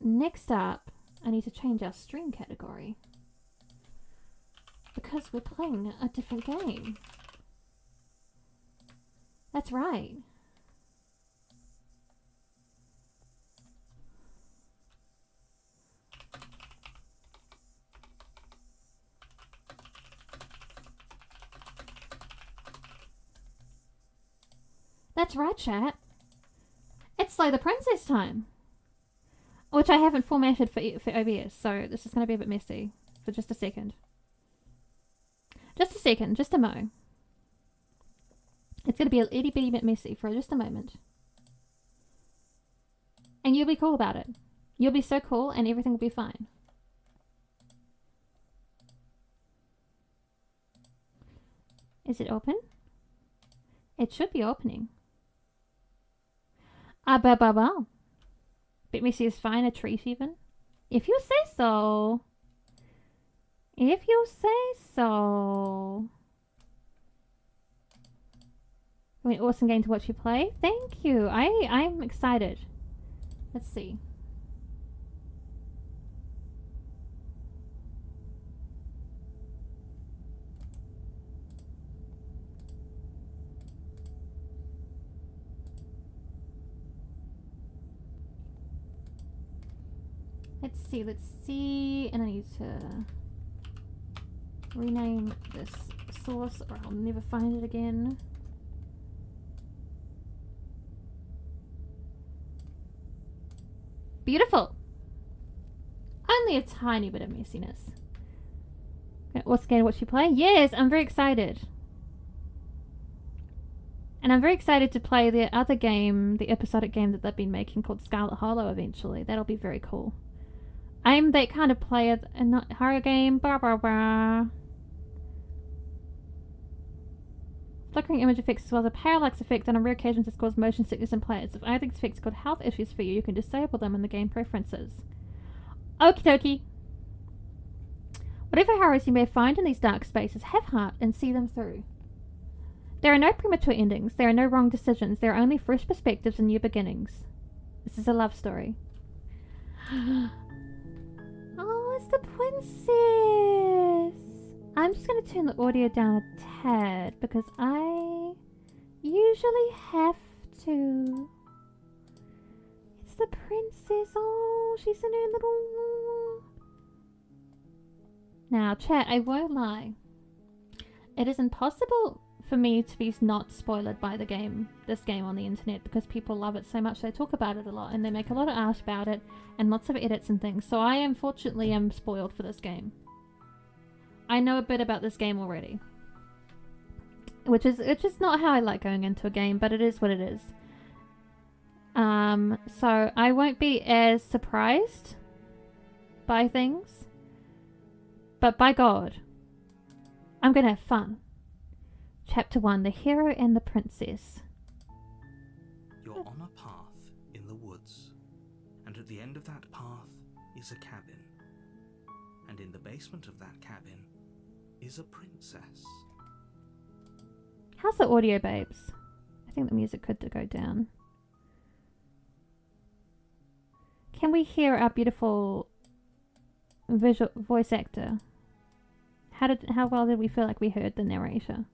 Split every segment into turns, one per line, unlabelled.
next up, I need to change our stream category. Because we're playing a different game. That's right. That's right, chat. It's Slay the Princess time. Which I haven't formatted for OBS, so this is going to be a bit messy for just a second. Just a second, just a mo. It's going to be a itty bitty bit messy for just a moment. And you'll be cool about it. You'll be so cool and everything will be fine. Is it open? It should be opening. Ah, ba ba ba. Bit messy is fine, a treat even. If you say so. If you say so. I mean, awesome game to watch you play. Thank you. I'm excited. Let's see. Let's see. And I need to rename this source or I'll never find it again. Beautiful. Only a tiny bit of messiness. What's game to watch you play? Yes, I'm very excited. And I'm very excited to play the other game, the episodic game that they've been making called Scarlet Hollow eventually. That'll be very cool. I'm that kind of player, and not horror game. Blah blah blah. Flickering image effects as well as a parallax effect on rare occasions this causes motion sickness in players. If either these effects cause health issues for you, you can disable them in the game preferences. Okie dokie. Whatever horrors you may find in these dark spaces, have heart and see them through. There are no premature endings. There are no wrong decisions. There are only fresh perspectives and new beginnings. This is a love story. Oh, it's the princess. I'm just going to turn the audio down a tad because I usually have to. It's the princess. Oh, she's in her little... Now, chat, I won't lie. It is impossible for me to be not spoiled by this game on the internet because people love it so much. They talk about it a lot and they make a lot of art about it and lots of edits and things. So I unfortunately am spoiled for this game. I know a bit about this game already. Which is not how I like going into a game, but it is what it is. So I won't be as surprised by things. But by God, I'm gonna have fun. Chapter 1, The Hero and the Princess.
You're on a path in the woods, and at the end of that path is a cabin. And in the basement of that cabin is a princess.
How's the audio, babes? I think the music could go down. Can we hear our beautiful voice actor? How well did we feel like we heard the narrator?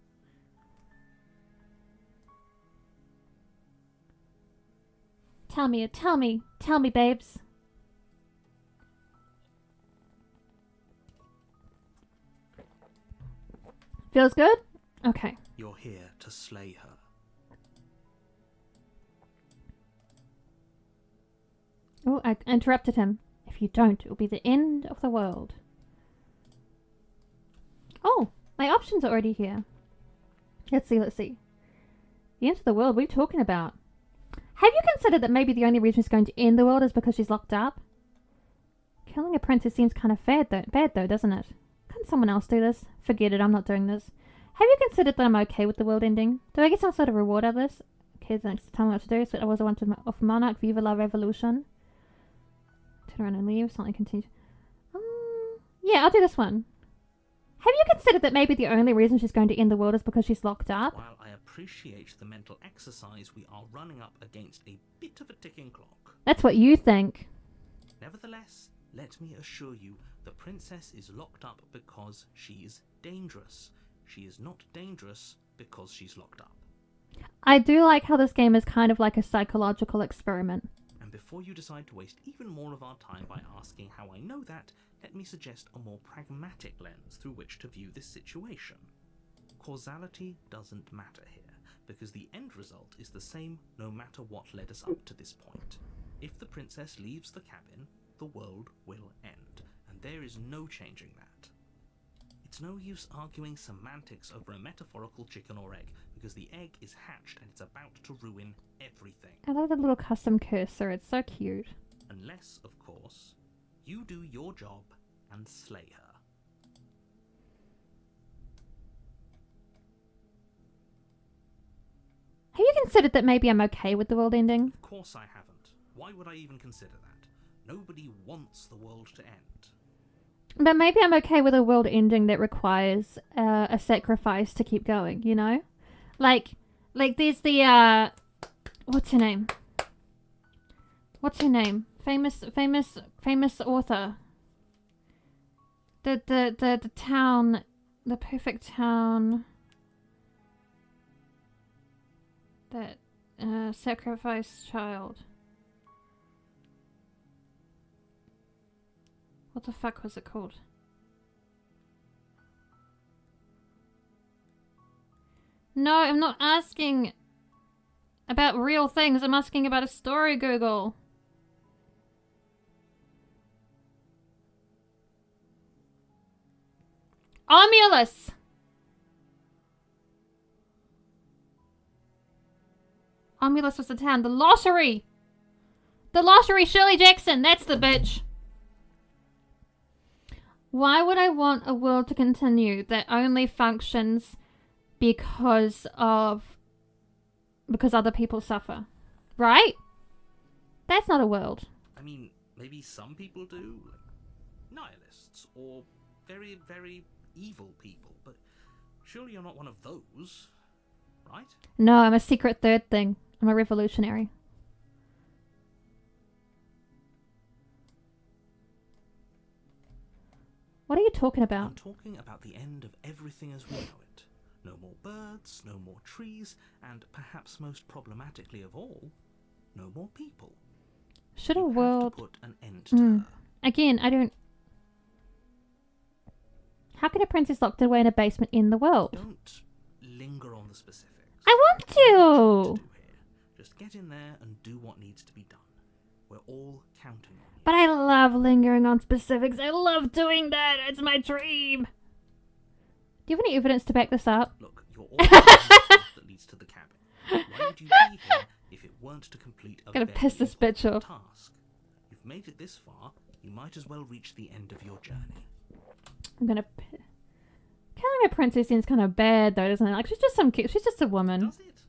Tell me, babes. Feels good? Okay.
You're here to slay her.
Oh, I interrupted him. If you don't, it will be the end of the world. Oh, my options are already here. Let's see. The end of the world, what are you talking about? Have you considered that maybe the only reason she's going to end the world is because she's locked up? Killing a princess seems kind of bad though, doesn't it? Couldn't someone else do this? Forget it, I'm not doing this. Have you considered that I'm okay with the world ending? Do I get some sort of reward out of this? Okay, thanks. Tell me what to do. So I was want to offer Monarch, Viva la Revolution. Turn around and leave. Something continues. Yeah, I'll do this one. Have you considered that maybe the only reason she's going to end the world is because she's locked up?
While I appreciate the mental exercise, we are running up against a bit of a ticking clock.
That's what you think.
Nevertheless, let me assure you, the princess is locked up because she's dangerous. She is not dangerous because she's locked up.
I do like how this game is kind of like a psychological experiment.
And before you decide to waste even more of our time by asking how I know that, let me suggest a more pragmatic lens through which to view this situation. Causality doesn't matter here, because the end result is the same no matter what led us up to this point. If the princess leaves the cabin, the world will end, and there is no changing that. It's no use arguing semantics over a metaphorical chicken or egg, because the egg is hatched and it's about to ruin everything.
I love the little custom cursor, it's so cute.
Unless, of course, you do your job and slay her.
Have you considered that maybe I'm okay with the world ending?
Of course I haven't. Why would I even consider that? Nobody wants the world to end.
But maybe I'm okay with a world ending that requires a sacrifice to keep going, you know? Like there's the, what's her name? What's her name? Famous author. The town, the perfect town that, sacrificed child. What the fuck was it called? No, I'm not asking about real things. I'm asking about a story, Google. Omulus! Omulus was the town. The lottery! The lottery, Shirley Jackson! That's the bitch! Why would I want a world to continue that only functions because other people suffer? Right? That's not a world.
I mean, maybe some people do, like nihilists, or very, very evil people, but surely you're not one of those, right?
No, I'm a secret third thing. I'm a revolutionary. What are you talking
I'm
about?
talking about the end of everything as we know it. No more birds, no more trees, and perhaps most problematically of all, no more people.
Should a
You have
world...
to put an end to her.
Again, I don't... How can a princess locked away in a basement in the world?
Don't linger on the specifics.
I want
There's not much
to!
do here. Just get in there and do what needs to be done. We're all counting on you.
But I love lingering on specifics. I love doing that. It's my dream. Do you have any evidence to back this up?
Look, you're all on the path that leads to the cabin. Why would you be here if it weren't to complete a
Gonna
very
piss this bitch
important
off.
task? You've made it this far, you might as well reach the end of your journey.
I'm gonna... Killing a princess seems kind of bad, though, doesn't it? Like, she's just she's just a woman.
Does it?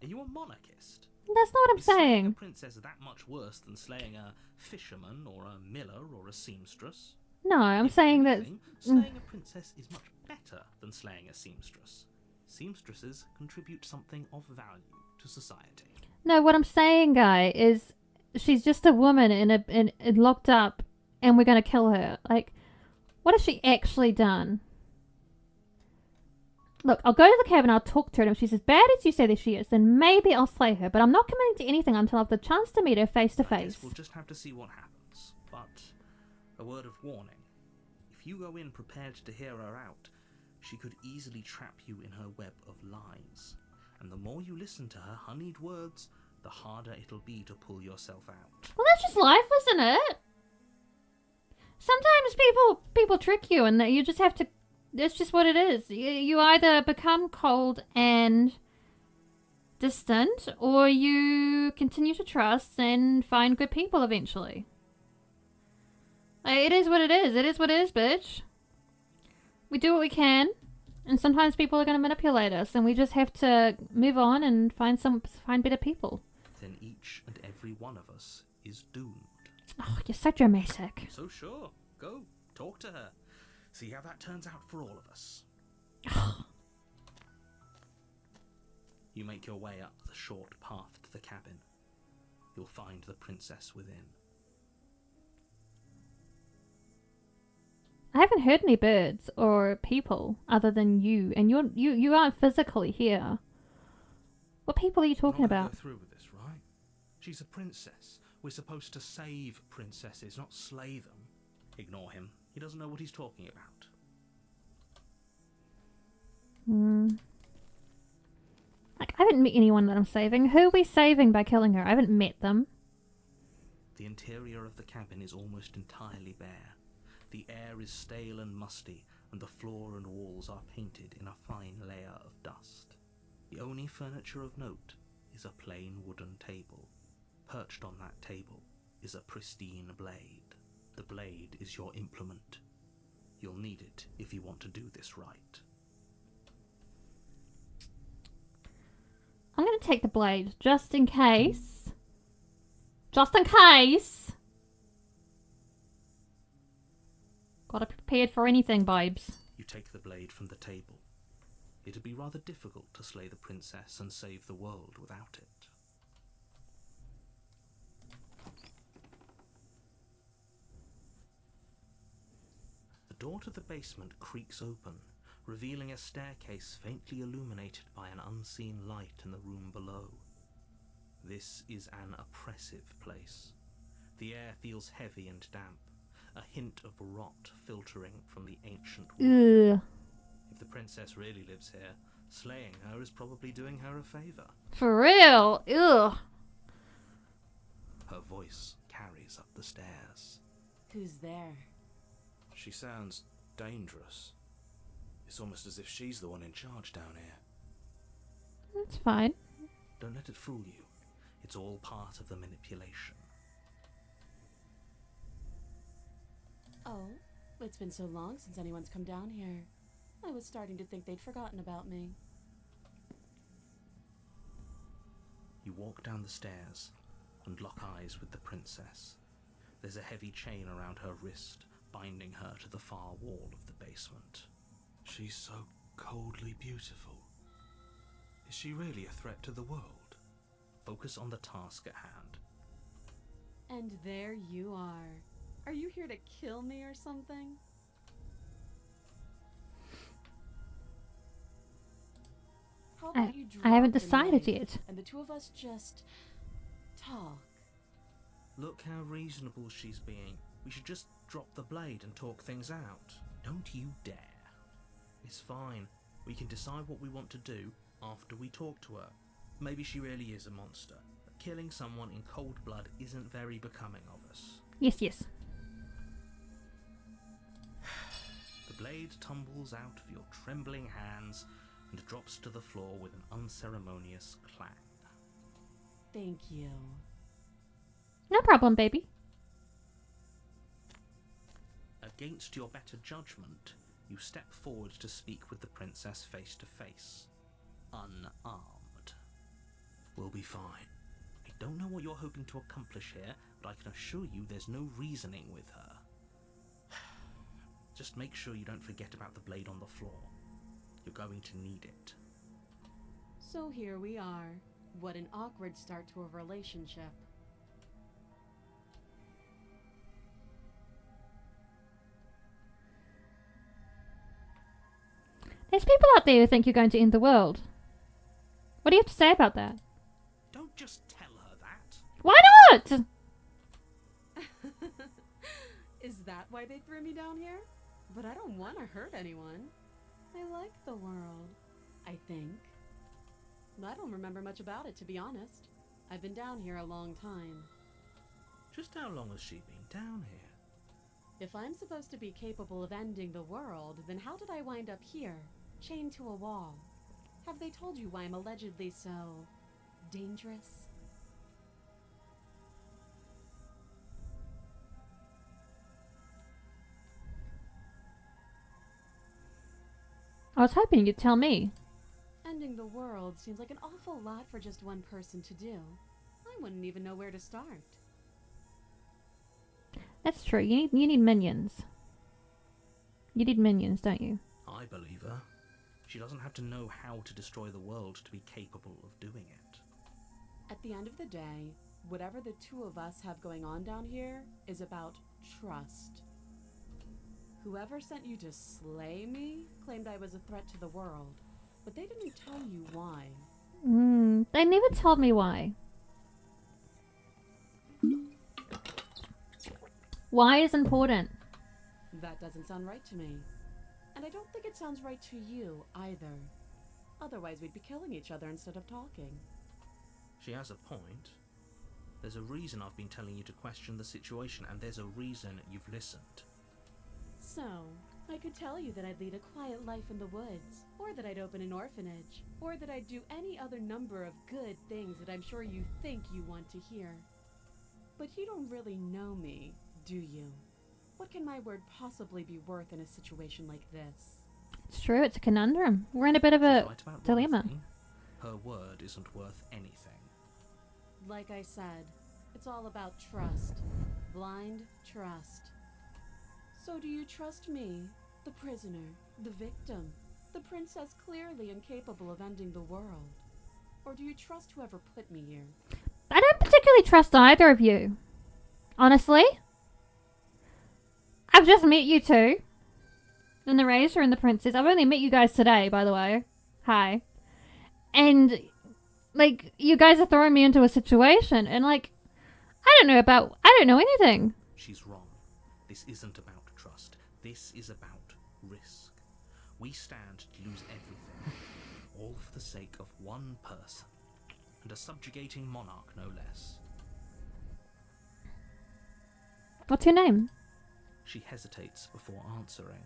Are you a monarchist?
That's not what I'm
Is slaying a
saying.
princess that much worse than slaying a fisherman or a miller or a seamstress?
No, I'm
If
saying that...
anything, slaying a princess is much better than slaying a seamstress. Seamstresses contribute something of value to society.
No, what I'm saying, Guy, is she's just a woman in locked up, and we're gonna kill her. Like, what has she actually done? Look, I'll go to the cabin, I'll talk to her, and if she's as bad as you say that she is, then maybe I'll slay her. But I'm not committing to anything until I have the chance to meet her face to
I guess
face.
we'll just have to see what happens. But a word of warning. If you go in prepared to hear her out, she could easily trap you in her web of lies. And the more you listen to her honeyed words, the harder it'll be to pull yourself out.
Well, that's just life, isn't it? Sometimes people trick you, and that you just have to. That's just what it is. You either become cold and distant, or you continue to trust and find good people eventually. Like, it is what it is. It is what it is, bitch. We do what we can, and sometimes people are going to manipulate us, and we just have to move on and find better people.
Then each and every one of us is doomed.
Oh, you're so dramatic.
So sure, go, talk to her. See how that turns out for all of us. You make your way up the short path to the cabin. You'll find the princess within.
I haven't heard any birds or people other than you, and you aren't physically here. What people are you talking
We're not gonna
about?
go through with this, right? She's a princess. We're supposed to save princesses, not slay them. Ignore him. He doesn't know what he's talking about.
Like, I haven't met anyone that I'm saving. Who are we saving by killing her? I haven't met them.
The interior of the cabin is almost entirely bare. The air is stale and musty, and the floor and walls are painted in a fine layer of dust. The only furniture of note is a plain wooden table. Perched on that table is a pristine blade. The blade is your implement. You'll need it if you want to do this right.
I'm gonna take the blade, just in case. Just in case! Gotta be prepared for anything, babes.
You take the blade from the table. It'd be rather difficult to slay the princess and save the world without it. The door to the basement creaks open, revealing a staircase faintly illuminated by an unseen light in the room below. This is an oppressive place. The air feels heavy and damp, a hint of rot filtering from the ancient wood.
Ugh.
If the princess really lives here, slaying her is probably doing her a favour.
For real? Ugh.
Her voice carries up the stairs.
Who's there?
She sounds dangerous. It's almost as if she's the one in charge down here.
That's fine.
Don't let it fool you. It's all part of the manipulation.
Oh, it's been so long since anyone's come down here. I was starting to think they'd forgotten about me.
You walk down the stairs and lock eyes with the princess. There's a heavy chain around her wrist, binding her to the far wall of the basement. She's so coldly beautiful. Is she really a threat to the world? Focus on the task at hand.
And there you are. Are you here to kill me or something? How about you
I haven't
drop the
decided
knife
yet.
and the two of us just talk?
Look how reasonable she's being. We should just drop the blade and talk things out. Don't you dare. It's fine. We can decide what we want to do after we talk to her. Maybe she really is a monster. But killing someone in cold blood isn't very becoming of us.
Yes, yes.
The blade tumbles out of your trembling hands and drops to the floor with an unceremonious clang.
Thank you.
No problem, baby.
Against your better judgment, you step forward to speak with the princess face to face, unarmed. We'll be fine. I don't know what you're hoping to accomplish here, but I can assure you there's no reasoning with her. Just make sure you don't forget about the blade on the floor. You're going to need it.
So here we are. What an awkward start to a relationship.
There's people out there who think you're going to end the world. What do you have to say about that?
Don't just tell her that.
Why not?
Is that why they threw me down here? But I don't want to hurt anyone. I like the world, I think. I don't remember much about it, to be honest. I've been down here a long time.
Just how long has she been down here?
If I'm supposed to be capable of ending the world, then how did I wind up here, chained to a wall? Have they told you why I'm allegedly so dangerous?
I was hoping you'd tell me.
Ending the world seems like an awful lot for just one person to do. I wouldn't even know where to start.
That's true. You need minions. You need minions, don't you?
I believe her. She doesn't have to know how to destroy the world to be capable of doing it.
At the end of the day, whatever the two of us have going on down here is about trust. Whoever sent you to slay me claimed I was a threat to the world, but they didn't tell you why.
They never told me why. Why is important?
That doesn't sound right to me. And I don't think it sounds right to you either. Otherwise, we'd be killing each other instead of talking.
She has a point. There's a reason I've been telling you to question the situation, and there's a reason you've listened.
So, I could tell you that I'd lead a quiet life in the woods, or that I'd open an orphanage, or that I'd do any other number of good things that I'm sure you think you want to hear. But you don't really know me, do you? What can my word possibly be worth in a situation like this?
It's true, it's a conundrum. We're in a bit of
She's
a
right about one
dilemma.
thing. Her word isn't worth anything.
Like I said, it's all about trust. Blind trust. So do you trust me, the prisoner, the victim, the princess clearly incapable of ending the world? Or do you trust whoever put me here?
I don't particularly trust either of you. Honestly. I've just met you two. And the Razor and the Princess. I've only met you guys today, by the way. Hi. And, like, you guys are throwing me into a situation. And, like, I don't know anything.
She's wrong. This isn't about trust. This is about risk. We stand to lose everything, all for the sake of one person, and a subjugating monarch, no less.
What's your name?
She hesitates before answering.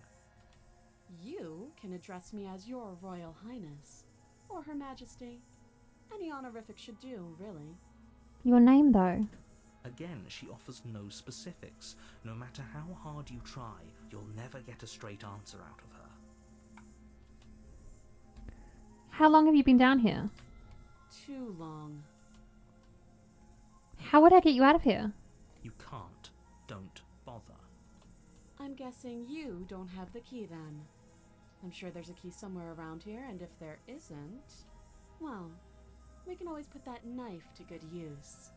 You can address me as your Royal Highness, or Her Majesty. Any honorific should do, really.
Your name, though.
Again, she offers no specifics. No matter how hard you try, you'll never get a straight answer out of her.
How long have you been down here?
Too long.
How would I get you out of here?
You can't. Don't bother.
I'm guessing you don't have the key then. I'm sure there's a key somewhere around here, and if there isn't, well, we can always put that knife to good use.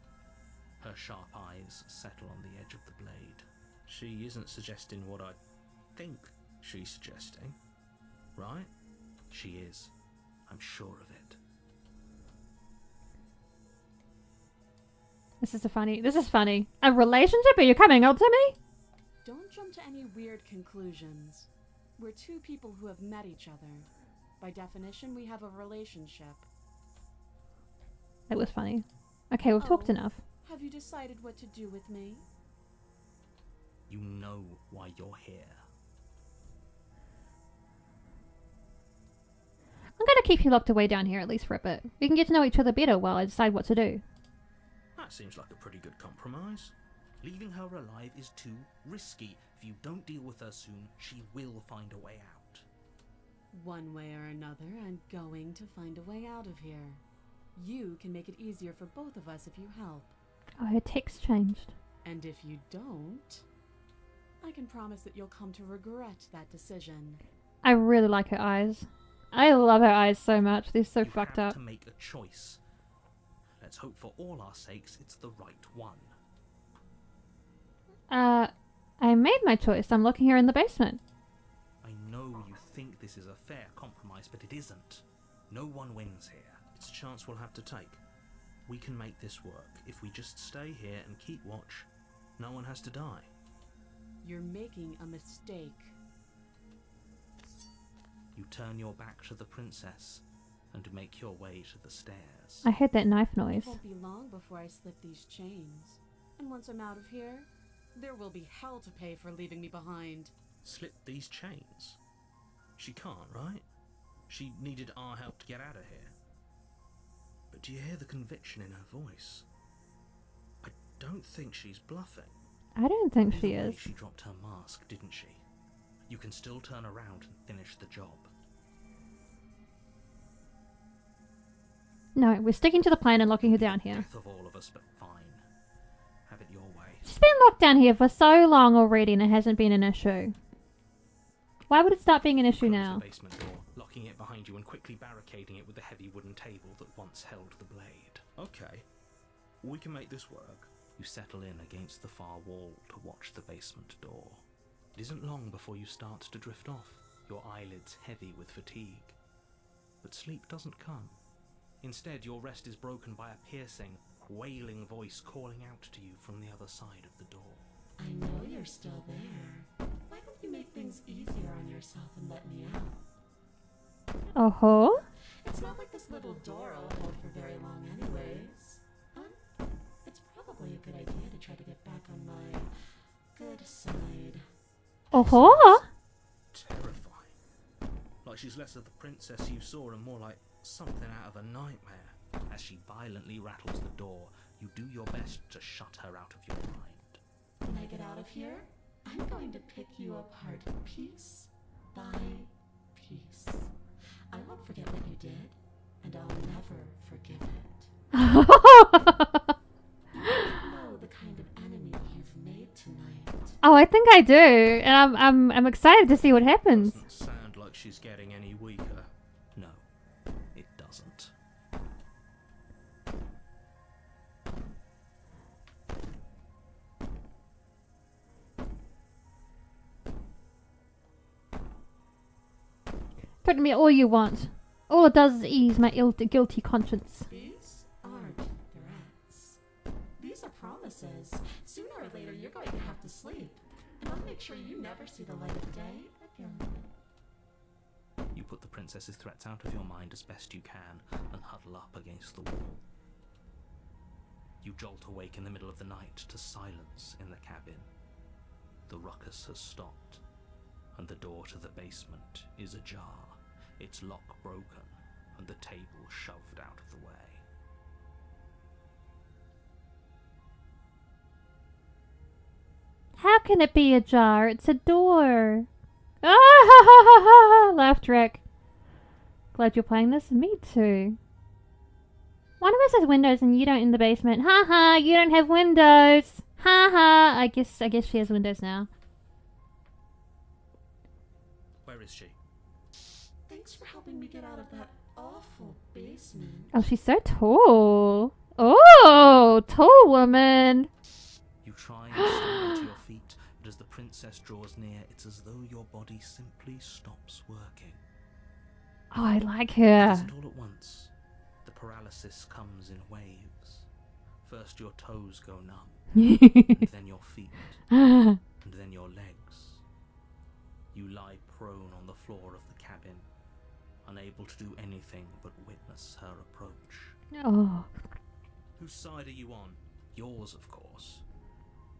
Her sharp eyes settle on the edge of the blade. She isn't suggesting what I think she's suggesting, right? She is. I'm sure of it.
This is funny. A relationship? Are you coming out to me?
Don't jump to any weird conclusions. We're two people who have met each other. By definition, we have a relationship.
It was funny. Okay, we've talked
Oh.
enough.
Have you decided what to do with me?
You know why you're here.
I'm gonna keep you locked away down here at least for a bit. We can get to know each other better while I decide what to do.
That seems like a pretty good compromise. Leaving her alive is too risky. If you don't deal with her soon, she will find a way out.
One way or another, I'm going to find a way out of here. You can make it easier for both of us if you help.
Oh, her text changed.
And if you don't, I can promise that you'll come to regret that decision.
I really like her eyes. I love her eyes so much. They're so
You
fucked
have
up.
to make a choice. Let's hope for all our sakes it's the right one.
I made my choice. I'm looking here in the basement.
I know you think this is a fair compromise, but it isn't. No one wins here. It's a chance we'll have to take. We can make this work. If we just stay here and keep watch, no one has to die.
You're making a mistake.
You turn your back to the princess and make your way to the stairs.
I heard that knife
It
noise.
won't be long before I slip these chains. And once I'm out of here, there will be hell to pay for leaving me behind.
Slip these chains? She can't, right? She needed our help to get out of here. But do you hear the conviction in her voice? I don't think she's bluffing.
I don't think she
Either way,
is.
She dropped her mask, didn't she? You can still turn around and finish the job.
No, we're sticking to the plan and locking her down here.
Death of all of us, but fine. Have it your way.
She's been locked down here for so long already and it hasn't been an issue. Why would it start being an issue
Close
now?
the basement door, locking it behind you and quickly barricading it with the heavy wooden table that once held the blade. Okay, we can make this work. You settle in against the far wall to watch the basement door. It isn't long before you start to drift off, your eyelids heavy with fatigue. But sleep doesn't come. Instead, your rest is broken by a piercing, wailing voice calling out to you from the other side of the door.
I know you're still there. Why don't you make things easier on yourself and let me out?
Oh-ho.
It's not like this little door will hold for very long anyways. It's probably a good idea to try to get back on my good side.
Oh-ho.
Terrifying. Like she's less of the princess you saw and more like something out of a nightmare. As she violently rattles the door, you do your best to shut her out of your mind.
When I get out of here, I'm going to pick you apart piece by piece. I won't forget what you did, and I'll never forgive it. You know the kind of enemy you've made tonight.
Oh, I think I do, and I'm excited to see what happens.
Doesn't sound like she's getting any weaker. No, it doesn't.
Talk to me all you want. All it does is ease my guilty conscience.
These aren't threats. These are promises. Sooner or later, you're going to have to sleep. And I'll make sure you never see the light of day again.
You put the princess's threats out of your mind as best you can and huddle up against the wall. You jolt awake in the middle of the night to silence in the cabin. The ruckus has stopped, and the door to the basement is ajar, its lock broken, and the table shoved out of the way.
How can it be ajar? It's a door. Ah ha ha ha ha! Laughed Rick. Glad you're playing this? Me too. One of us has windows and you don't in the basement. Ha ha! You don't have windows. Ha ha! I guess she has windows now.
Where is she?
Thanks for helping me get out of that awful basement.
Oh, she's so tall. Oh, tall woman.
You try and stand to your feet, but as the princess draws near, it's as though your body simply stops working.
Oh, I like
It
her.
isn't all at once. The paralysis comes in waves. First your toes go numb, and then your feet, and then your legs. You lie prone on the floor of the cabin, unable to do anything but witness her approach.
Oh.
Whose side are you on? Yours, of course.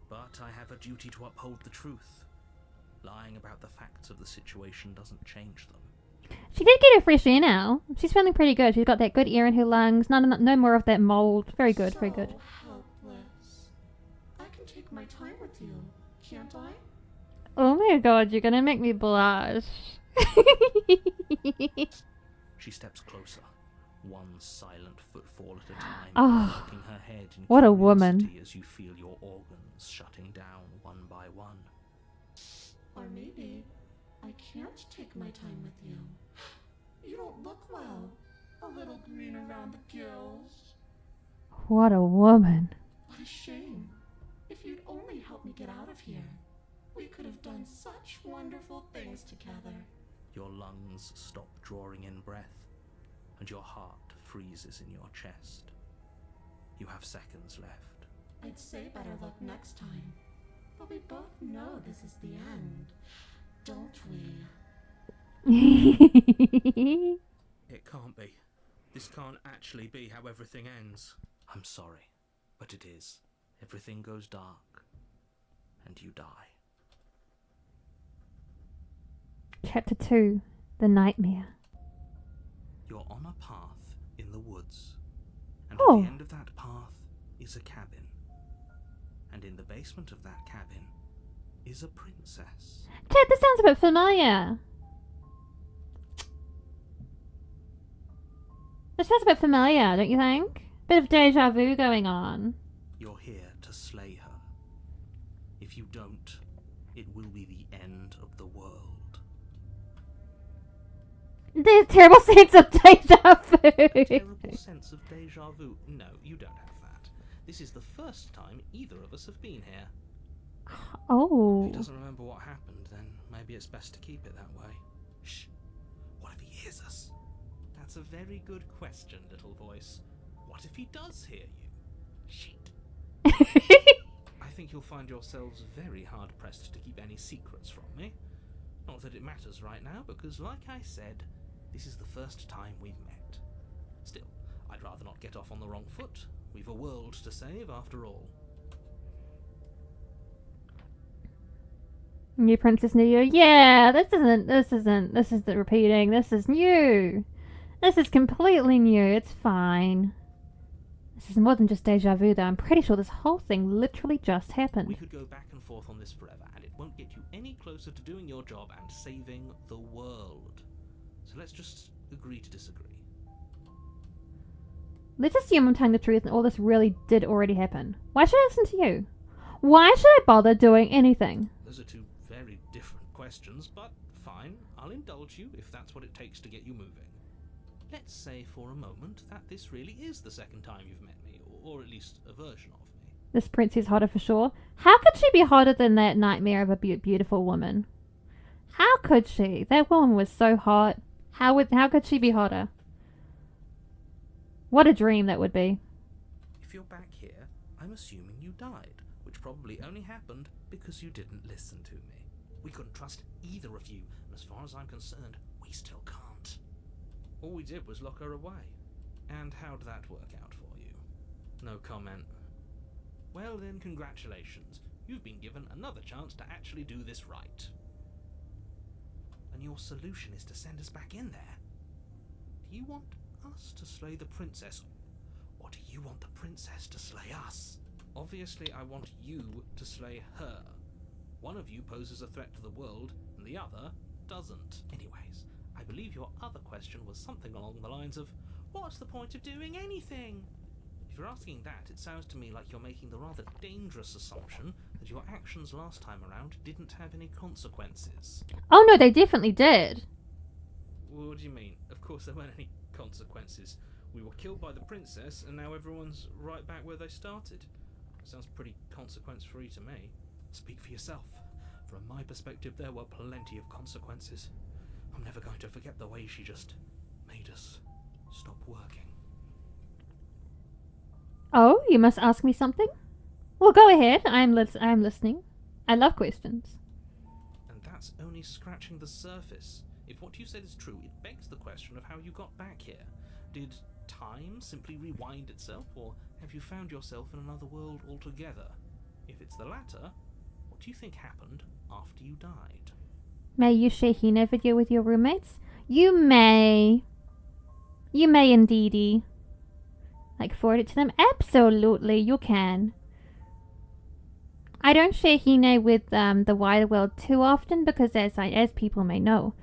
But I have a duty to uphold the truth. Lying about the facts of the situation doesn't change them.
She did get her fresh air now. She's feeling pretty good. She's got that good air in her lungs. No more of that mold. Very good, very good.
So helpless. I can take my time with you, can't I?
Oh my god, you're gonna make me blush.
She steps closer, one silent footfall at a time,
Oh,
looking her head in
what a woman.
curiosity as you feel your organs shutting down one by one.
Or maybe I can't take my time with you. You don't look well. A little green around the gills.
What a woman.
What a shame. If you'd only helped me get out of here, we could have done such wonderful things together.
Your lungs stop drawing in breath, and your heart freezes in your chest. You have seconds left.
I'd say better luck next time. But we both know this is the end, don't we?
It can't be. This can't actually be how everything ends. I'm sorry, but it is. Everything goes dark, and you die.
Chapter 2. The Nightmare.
You're on a path in the woods, and
Oh.
at the end of that path is a cabin. And in the basement of that cabin is a princess.
Chad, this sounds a bit familiar. This sounds a bit familiar, don't you think? Bit of deja vu going on.
You're here to slay her. If you don't, it will be the end of the world.
There's terrible sense of deja vu.
Terrible sense of deja vu. No, you don't have that. This is the first time either of us have been here.
Oh.
If he doesn't remember what happened, Maybe it's best to keep it that way. Shh. What if he hears us? That's a very good question, little voice. What if he does hear you? Shit. I think you'll find yourselves very hard-pressed to keep any secrets from me. Not that it matters right now, because like I said, this is the first time we've met. Still, I'd rather not get off on the wrong foot. We've a world to save, after all.
New Princess, New Year. Yeah, this is the repeating. This is new. This is completely new. It's fine. This is more than just deja vu, though. I'm pretty sure this whole thing literally just
We
happened.
could go back and forth on this forever, and it won't get you any closer to doing your job and saving the world. So let's just agree to disagree.
Let's assume I'm telling the truth and all this really did already happen. Why should I listen to you? Why should I bother doing anything?
Those are two very different questions, but fine, I'll indulge you if that's what it takes to get you moving. Let's say for a moment that this really is the second time you've met me, or at least a version of me.
This prince is hotter for sure. How could she be hotter than that nightmare of a beautiful woman? How could she? That woman was so hot. How could she be hotter? What a dream that would be.
If you're back here, I'm assuming you died, which probably only happened because you didn't listen to me. We couldn't trust either of you, and as far as I'm concerned, we still can't. All we did was lock her away. And how'd that work out for you? No comment. Well then, congratulations. You've been given another chance to actually do this right. And your solution is to send us back in there. Do you want us to slay the princess, or do you want the princess to slay us? Obviously, I want you to slay her. One of you poses a threat to the world, and the other doesn't. Anyways, I believe your other question was something along the lines of, what's the point of doing anything? If you're asking that, it sounds to me like you're making the rather dangerous assumption that your actions last time around didn't have any consequences.
Oh no, they definitely did.
What do you mean? Of course there weren't any consequences. We were killed by the princess, and now everyone's right back where they started. Sounds pretty consequence-free to me. Speak for yourself. From my perspective, there were plenty of consequences. I'm never going to forget the way she just made us stop working.
Oh, you must ask me something? Well, go ahead. I'm listening. I love questions.
And that's only scratching the surface. If what you said is true, it begs the question of how you got back here. Did time simply rewind itself, or have you found yourself in another world altogether? If it's the latter, what do you think happened after you died?
May you share Hina video with your roommates? You may. You may indeedy. Like, forward it to them? Absolutely, you can. I don't share Hine with the wider world too often because, as people may know,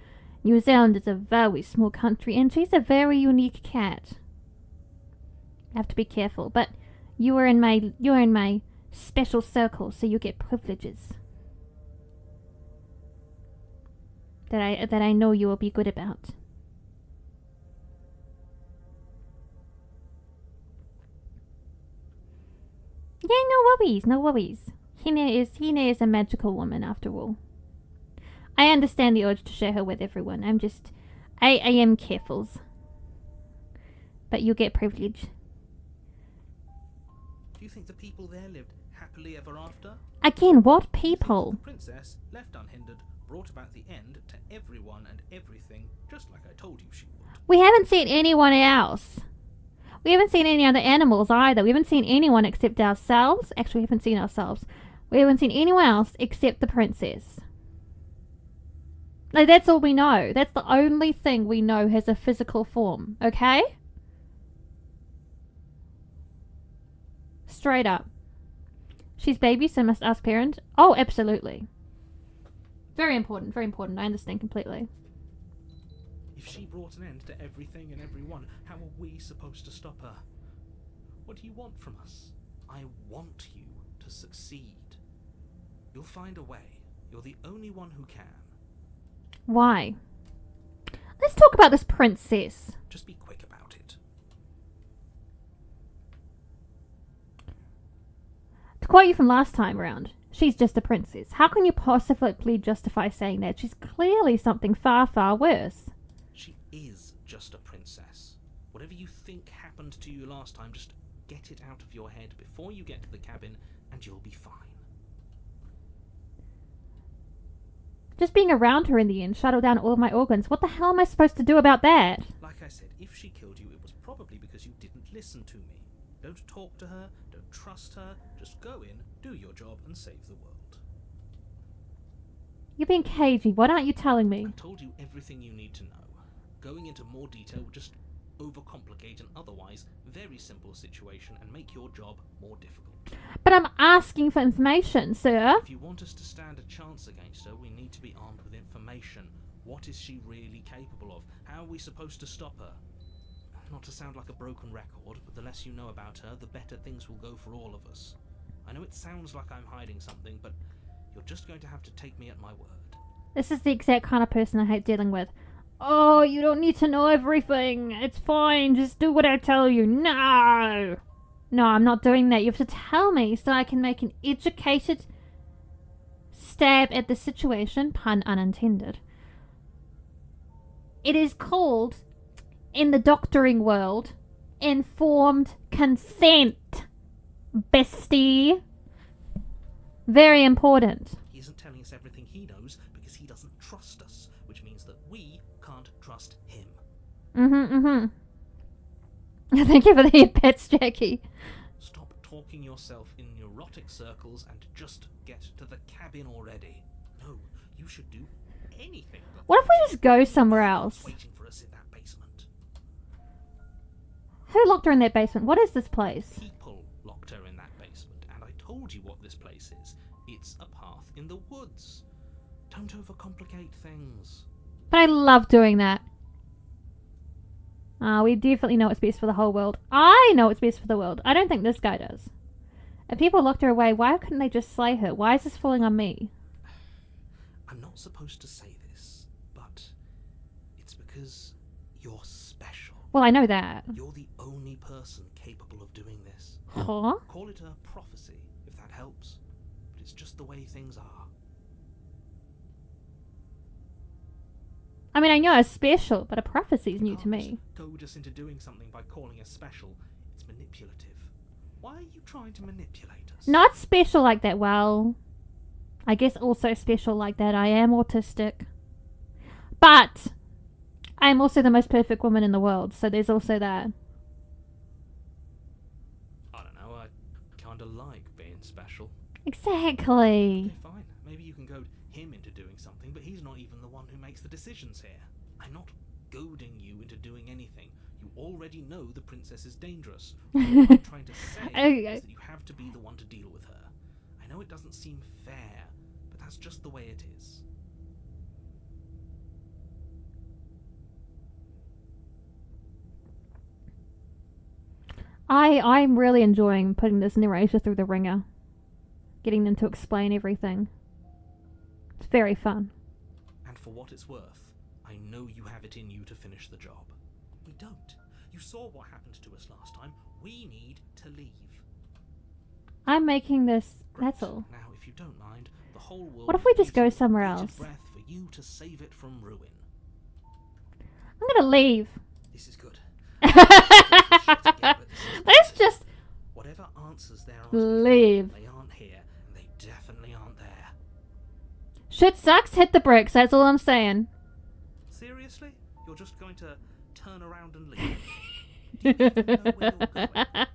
New Zealand is a very small country and she's a very unique cat. I have to be careful, but you're in my special circle, so you get privileges that I know you will be good about. Yeah, no worries. Hina is a magical woman after all. I understand the urge to share her with everyone. I am careful. But you get privilege.
Do you think the people there lived happily ever after?
Again, what
Do you think
people?
The princess, left unhindered, brought about the end to everyone and everything, just like I told you she would.
We haven't seen anyone else. We haven't seen any other animals either. We haven't seen anyone except ourselves. Actually, we haven't seen ourselves. We haven't seen anyone else except the princess. Like, that's all we know. That's the only thing we know has a physical form, okay? Straight up. She's baby, so must ask parent. Oh, absolutely. Very important, very important. I understand completely.
If she brought an end to everything and everyone, how are we supposed to stop her? What do you want from us? I want you to succeed. You'll find a way. You're the only one who can.
Why? Let's talk about this princess.
Just be quick about it.
To quote you from last time round, She's just a princess. How can you possibly justify saying that? She's clearly something far, far worse.
She is just a princess. Whatever you think happened to you last time, just get it out of your head before you get to the cabin, and you'll be fine.
Just being around her in the end shuttled down all of my organs. What the hell am I supposed to do about that?
Like I said, if she killed you, it was probably because you didn't listen to me. Don't talk to her, don't trust her, just go in, do your job, and save the world.
You're being cagey. What aren't you telling me?
I've told you everything you need to know. Going into more detail would just overcomplicate an otherwise very simple situation and make your job more difficult.
But I'm asking for information, sir.
If you want us to stand a chance against her, we need to be armed with information. What is she really capable of? How are we supposed to stop her? Not to sound like a broken record, but the less you know about her, the better things will go for all of us. I know it sounds like I'm hiding something, but you're just going to have to take me at my word.
This is the exact kind of person I hate dealing with. Oh, you don't need to know everything. It's fine. Just do what I tell you. No! No, I'm not doing that. You have to tell me so I can make an educated stab at the situation. Pun unintended. It is called, in the doctoring world, informed consent. Bestie. Very important.
He isn't telling us everything he knows because he doesn't trust us, which means that we can't trust him.
Thank you for the pets, Jackie.
Stop talking yourself in neurotic circles and just get to the cabin already. No, you should do anything.
What if we just go somewhere else?
Waiting for us in that basement.
Who locked her in that basement? What is this place?
People locked her in that basement, and I told you what this place is. It's a path in the woods. Don't overcomplicate things.
But I love doing that. We definitely know what's best for the whole world. I know what's best for the world. I don't think this guy does. If people locked her away, why couldn't they just slay her? Why is this falling on me?
I'm not supposed to say this, but it's because you're special.
Well, I know that.
You're the only person capable of doing this.
Huh?
Call it a prophecy, if that helps. But it's just the way things are.
I mean, I know it's special, but a prophecy is new to me.
Goad us into doing something by calling us special. It's manipulative. Why are you trying to manipulate us?
Not special like that. Well, I guess also special like that. I am autistic. But I am also the most perfect woman in the world, so there's also that.
I don't know, I kinda like being special.
Exactly.
Okay, fine. Maybe you can goad him into doing something, but he's not even the one who makes the decisions here. I'm not goading you into doing anything. You already know the princess is dangerous. What I'm trying to say is that you have to be the one to deal with her. I know it doesn't seem fair, but that's just the way it is.
I'm really enjoying putting this narrator through the ringer. Getting them to explain everything. It's very fun.
And for what it's worth, I know you have it in you to finish the job. We don't. You saw what happened to us last time. We need to leave.
I'm making this.
Great.
That's all.
Now, if you don't mind, the whole world.
What if we just go
needs
somewhere
bated
else?
breath for you to save it from ruin.
I'm gonna leave.
This is good.
Let's just
Whatever answers there are,
leave.
they aren't here, and they definitely aren't there.
Shit sucks, hit the bricks, that's all I'm saying.
Seriously? You're just going to turn around and leave? Do you even know where you're going?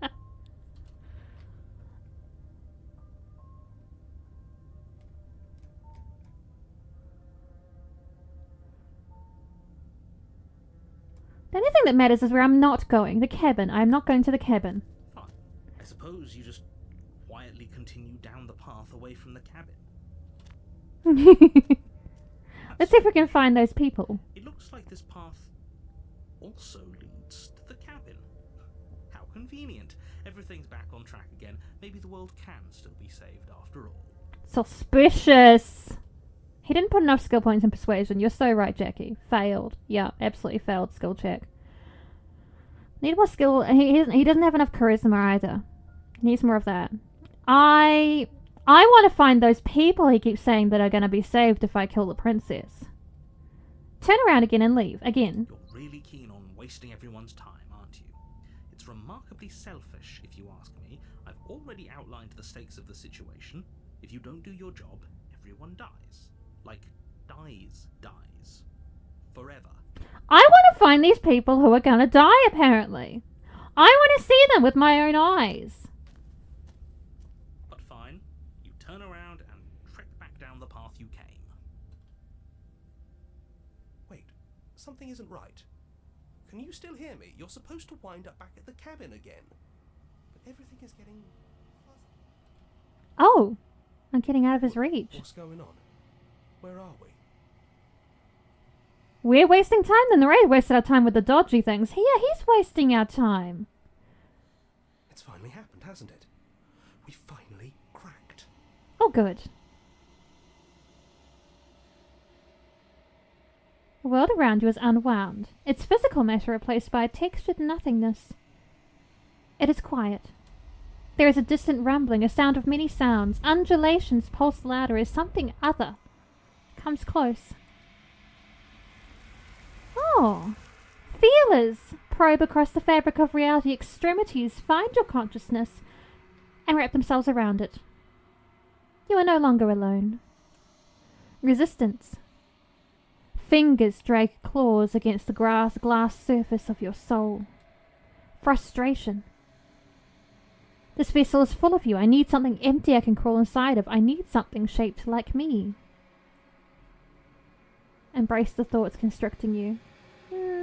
The only thing that matters is where I'm not going. The cabin. I'm not going to the cabin.
Fine. I suppose you just quietly continue down the path away from the cabin.
Let's see if we can find those people.
It looks like this path also leads to the cabin. How convenient. Everything's back on track again. Maybe the world can still be saved after all.
Suspicious. He didn't put enough skill points in persuasion. You're so right, Jackie. Failed. Yeah, absolutely failed skill check. Need more skill. He doesn't have enough charisma either. He needs more of that. I I want to find those people he keeps saying that are going to be saved if I kill the princess. Turn around again and leave. Again.
You're really keen on wasting everyone's time, aren't you? It's remarkably selfish, if you ask me. I've already outlined the stakes of the situation. If you don't do your job, everyone dies. Like, dies. Forever.
I want to find these people who are going to die, apparently. I want to see them with my own eyes.
But fine, you turn around and trek back down the path you came.
Wait, something isn't right. Can you still hear me? You're supposed to wind up back at the cabin again. But everything is getting fuzzy.
Oh, I'm getting out of his reach.
What's going on? Where are we?
We're wasting time, then the raid wasted our time with the dodgy things. Here, he's wasting our time.
It's finally happened, hasn't it? We finally cracked.
Oh, good. The world around you is unwound, its physical matter replaced by a textured nothingness. It is quiet. There is a distant rumbling, a sound of many sounds. Undulations pulse louder as something other comes close. Oh, feelers probe across the fabric of reality. Extremities find your consciousness and wrap themselves around it. You are no longer alone. Resistance. Fingers drag claws against the glass surface of your soul. Frustration. This vessel is full of you. I need something empty I can crawl inside of. I need something shaped like me. Embrace the thoughts constricting you.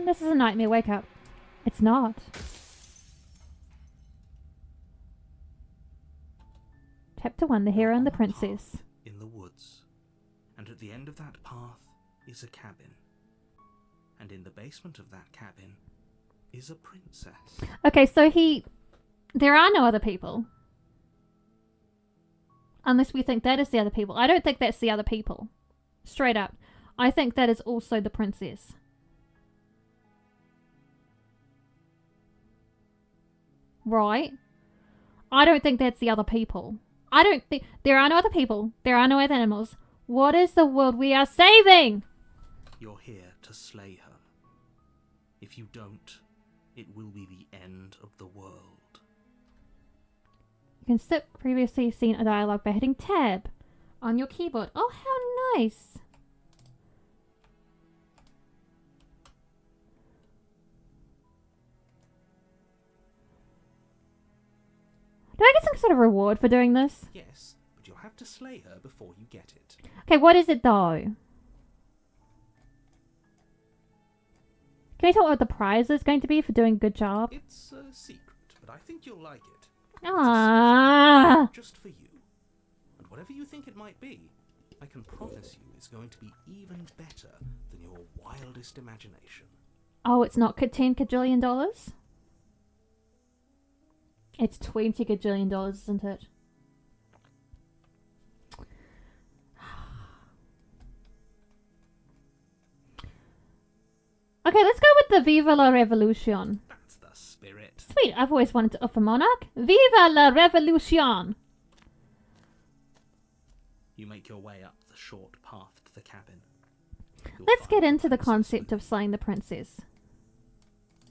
This is a nightmare. Wake up. It's not. Chapter 1, The Hero and the Princess.
In the woods. And at the end of that path is a cabin. And in the basement of that cabin is a princess.
Okay, so there are no other people. Unless we think that is the other people. I don't think that's the other people. Straight up. I think that is also the princess. Right? I don't think that's the other people. I don't think... There are no other people. There are no other animals. What is the world we are saving?
You're here to slay her. If you don't, it will be the end of the world.
You can skip previously seen a dialogue by hitting tab on your keyboard. Oh, how nice. Do I get some sort of reward for doing this?
Yes, but you'll have to slay her before you get it.
Okay, what is it though? Can you tell me what the prize is going to be for doing a good job?
It's a secret, but I think you'll like it.
Ah.
Just for you. And whatever you think it might be, I can promise you it's going to be even better than your wildest imagination.
Oh, it's not $10 gajillion? It's $20 gajillion, isn't it? Okay, let's go with the Viva la Revolution.
That's the spirit.
Sweet, I've always wanted to offer Monarch. Viva la Revolution!
You make your way up the short path to the cabin. You'll
Let's
find
get
the
into the
princess
concept
with
of slaying the princess.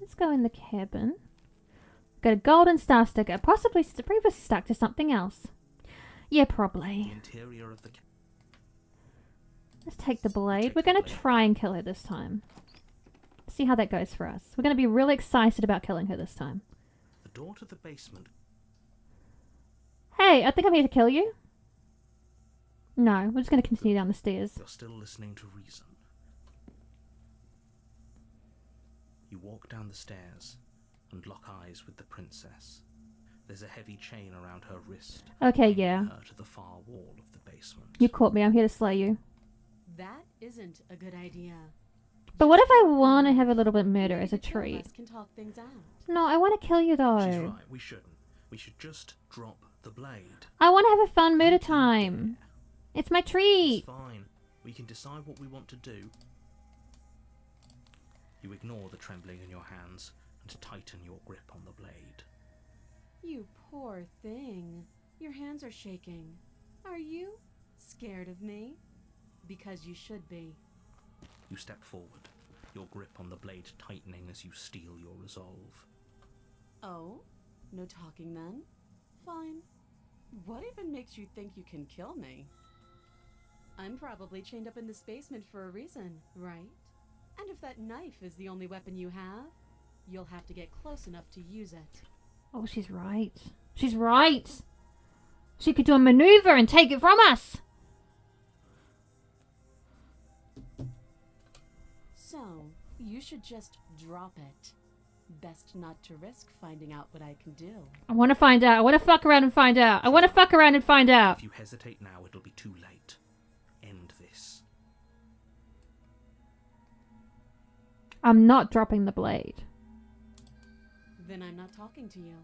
Let's go in the cabin. Got a golden star sticker, possibly previously stuck to something else. Yeah,
the
probably.
interior of the cabin.
Let's take the blade. We're going to try and kill her this time. See how that goes for us. We're going to be really excited about killing her this time.
The door to the basement.
Hey, I think I'm here to kill you. No, we're just going to continue down the stairs.
You're still listening to reason. You walk down the stairs and lock eyes with the princess. There's a heavy chain around her wrist.
Okay,
binding
yeah.
her to the far wall of the basement.
You caught me. I'm here to slay you.
That isn't a good idea.
But what if I want to have a little bit of murder
Maybe
as a
the two of
treat?
us can talk things out.
No, I want to kill you
She's
though.
right, we shouldn't. We should just drop the blade.
I want to have a fun murder
Don't you
time.
dare.
It's my
It's
treat.
fine. We can decide what we want to do. You ignore the trembling in your hands and tighten your grip on the blade.
You poor thing. Your hands are shaking. Are you scared of me? Because you should be.
You step forward, your grip on the blade tightening as you steel your resolve.
Oh? No talking then? Fine. What even makes you think you can kill me? I'm probably chained up in this basement for a reason, right? And if that knife is the only weapon you have, you'll have to get close enough to use it.
Oh, she's right. She's right. She could do a maneuver and take it from us.
So, you should just drop it. Best not to risk finding out what I can do.
I want to find out. I want to fuck around and find out. I want to fuck around and find out.
If you hesitate now, it'll be too late. End this.
I'm not dropping the blade.
Then I'm not talking to you.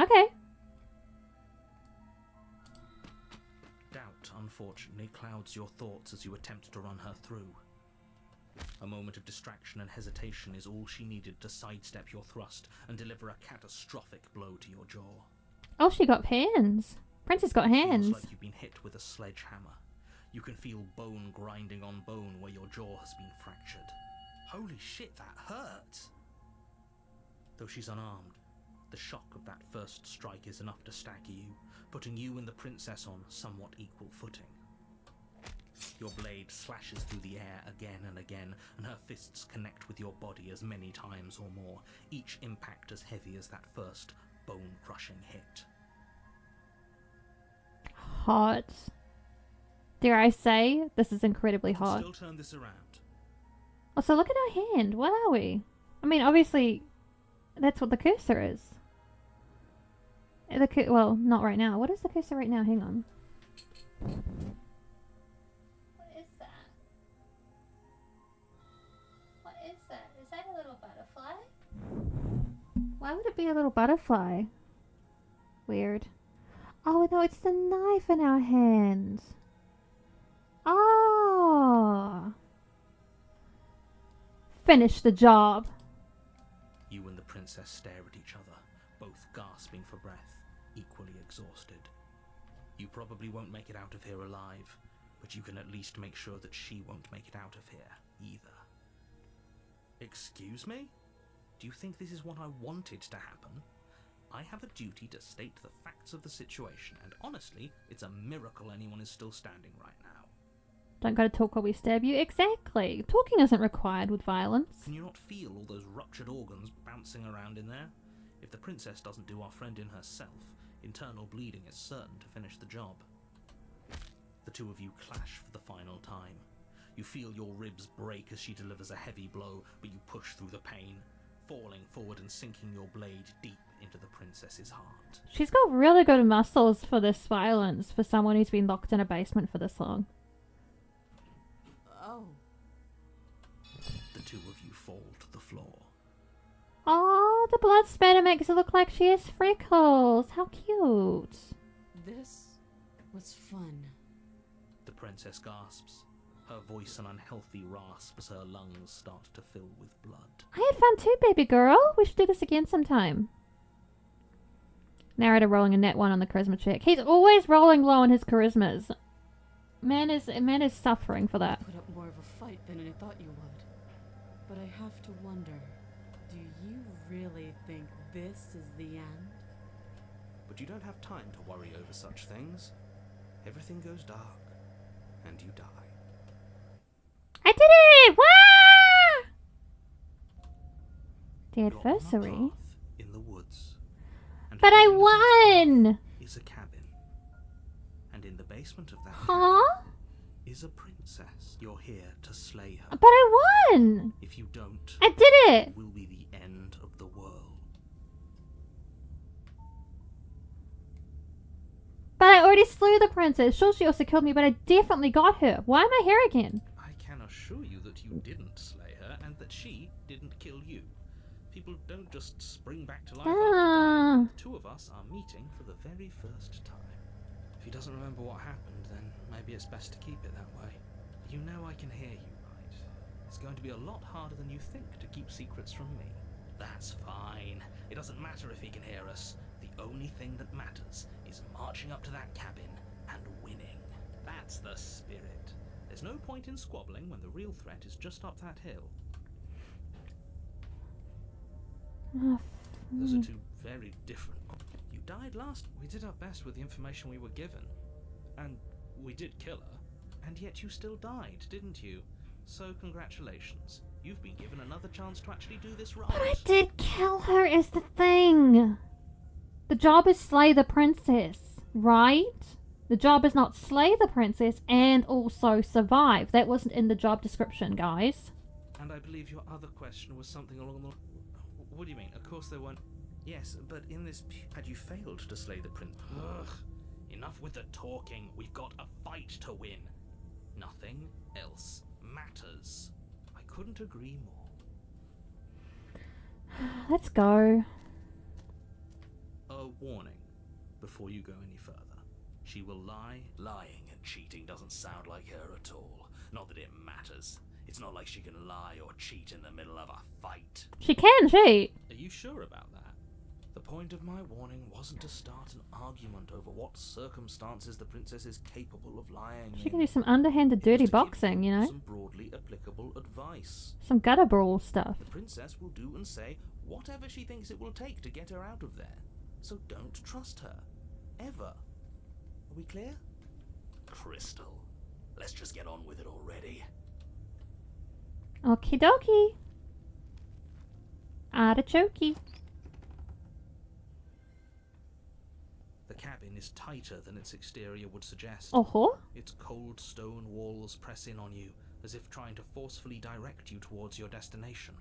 Okay.
Doubt, unfortunately, clouds your thoughts as you attempt to run her through. A moment of distraction and hesitation is all she needed to sidestep your thrust and deliver a catastrophic blow to your jaw.
Oh, she got hands. Princess got hands.
Feels like you've been hit with a sledgehammer. You can feel bone grinding on bone where your jaw has been fractured. Holy shit, that hurt! Though she's unarmed, the shock of that first strike is enough to stagger you, putting you and the princess on somewhat equal footing. Your blade slashes through the air again and again, and her fists connect with your body as many times or more, each impact as heavy as that first bone-crushing hit.
Hot. Dare I say, this is incredibly hot.
Still turn this around.
Oh, so look at our hand. What are we? I mean, obviously, that's what the cursor is. Well, not right now. What is the cursor right now? Hang on. What is that? What is that? Is that a little butterfly? Why would it be a little butterfly? Weird. Oh, no, it's the knife in our hand. Oh. Finish the job.
You and the princess stare at each other, both gasping for breath, equally exhausted. You probably won't make it out of here alive, but you can at least make sure that she won't make it out of here either. Excuse me? Do you think this is what I wanted to happen? I have a duty to state the facts of the situation, and honestly, it's a miracle anyone is still standing right now.
Don't gotta talk while we stab you. Exactly. Talking isn't required with violence.
Can you not feel all those ruptured organs bouncing around in there? If the princess doesn't do our friend in herself, internal bleeding is certain to finish the job. The two of you clash for the final time. You feel your ribs break as she delivers a heavy blow, but you push through the pain, falling forward and sinking your blade deep into the princess's heart.
She's got really good muscles for this violence for someone who's been locked in a basement for this long.
Oh.
The two of you fall to the floor.
Oh, the blood spatter makes it look like she has freckles. How cute.
This was fun.
The princess gasps, her voice an unhealthy rasp as her lungs start to fill with blood.
I had fun too, baby girl. We should do this again sometime. Narrator rolling a net 1 on the charisma check. He's always rolling low on his charismas. Man is suffering for that.
Put up more of a fight than I thought you would. But I have to wonder, do you really think this is the end?
But you don't have time to worry over such things. Everything goes dark, and you die.
I did it! Wah! The
You're on a
adversary.
path in the woods. And
But
at the
I
end of the
won!
path is a cabin. And in the basement of that
Huh?
cabin is a princess. You're here to slay her.
But I won!
If you don't,
I did it!
it will be the end of the world.
But I already slew the princess. Sure, she also killed me, but I definitely got her. Why am I here again?
I can assure you that you didn't slay her and that she didn't kill you. People don't just spring back to life after dying. The two of us are meeting for the very first time. If he doesn't remember what happened, then maybe it's best to keep it that way. You know I can hear you, right? It's going to be a lot harder than you think to keep secrets from me. That's fine. It doesn't matter if he can hear us. The only thing that matters is marching up to that cabin and winning. That's the spirit. There's no point in squabbling when the real threat is just up that hill.
Oh,
Those are two very different. You died last. We did our best with the information we were given. And we did kill her. And yet you still died, didn't you? So congratulations. You've been given another chance to actually do this right.
But I did kill her is the thing. The job is slay the princess, right? The job is not slay the princess and also survive. That wasn't in the job description, guys.
And I believe your other question was something along the... What do you mean? Of course there weren't... Yes, but in this... Had you failed to slay the prince... Ugh. Enough with the talking. We've got a fight to win. Nothing else matters. I couldn't agree more.
Let's go.
A warning before you go any further. She will lie. Lying and cheating doesn't sound like her at all. Not that it matters. It's not like she can lie or cheat in the middle of a fight.
She can cheat.
Are you sure about that? The point of my warning wasn't to start an argument over what circumstances the princess is capable of lying
She
in.
can do some underhanded dirty
It was to give
boxing, you know?
Some broadly applicable advice.
Some gutter brawl stuff.
The princess will do and say whatever she thinks it will take to get her out of there. So don't trust her. Ever. Are we clear? Crystal. Let's just get on with it already.
Okie dokie. Artichoke.
The cabin is tighter than its exterior would suggest.
Oh-ho.
Its cold stone walls press in on you, as if trying to forcefully direct you towards your destination.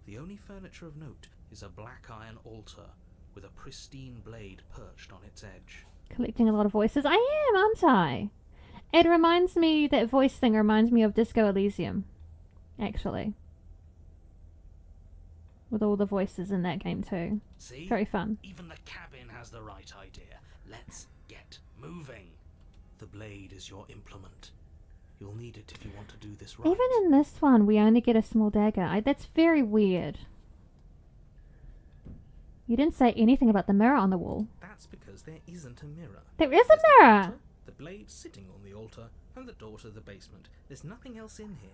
The only furniture of note is a black iron altar, with a pristine blade perched on its edge.
Collecting a lot of voices. I am, aren't I? It reminds me, that voice thing reminds me of Disco Elysium. Actually. With all the voices in that game too.
See?
Very fun.
Even the cabin has the right idea. Let's get moving. The blade is your implement. You'll need it if you want to do this right.
Even in this one, we only get a small dagger. That's very weird. You didn't say anything about the mirror on the wall.
That's because there isn't a mirror.
There is
There's
a
the
mirror!
altar, the blade sitting on the altar, and the door to the basement. There's nothing else in here.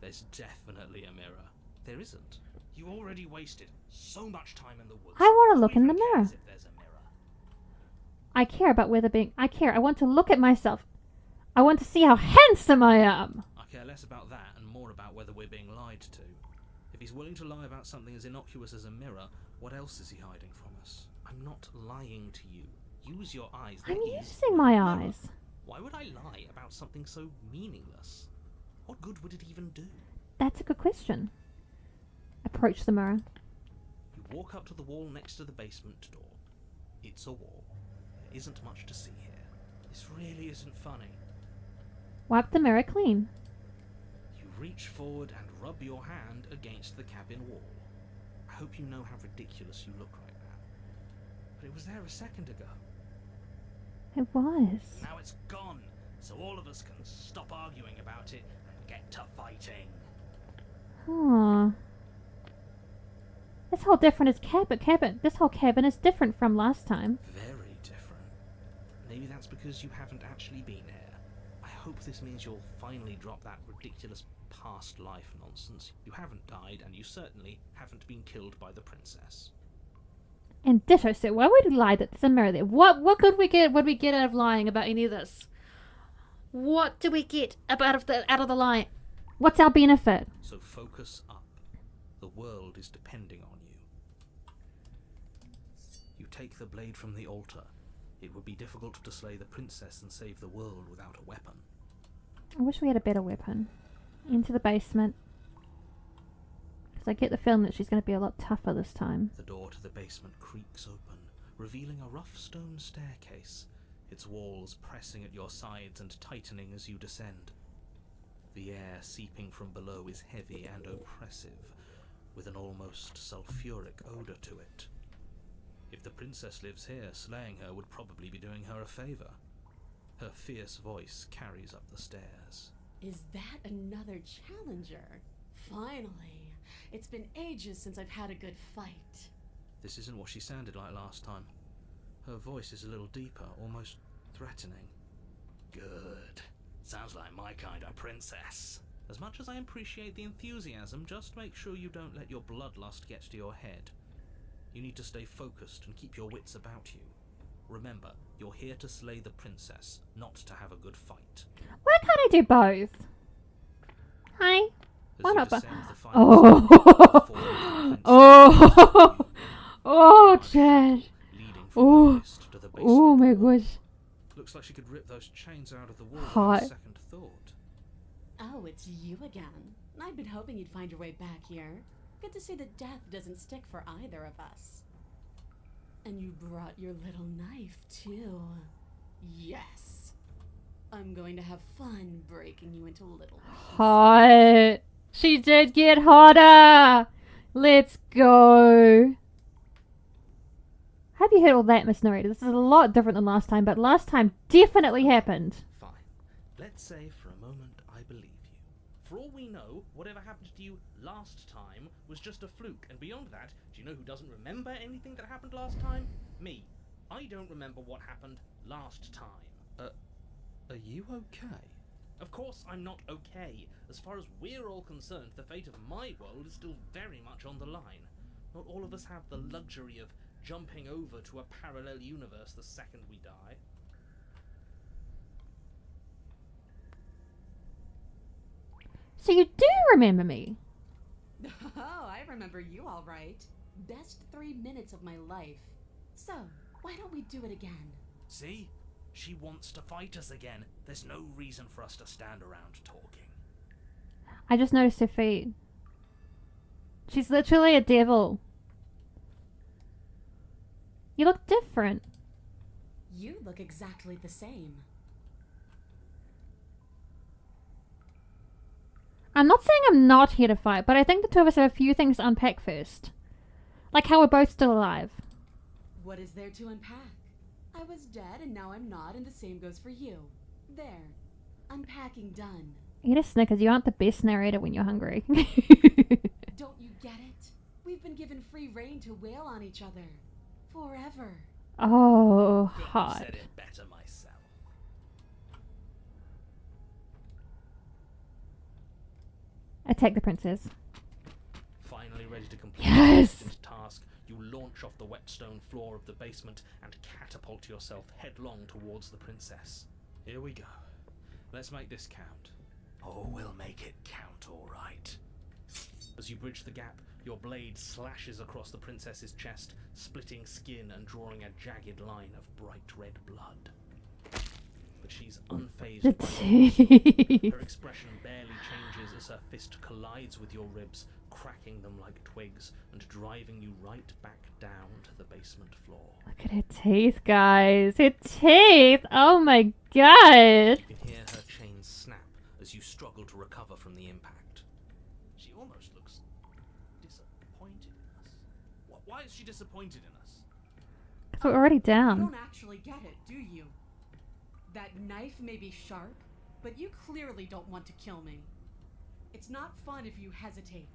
There's definitely a mirror. There isn't. You already wasted so much time in the woods.
I want to
Who
look in the
even
mirror.
cares if there's a mirror?
I care about whether being... I care. I want to look at myself. I want to see how handsome I am.
I care less about that and more about whether we're being lied to. If he's willing to lie about something as innocuous as a mirror, what else is he hiding from us? I'm not lying to you. Use your eyes. There
I'm
is
using
no
my
mirror.
eyes.
Why would I lie about something so meaningless? What good would it even do?
That's a good question. Approach the mirror.
You walk up to the wall next to the basement door. It's a wall. There isn't much to see here. This really isn't funny.
Wipe the mirror clean.
You reach forward and rub your hand against the cabin wall. I hope you know how ridiculous you look right now. But it was there a second ago.
It was.
Now it's gone, so all of us can stop arguing about it and get to fighting.
Huh. This whole different is cabin. This whole cabin is different from last time.
Very different. Maybe that's because you haven't actually been there. I hope this means you'll finally drop that ridiculous past life nonsense. You haven't died, and you certainly haven't been killed by the princess.
And ditto, so why would we lie that there's a mirror there? What could we get? Would we get out of lying about any of this? What do we get out of the lie? What's our benefit?
So focus up. The world is depending on you. You take the blade from the altar. It would be difficult to slay the princess and save the world without a weapon.
I wish we had a better weapon. Into the basement. Because I get the feeling that she's going to be a lot tougher this time.
The door to the basement creaks open, revealing a rough stone staircase, its walls pressing at your sides and tightening as you descend. The air seeping from below is heavy and oppressive, with an almost sulphuric odour to it. If the princess lives here, slaying her would probably be doing her a favour. Her fierce voice carries up the stairs.
Is that another challenger? Finally. It's been ages since I've had a good fight.
This isn't what she sounded like last time. Her voice is a little deeper, almost threatening. Good. Sounds like my kind of princess. As much as I appreciate the enthusiasm, just make sure you don't let your bloodlust get to your head. You need to stay focused and keep your wits about you. Remember, you're here to slay the princess, not to have a good fight.
Why can't I do both? Hi.
As
Why
you
not both?
descend the final step,
Oh.
fall into the
Oh.
princess.
Oh, Chad.
Leading from
Oh.
the wrist to the base
Oh
of the
my
wall.
gosh.
Looks like she could rip those chains out of the wall
Hot.
without a second thought.
Oh, it's you again. I'd been hoping you'd find your way back here. Good to see that death doesn't stick for either of us. And you brought your little knife, too. Yes. I'm going to have fun breaking you into little pieces.
Hot. She did get hotter. Let's go. Have you heard all that, Miss Narrator? This is a lot different than last time, but last time definitely happened.
Fine. Let's say for a moment I believe you. For all we know, whatever happened to you last time was just a fluke, and beyond that, do you know who doesn't remember anything that happened last time? Me. I don't remember what happened last time.
Are you okay?
Of course I'm not okay. As far as we're all concerned, the fate of my world is still very much on the line. Not all of us have the luxury of jumping over to a parallel universe the second we die.
So you do remember me?
Oh, I remember you all right. Best 3 minutes of my life. So, why don't we do it again?
See? She wants to fight us again. There's no reason for us to stand around talking.
I just noticed her feet. She's literally a devil. You look different.
You look exactly the same.
I'm not saying I'm not here to fight, but I think the two of us have a few things to unpack first. Like how we're both still alive.
What is there to unpack? I was dead and now I'm not, and the same goes for you. There. Unpacking done.
Eat a Snickers, you aren't the best narrator when you're hungry.
Don't you get it? We've been given free rein to wail on each other. Forever.
Oh,
Couldn't have
hot.
said it better myself.
Attack the princess.
Finally ready to complete
Yes!
your destined task, you launch off the wet stone floor of the basement and catapult yourself headlong towards the princess. Here we go. Let's make this count. Oh, we'll make it count, all right. As you bridge the gap, your blade slashes across the princess's chest, splitting skin and drawing a jagged line of bright red blood. But she's unfazed
The
by your
teeth.
her expression barely changes as her fist collides with your ribs, cracking them like twigs and driving you right back down to the basement floor.
Look at her teeth, guys. Her teeth! Oh my god!
You can hear her chains snap as you struggle to recover from the impact. She almost looks disappointed in us. Why is she disappointed in us?
Because we're already
You
down.
don't actually get it, do you? That knife may be sharp, but you clearly don't want to kill me. It's not fun if you hesitate.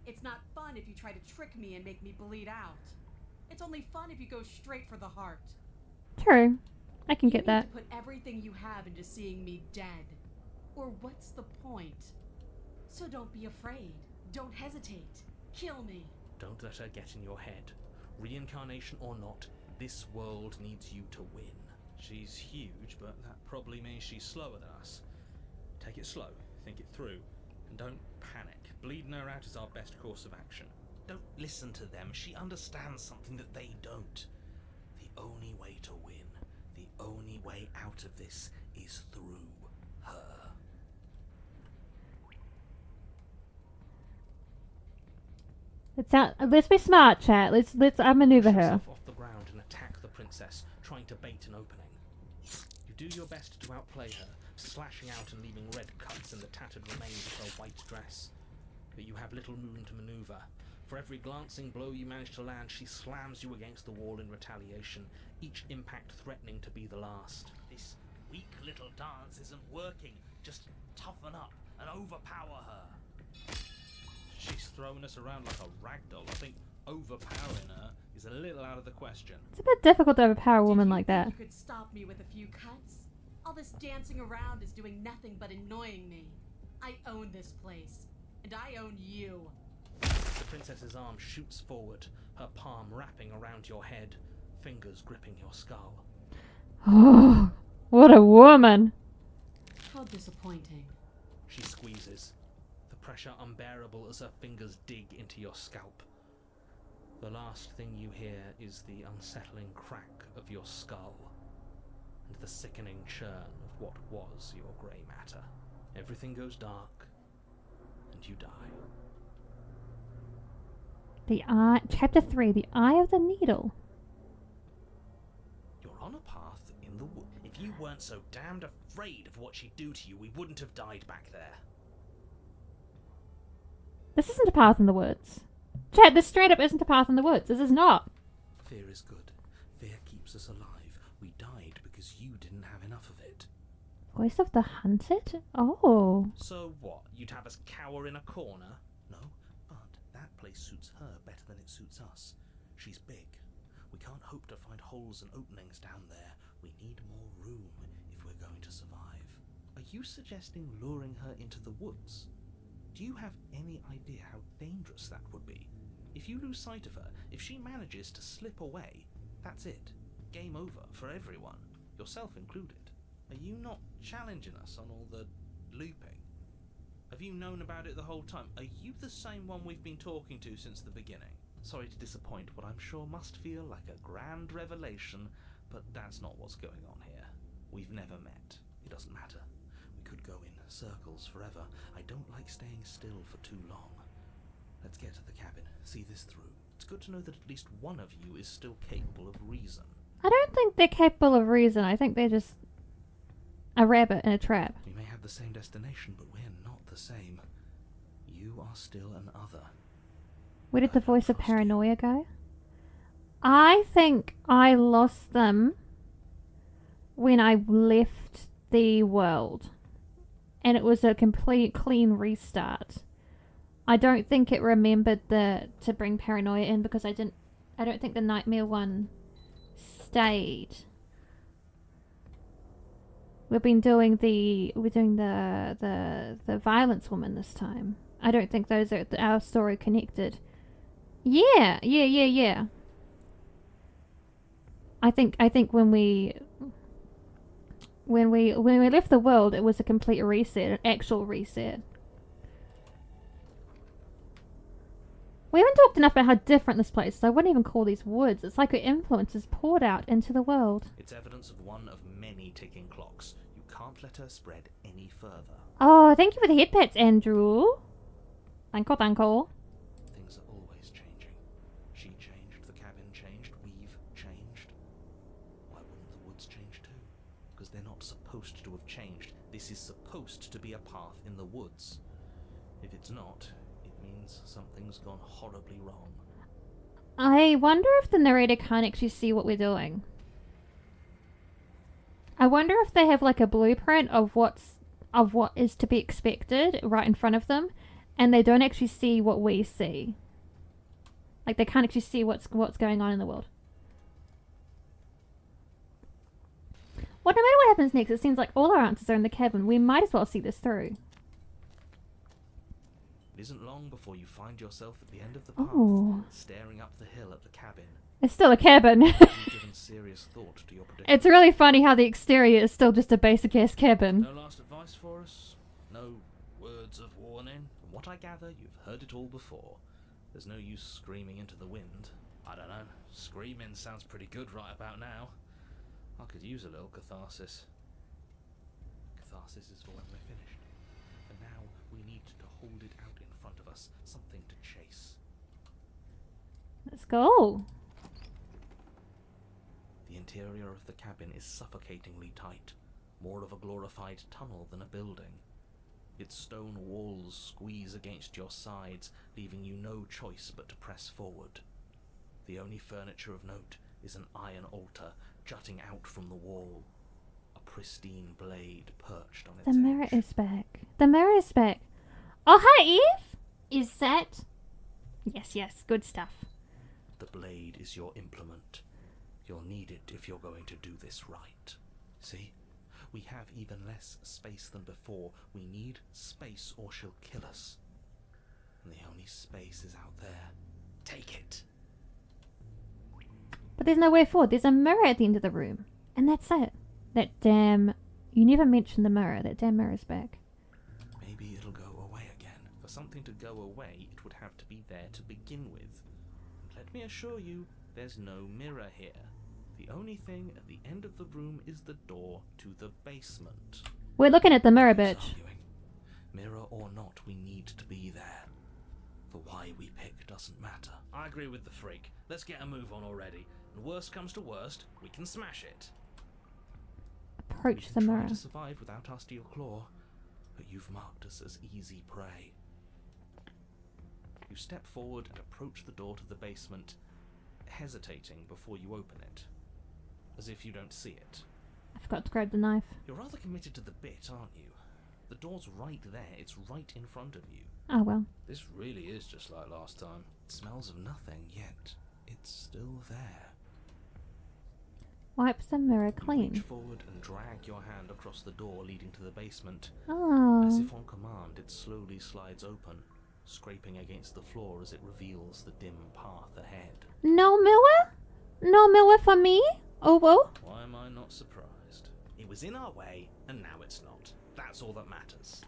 It's not fun if you try to trick me and make me bleed out. It's only fun if you go straight for the heart.
True. I can
You
get
need
that.
to put everything you have into seeing me dead. Or what's the point? So don't be afraid. Don't hesitate. Kill me.
Don't let her get in your head. Reincarnation or not, this world needs you to win. She's huge, but that probably means she's slower than us. Take it slow, think it through, and don't panic. Bleeding her out is our best course of action. Don't listen to them. She understands something that they don't. The only way to win, the only way out of this is through her.
Let's be smart, chat. Let's outmaneuver
Push
her.
yourself off the ground and attack the princess, trying to bait an opening. You do your best to outplay her, slashing out and leaving red cuts in the tattered remains of her white dress. But you have little room to maneuver. For every glancing blow you manage to land, she slams you against the wall in retaliation, each impact threatening to be the last. This weak little dance isn't working. Just toughen up and overpower her. She's throwing us around like a ragdoll. I think overpowering her is a little out of the question.
It's a bit difficult to overpower a woman
Did you
like
think
that.
You could stop me with a few cuts? All this dancing around is doing nothing but annoying me. I own this place, and I own you.
The princess's arm shoots forward, her palm wrapping around your head, fingers gripping your skull.
Oh, what a woman.
How disappointing.
She squeezes, the pressure unbearable as her fingers dig into your scalp. The last thing you hear is the unsettling crack of your skull, and the sickening churn of what was your grey matter. Everything goes dark, and you die.
Chapter 3, The Eye of the Needle.
You're on a path in the wood. If you weren't so damned afraid of what she'd do to you, we wouldn't have died back there.
This isn't a path in the woods. Chat, this straight up isn't a path in the woods. This is not.
Fear is good. Fear keeps us alive. We died because you didn't have enough of it.
Voice of the Hunted? Oh.
So what? You'd have us cower in a corner? No, but that place suits her better than it suits us. She's big. We can't hope to find holes and openings down there. We need more room if we're going to survive. Are you suggesting luring her into the woods? Do you have any idea how dangerous that would be? If you lose sight of her, if she manages to slip away, that's it. Game over for everyone, yourself included. Are you not challenging us on all the looping? Have you known about it the whole time? Are you the same one we've been talking to since the beginning? Sorry to disappoint what I'm sure must feel like a grand revelation, but that's not what's going on here. We've never met. It doesn't matter. We could go in circles forever. I don't like staying still for too long. Let's get to the cabin, see this through. It's good to know that at least one of you is still capable of reason.
I don't think they're capable of reason. I think they're just a rabbit in a trap.
We may have the same destination, but we're not the same. You are still an other.
Where did the voice of paranoia go? I think I lost them when I left the world. And it was a complete clean restart. I don't think it remembered to bring paranoia in because I don't think the nightmare one stayed. We're doing the violence woman this time. I don't think those are our story connected. Yeah. I think when we left the world, it was a complete reset, an actual reset. We haven't talked enough about how different this place is. I wouldn't even call these woods. It's like her influence is poured out into the world.
It's evidence of one of many ticking clocks. You can't let her spread any further.
Oh, thank you for the head pats, Andrew. Thank you.
Things are always changing. She changed, the cabin changed, we've changed. Why wouldn't the woods change too? Because they're not supposed to have changed. This is supposed to be a path in the woods. If it's not, it means something's gone horribly wrong.
I wonder if the narrator can't actually see what we're doing. I wonder if they have like a blueprint of what is to be expected right in front of them, and they don't actually see what we see. Like they can't actually see what's going on in the world. Well, no matter what happens next, it seems like all our answers are in the cabin. We might as well see this through.
It isn't long before you find yourself at the end of the path,
Oh.
staring up the hill at the cabin.
It's still a cabin.
Have you given serious thought to your prediction?
It's really funny how the exterior is still just a basic ass cabin.
No last advice for us? No words of warning? From what I gather, you've heard it all before. There's no use screaming into the wind. I don't know. Screaming sounds pretty good right about now. I could use a little catharsis. Catharsis is for when we're finished. For now, we need to hold it out in front of us. Something to chase.
Let's go.
The interior of the cabin is suffocatingly tight, more of a glorified tunnel than a building. Its stone walls squeeze against your sides, leaving you no choice but to press forward. The only furniture of note is an iron altar jutting out from the wall, a pristine blade perched on its
The mirror
edge.
is back. The mirror is back. Oh, hi, Eve. Is that... Yes, good stuff.
The blade is your implement. You'll need it if you're going to do this right. See? We have even less space than before. We need space or she'll kill us. And the only space is out there. Take it.
But there's nowhere forward. There's a mirror at the end of the room. And that's it. That damn... You never mentioned the mirror. That damn mirror's back.
Maybe it'll go away again. For something to go away, it would have to be there to begin with. And let me assure you, there's no mirror here. The only thing at the end of the room is the door to the basement.
We're looking at the mirror,
Who's
bitch.
arguing? Mirror or not, we need to be there. The why we pick doesn't matter. I agree with the freak. Let's get a move on already. And worst comes to worst, we can smash it. We
Approach
can
the
try
mirror.
to survive without our steel claw, but you've marked us as easy prey. You step forward and approach the door to the basement, hesitating before you open it, as if you don't see it.
I forgot to grab the knife.
You're rather committed to the bit, aren't you? The door's right there, it's right in front of you.
Oh well.
This really is just like last time. It smells of nothing, yet it's still there.
Wipe the mirror
You
clean.
reach forward and drag your hand across the door leading to the basement. As
Oh.
if on command, it slowly slides open, scraping against the floor as it reveals the dim path ahead.
No mirror? No mirror for me? Oh well.
Why am I not surprised? It was in our way, and now it's not. That's all that matters.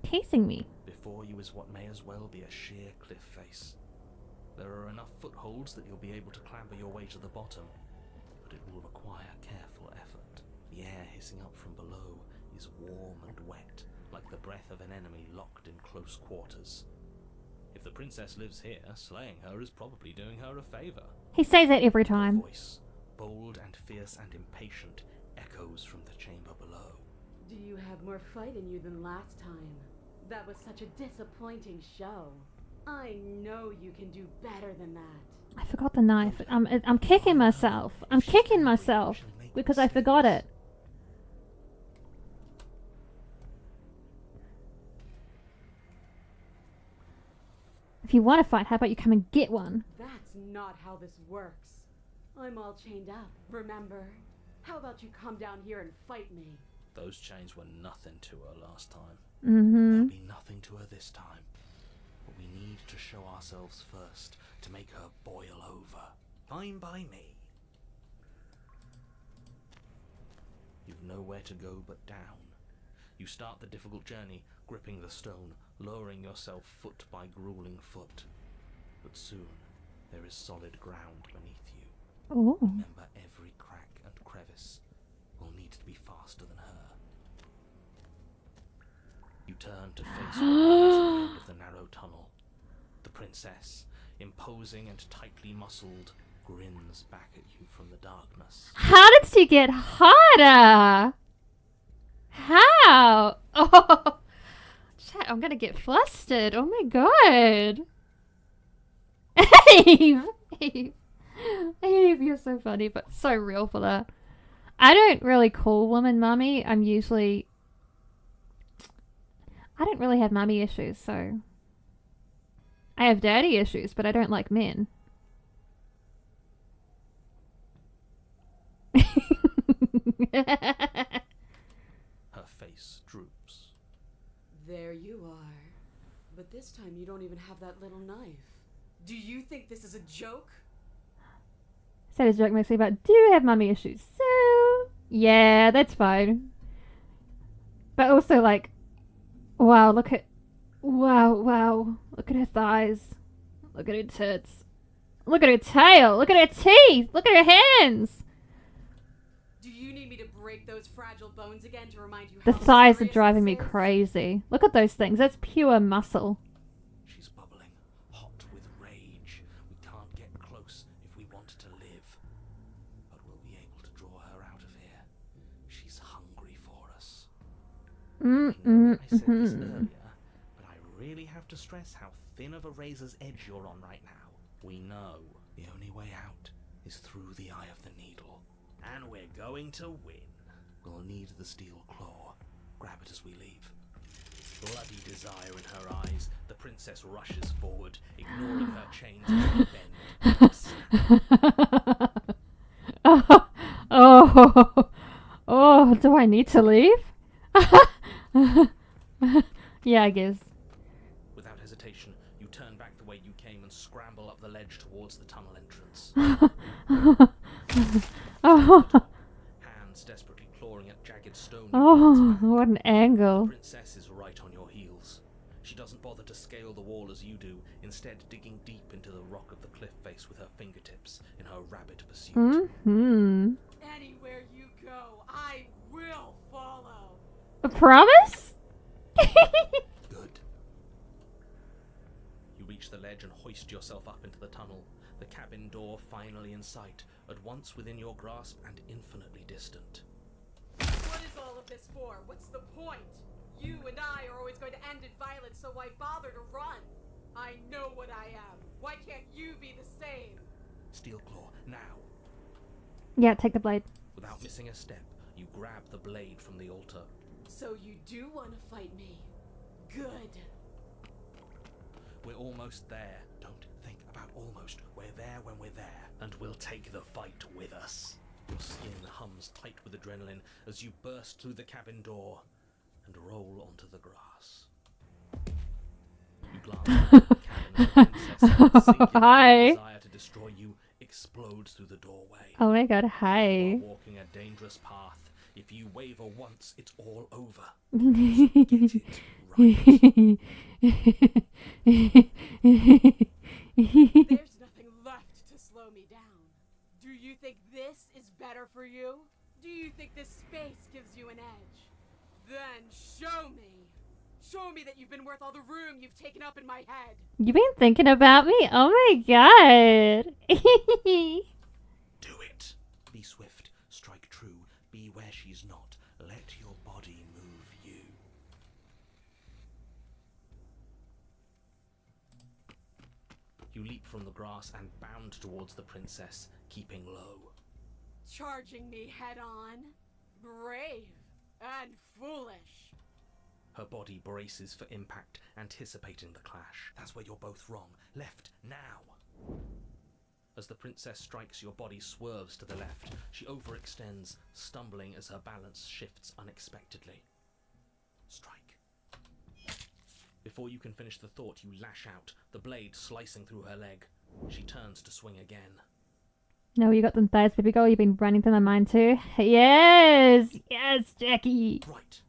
Teasing me.
Before you is what may as well be a sheer cliff face. There are enough footholds that you'll be able to clamber your way to the bottom, but it will require careful effort. The air hissing up from below is warm and wet, like the breath of an enemy locked in close quarters. If the princess lives here, slaying her is probably doing her a favor.
He says that every
Her
time.
voice, bold and fierce and impatient, echoes from the chamber below.
Do you have more fight in you than last time? That was such a disappointing show. I know you can do better than that.
I forgot the knife. I'm kicking myself. I'm kicking myself because I forgot it. If you want to fight, how about you come and get one?
That's not how this works. I'm all chained up, remember? How about you come down here and fight me?
Those chains were nothing to her last time.
Mm-hmm.
There'll be nothing to her this time. But we need to show ourselves first to make her boil over. Fine by me. You've nowhere to go but down. You start the difficult journey, gripping the stone, lowering yourself foot by grueling foot. But soon, there is solid ground beneath you.
Ooh.
Remember, every crack and crevice will need to be faster than her. You turn to face what lies at the end of the narrow tunnel. The princess, imposing and tightly muscled, grins back at you from the darkness.
How did she get harder? How? Oh, chat, I'm gonna get flustered. Oh my god. Eve! Eve, you're so funny, but so real for that. I don't really call women mummy. I don't really have mummy issues, so... I have daddy issues, but I don't like men.
Her face droops.
There you are. But this time you don't even have that little knife. Do you think this is a joke?
Said his joke mostly about, do you have mummy issues? So, yeah, that's fine. But also, like, wow, look at her thighs. Look at her tits. Look at her tail. Look at her teeth. Look at her hands.
Do you need me to break those fragile bones again to remind you
The
how
thighs are
serious
driving
this
me
is?
crazy. Look at those things. That's pure muscle.
She's bubbling, hot with rage. We can't get close if we want to live. But we'll be able to draw her out of here. She's hungry for us. I know I said this earlier, but I really have to stress how thin of a razor's edge you're on right now. We know the only way out is through the eye of the needle. And we're going to win. We'll need the steel claw. Grab it as we leave. Bloody desire in her eyes, the princess rushes forward, ignoring her chains as they bend.
Oh, do I I need to leave? Yeah, I guess.
Without hesitation, you turn back the way you came and scramble up the ledge towards the tunnel entrance.
Oh,
Hands desperately clawing at jagged stone.
oh, what an
The
angle.
princess is right on your heels. She doesn't bother to scale the wall as you do, instead digging deep into the rock of the cliff face with her fingertips in her rabid pursuit.
Mm-hmm.
Anywhere you go, I will follow.
A promise?
Good. You reach the ledge and hoist yourself up into the tunnel, the cabin door finally in sight, at once within your grasp and infinitely distant.
What is all of this for? What's the point? You and I are always going to end in violence, so why bother to run? I know what I am. Why can't you be the same?
Steelclaw, now.
Yeah, take the blade.
Without missing a step, you grab the blade from the altar.
So you do want to fight me? Good.
We're almost there. Don't think about almost. We're there when we're there, and we'll take the fight with us. Your skin hums tight with adrenaline as you burst through the cabin door and roll onto the grass. You glance at the cabin, and the princess, sinking
Hi.
desire to destroy you, explodes through the doorway.
Oh my god,
You
hi.
are walking a dangerous path. If you waver once, it's all over. Get it right.
There's nothing left to slow me down. Do you think this is better for you? Do you think this space gives you an edge? Then show me. Show me that you've been worth all the room you've taken up in my head.
You've been thinking about me? Oh my god.
Do it. Be swift. Strike true. Be where she's not. Let your body move you. You leap from the grass and bound towards the princess, keeping low.
Charging me head on? Brave and foolish.
Her body braces for impact, anticipating the clash. That's where you're both wrong. Left, now! As the princess strikes, your body swerves to the left. She overextends, stumbling as her balance shifts unexpectedly. Strike. Before you can finish the thought, you lash out, the blade slicing through her leg. She turns to swing again.
No, you got them thighs, baby girl. You've been running through my mind too. Yes! Yes, Jackie!
Right.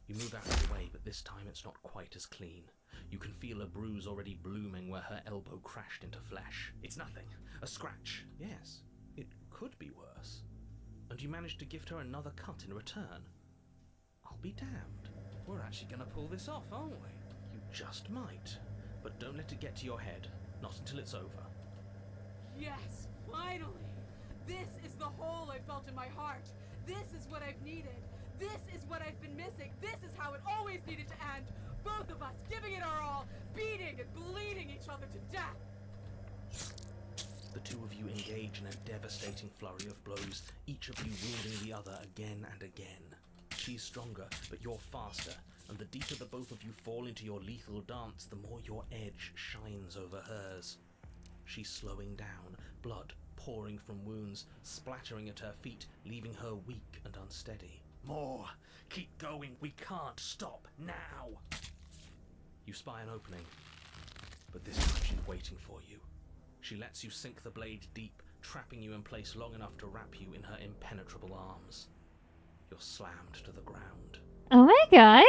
You move out of the way, but this time it's not quite as clean. You can feel a bruise already blooming where her elbow crashed into flesh. It's nothing. A scratch. Yes, it could be worse. And you manage to gift her another cut in return. I'll be damned. We're actually going to pull this off, aren't we? You just might. But don't let it get to your head. Not until it's over.
Yes, finally! This is the hole I felt in my heart. This is what I've needed. This is what I've been missing. This is how it always needed to end. Both of us giving it our all, beating and bleeding each other to death.
The two of you engage in a devastating flurry of blows, each of you wounding the other again and again. She's stronger, but you're faster, and the deeper the both of you fall into your lethal dance, the more your edge shines over hers. She's slowing down, blood pouring from wounds, splattering at her feet, leaving her weak and unsteady. More! Keep going! We can't stop now! You spy an opening, but this time she's waiting for you. She lets you sink the blade deep, trapping you in place long enough to wrap you in her impenetrable arms. You're slammed to the ground.
Oh my god!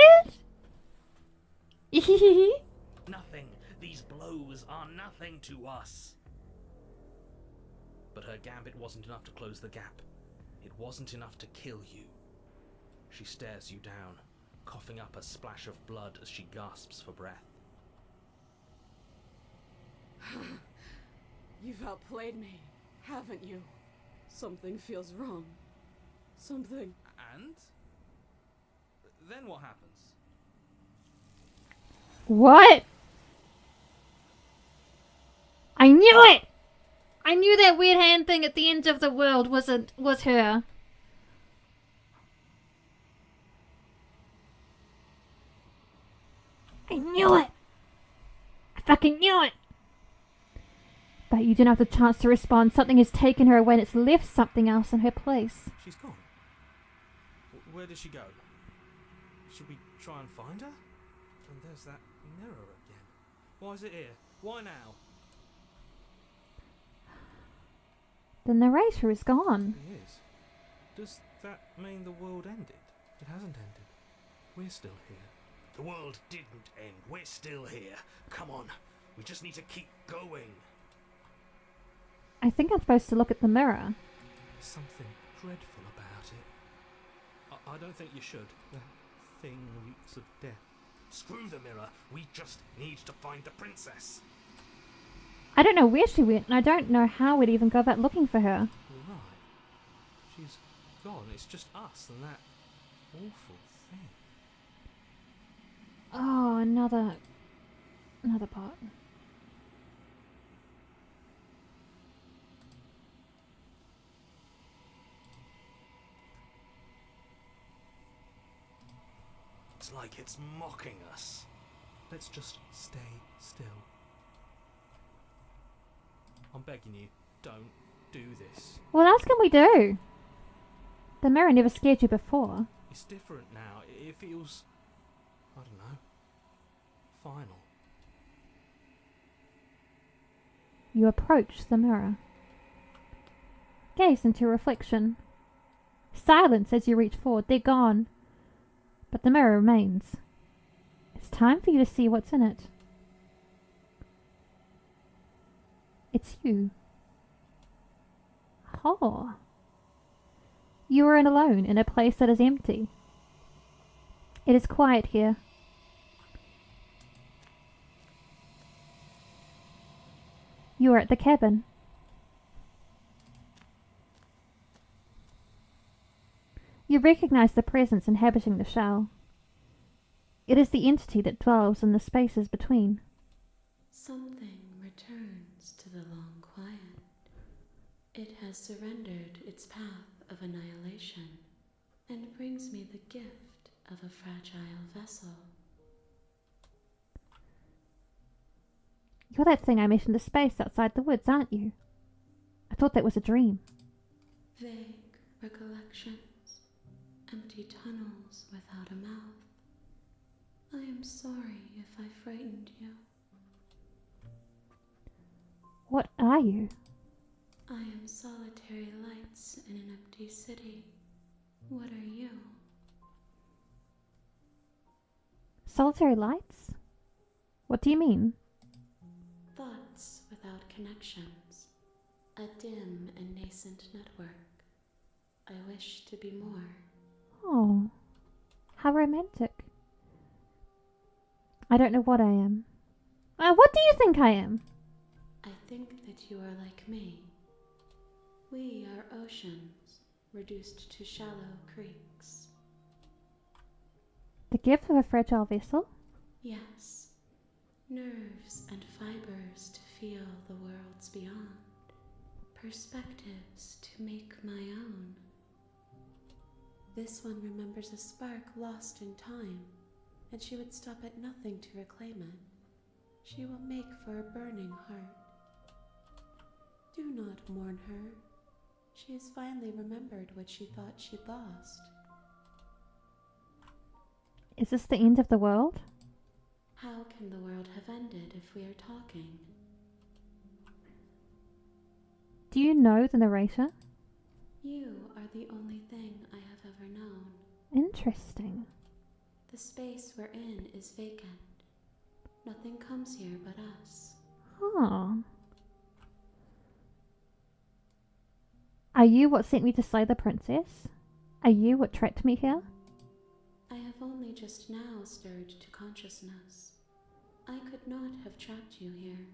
Nothing! These blows are nothing to us! But her gambit wasn't enough to close the gap. It wasn't enough to kill you. She stares you down, coughing up a splash of blood as she gasps for breath.
You've outplayed me, haven't you? Something feels wrong. Something.
And? Then what happens?
What? I knew it! I knew that weird hand thing at the end of the world was her. I knew it! I fucking knew it! But you didn't have the chance to respond. Something has taken her away and it's left something else in her place.
She's gone. Where did she go? Should we try and find her? And there's that mirror again. Why is it here? Why now?
The narrator is gone.
It is. Does that mean the world ended? It hasn't ended. We're still here.
The world didn't end. We're still here. Come on. We just need to keep going.
I think I'm supposed to look at the mirror.
There's something dreadful about it. I don't think you should. The thing reeks of death.
Screw the mirror. We just need to find the princess.
I don't know where she went, and I don't know how we'd even go about looking for her.
You're right. She's gone. It's just us and that awful thing.
Oh, another part.
It's like it's mocking us.
Let's just stay still. I'm begging you, don't do this.
What else can we do? The mirror never scared you before.
It's different now. It feels, I don't know, final.
You approach the mirror. Gaze into your reflection. Silence as you reach forward. They're gone. But the mirror remains. It's time for you to see what's in it. It's you. Oh. You are alone in a place that is empty. It is quiet here. You are at the cabin. You recognize the presence inhabiting the shell. It is the entity that dwells in the spaces between.
Something returns to the long quiet. It has surrendered its path of annihilation and brings me the gift of a fragile vessel.
You're that thing I met in the space outside the woods, aren't you? I thought that was a dream.
Vague recollections, empty tunnels without a mouth. I am sorry if I frightened you.
What are you?
I am solitary lights in an empty city. What are you?
Solitary lights? What do you mean?
Thoughts without connections. A dim and nascent network. I wish to be more.
Oh, how romantic. I don't know what I am. What do you think I am?
I think that you are like me. We are oceans, reduced to shallow creeks.
The gift of a fragile vessel?
Yes, nerves and fibers to feel the worlds beyond. Perspectives to make my own. This one remembers a spark lost in time, and she would stop at nothing to reclaim it. She will make for a burning heart. Do not mourn her. She has finally remembered what she thought she'd lost.
Is this the end of the world?
How can the world have ended if we are talking?
Do you know the narrator?
You are the only thing I have ever known.
Interesting.
The space we're in is vacant. Nothing comes here but us.
Huh. Are you what sent me to slay the princess? Are you what trapped me here?
I have only just now stirred to consciousness. I could not have trapped you here,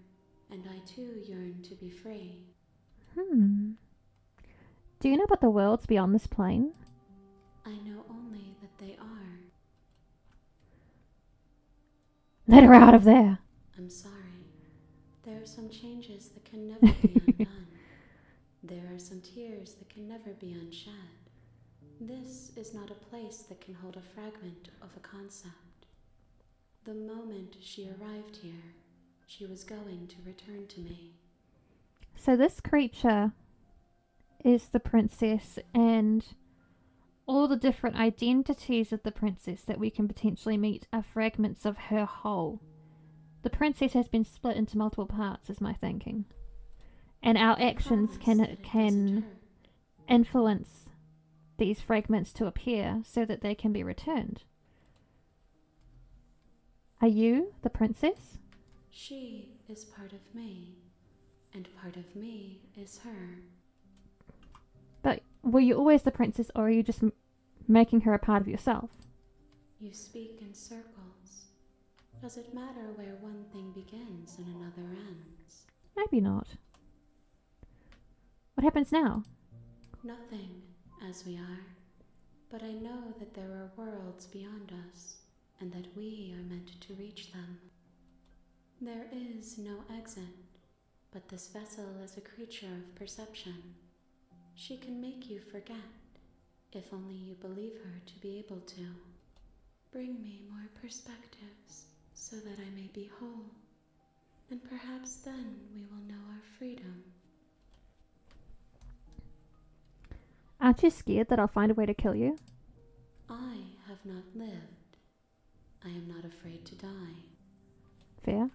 and I too yearn to be free.
Do you know about the worlds beyond this plane?
I know only that they are.
Let her out of there!
I'm sorry. There are some changes that can never be undone. There are some tears that can never be unshed. This is not a place that can hold a fragment of a concept. The moment she arrived here, she was going to return to me.
So this creature is the princess, and all the different identities of the princess that we can potentially meet are fragments of her whole. The princess has been split into multiple parts, is my thinking. And our actions
Promise that it
can
doesn't hurt.
influence these fragments to appear so that they can be returned. Are you the princess?
She is part of me, and part of me is her.
But were you always the princess, or are you just making her a part of yourself?
You speak in circles. Does it matter where one thing begins and another ends?
Maybe not. What happens now?
Nothing, as we are. But I know that there are worlds beyond us, and that we are meant to reach them. There is no exit, but this vessel is a creature of perception. She can make you forget, if only you believe her to be able to. Bring me more perspectives, so that I may be whole, and perhaps then we will know our freedom.
Aren't you scared that I'll find a way to kill you?
I have not lived. I am not afraid to die.
Fair.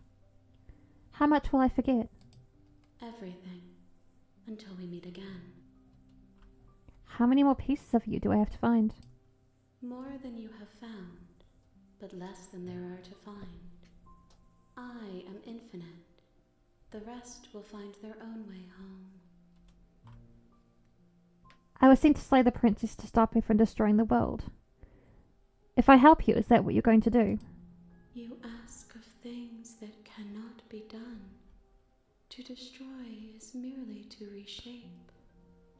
How much will I forget?
Everything, until we meet again.
How many more pieces of you do I have to find?
More than you have found, but less than there are to find. I am infinite. The rest will find their own way home.
I was sent to slay the princess to stop her from destroying the world. If I help you, is that what you're going to do?
You ask of things that cannot be done. To destroy is merely to reshape,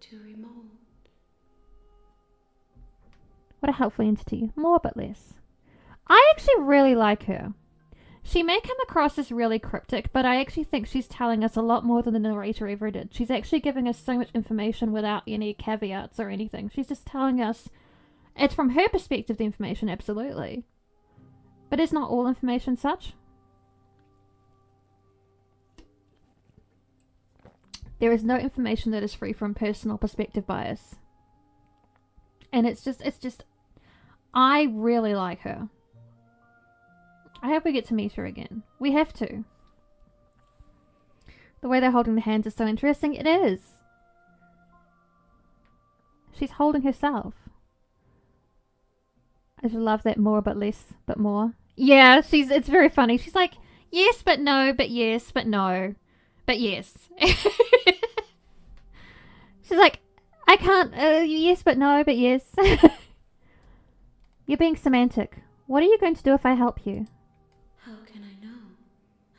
to remold.
What a helpful entity. More but less. I actually really like her. She may come across as really cryptic, but I actually think she's telling us a lot more than the narrator ever did. She's actually giving us so much information without any caveats or anything. She's just telling us, it's from her perspective, the information, absolutely. But is not all information such? There is no information that is free from personal perspective bias. And it's just, I really like her. I hope we get to meet her again. We have to. The way they're holding the hands is so interesting. It is. She's holding herself. I just love that more but less but more. Yeah, it's very funny. She's like, yes but no, but yes but no, but yes. She's like, I can't, yes but no, but yes. You're being semantic. What are you going to do if I help you?
How can I know?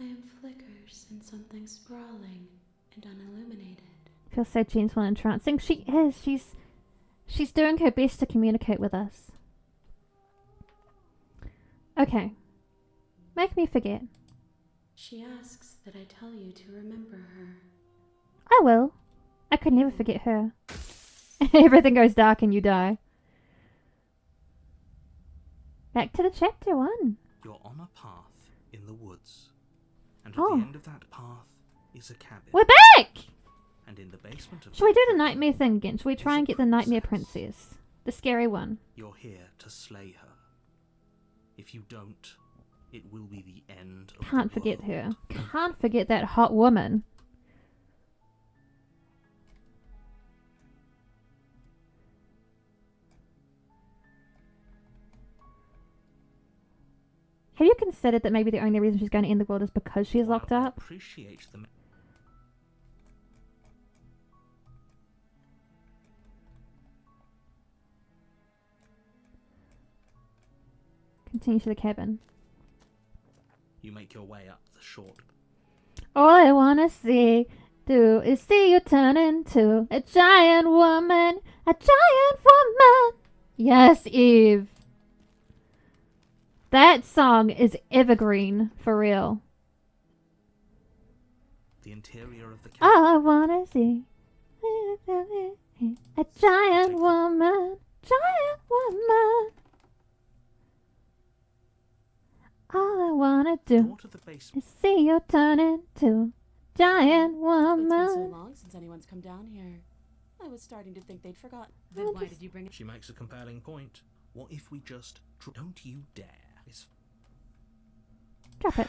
I am flickers in something sprawling and unilluminated.
Feels so gentle and entrancing. She is. She's doing her best to communicate with us. Okay. Make me forget.
She asks that I tell you to remember her.
I will. I could never forget her. Everything goes dark and you die. Back to the chapter 1.
You're on a path in the woods, and at
Oh.
the end of that path is a cabin.
We're back!
And in the basement of
Should we
that
do the
cabin
nightmare thing again? Should we try
is
and
a
get the nightmare
princess.
princess? The scary one.
You're here to slay her. If you don't, it will be the end of
Can't
the
forget
world.
her. Can't forget that hot woman. Have you considered that maybe the only reason she's going to end the world is because she's locked
While I
up?
appreciate the
Continue to the cabin.
you make your way up the short.
All I wanna do is see you turn into a giant woman. A giant woman. Yes, Eve. That song is evergreen, for real.
The interior of the cabin.
All I wanna see a giant woman. Giant woman. All I wanna do
Door to the basement.
is see you turn into giant
It's been so
woman.
long since anyone's come down here. I was starting to think they'd forgotten.
Well,
Then why
just-
did you bring it?
She makes a compelling point. What if we just... Don't you dare. It's
Drop it.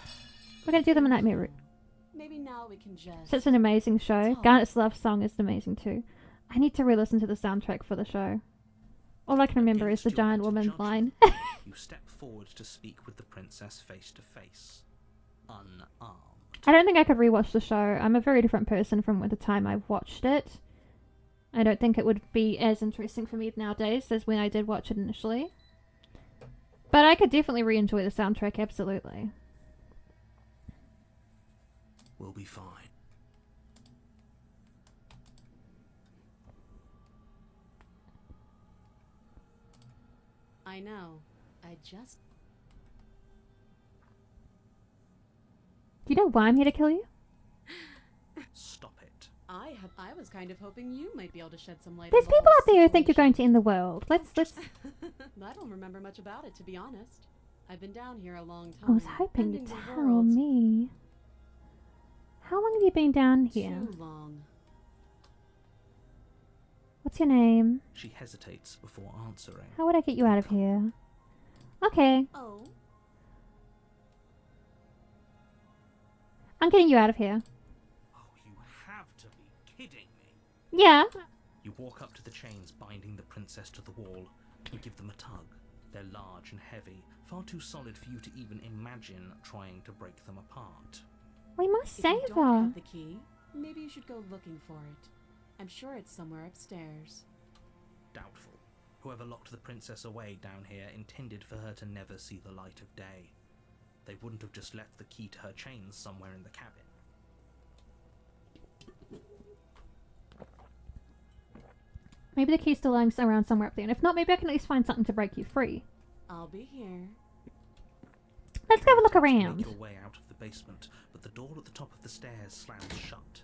We're gonna do them a nightmare route.
Maybe now we can just.
So it's an amazing show.
Talk.
Garnet's love song is amazing too. I need to re-listen to the soundtrack for the show. All I can remember is
Against
the
your
giant
better
woman
judgment,
line.
You step forward to speak with the princess face to face. Unarmed.
I don't think I could rewatch the show. I'm a very different person from the time I watched it. I don't think it would be as interesting for me nowadays as when I did watch it initially. But I could definitely re-enjoy the soundtrack, absolutely.
We'll be fine.
I know. I just.
Do you know why I'm here to kill you?
Stop it.
I was kind of hoping you might be able to shed some light.
There's
on the
people
whole
out there who think you're
situation.
going to end the world. Let's.
I don't remember much about it, to be honest. I've been down here a long time.
I was hoping to
ending the
tell
world
me. How long have you been down here?
Too long.
What's your name?
She hesitates before answering.
How would I get you out of here? Okay,
Oh,
I'm getting you out of here.
Oh, you have to be kidding me.
Yeah.
You walk up to the chains binding the princess to the wall and give them a tug. They're large and heavy, far too solid for you to even imagine trying to break them apart.
We must
if you
save
don't
her.
have the key, maybe you should go looking for it. I'm sure it's somewhere upstairs.
Doubtful. Whoever locked the princess away down here intended for her to never see the light of day. They wouldn't have just left the key to her chains somewhere in the cabin.
Maybe the key's still lying around somewhere up there, and if not, maybe I can at least find something to break you free.
I'll be here.
Let's go have a look
You attempt to
around.
Make your way out of the basement, but the door at the top of the stairs slams shut.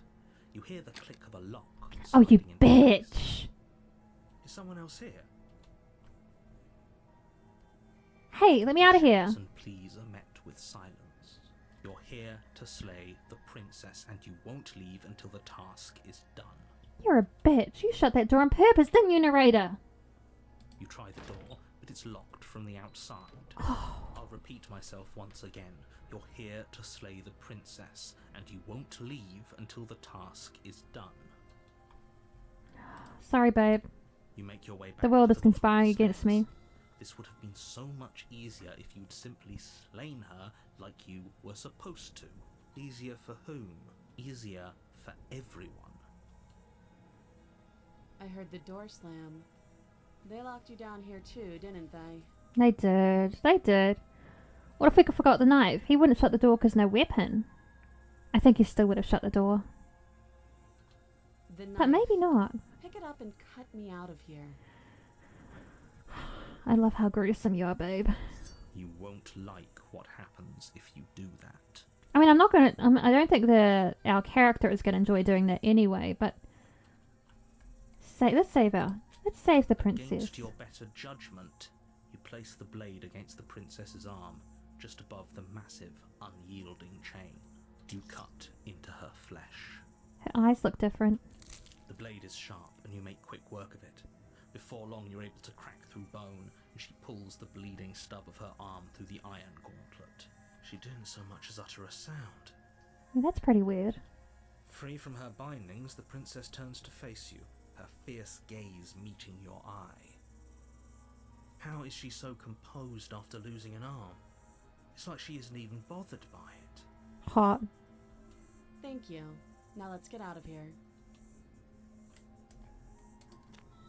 You hear the click of a lock.
Oh, you
sliding into place.
bitch!
Is someone else here?
Hey, let me out of here.
Shouts and pleas are met with silence. You're here to slay the princess, and you won't leave until the task is done.
You're a bitch. You shut that door on purpose, didn't you, narrator?
You try the door, but it's locked from the outside. I'll repeat myself once again. You're here to slay the princess, and you won't leave until the task is done.
Sorry, babe.
You make your way back
The world
to
is
the bottom of
conspiring
the
against
stairs.
me.
This would have been so much easier if you'd simply slain her like you were supposed to. Easier for whom? Easier for everyone.
I heard the door slam. They locked you down here too, didn't they?
They did. They did. What if we forgot the knife? He wouldn't shut the door because no weapon. I think he still would have shut the door.
The knife.
But maybe not.
Pick it up and cut me out of here.
I love how gruesome you are, babe.
You won't like what happens if you do that.
I mean, I'm not gonna. I don't think our character is gonna enjoy doing that anyway. But let's save her. Let's save the princess.
Against your better judgment, you place the blade against the princess's arm, just above the massive, unyielding chain. You cut into her flesh.
Her eyes look different.
The blade is sharp, and you make quick work of it. Before long, you're able to crack through bone, and she pulls the bleeding stub of her arm through the iron gauntlet. She didn't so much as utter a sound.
Yeah, that's pretty weird.
Free from her bindings, the princess turns to face you, her fierce gaze meeting your eye. How is she so composed after losing an arm? It's like she isn't even bothered by it.
Hot.
Thank you. Now let's get out of here.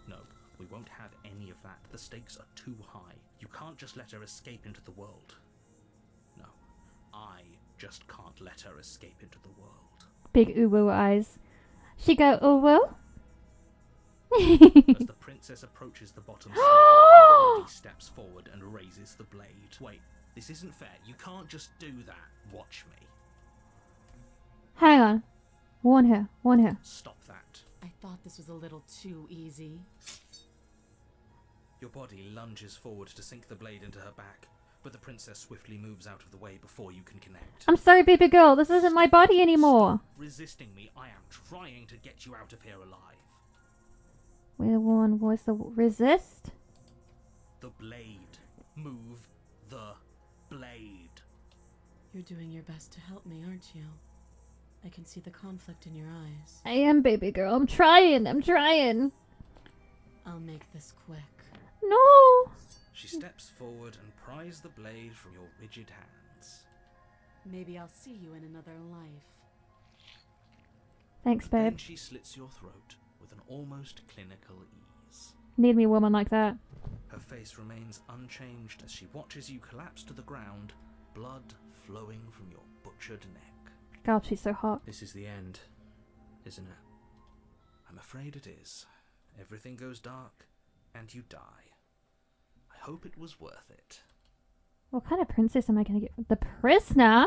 No, we won't have any of that. The stakes are too high. You can't just let her escape into the world. No, I just can't let her escape into the world.
Big uwu eyes. She go uwu?
As the princess approaches the bottom step, he steps forward and raises the blade. Wait, this isn't fair. You can't just do that. Watch me.
Hang on. Warn her. Warn her.
Stop that.
I thought this was a little too easy.
Your body lunges forward to sink the blade into her back, but the princess swiftly moves out of the way before you can connect.
I'm sorry, baby girl. This isn't my body anymore.
Stop resisting me. I am trying to get you out of here alive.
Well-worn voice. The resist.
The blade. Move the blade.
You're doing your best to help me, aren't you? I can see the conflict in your eyes.
I am, baby girl. I'm trying. I'm trying.
I'll make this quick.
No.
She steps forward and pries the blade from your rigid hands.
Maybe I'll see you in another life.
Thanks, babe.
Then she slits your throat with an almost clinical ease.
Need me a woman like that.
Her face remains unchanged as she watches you collapse to the ground, blood flowing from your butchered neck.
God, she's so hot.
This is the end, isn't it? I'm afraid it is. Everything goes dark, and you die. I hope it was worth it.
What kind of princess am I going to get? The prisoner?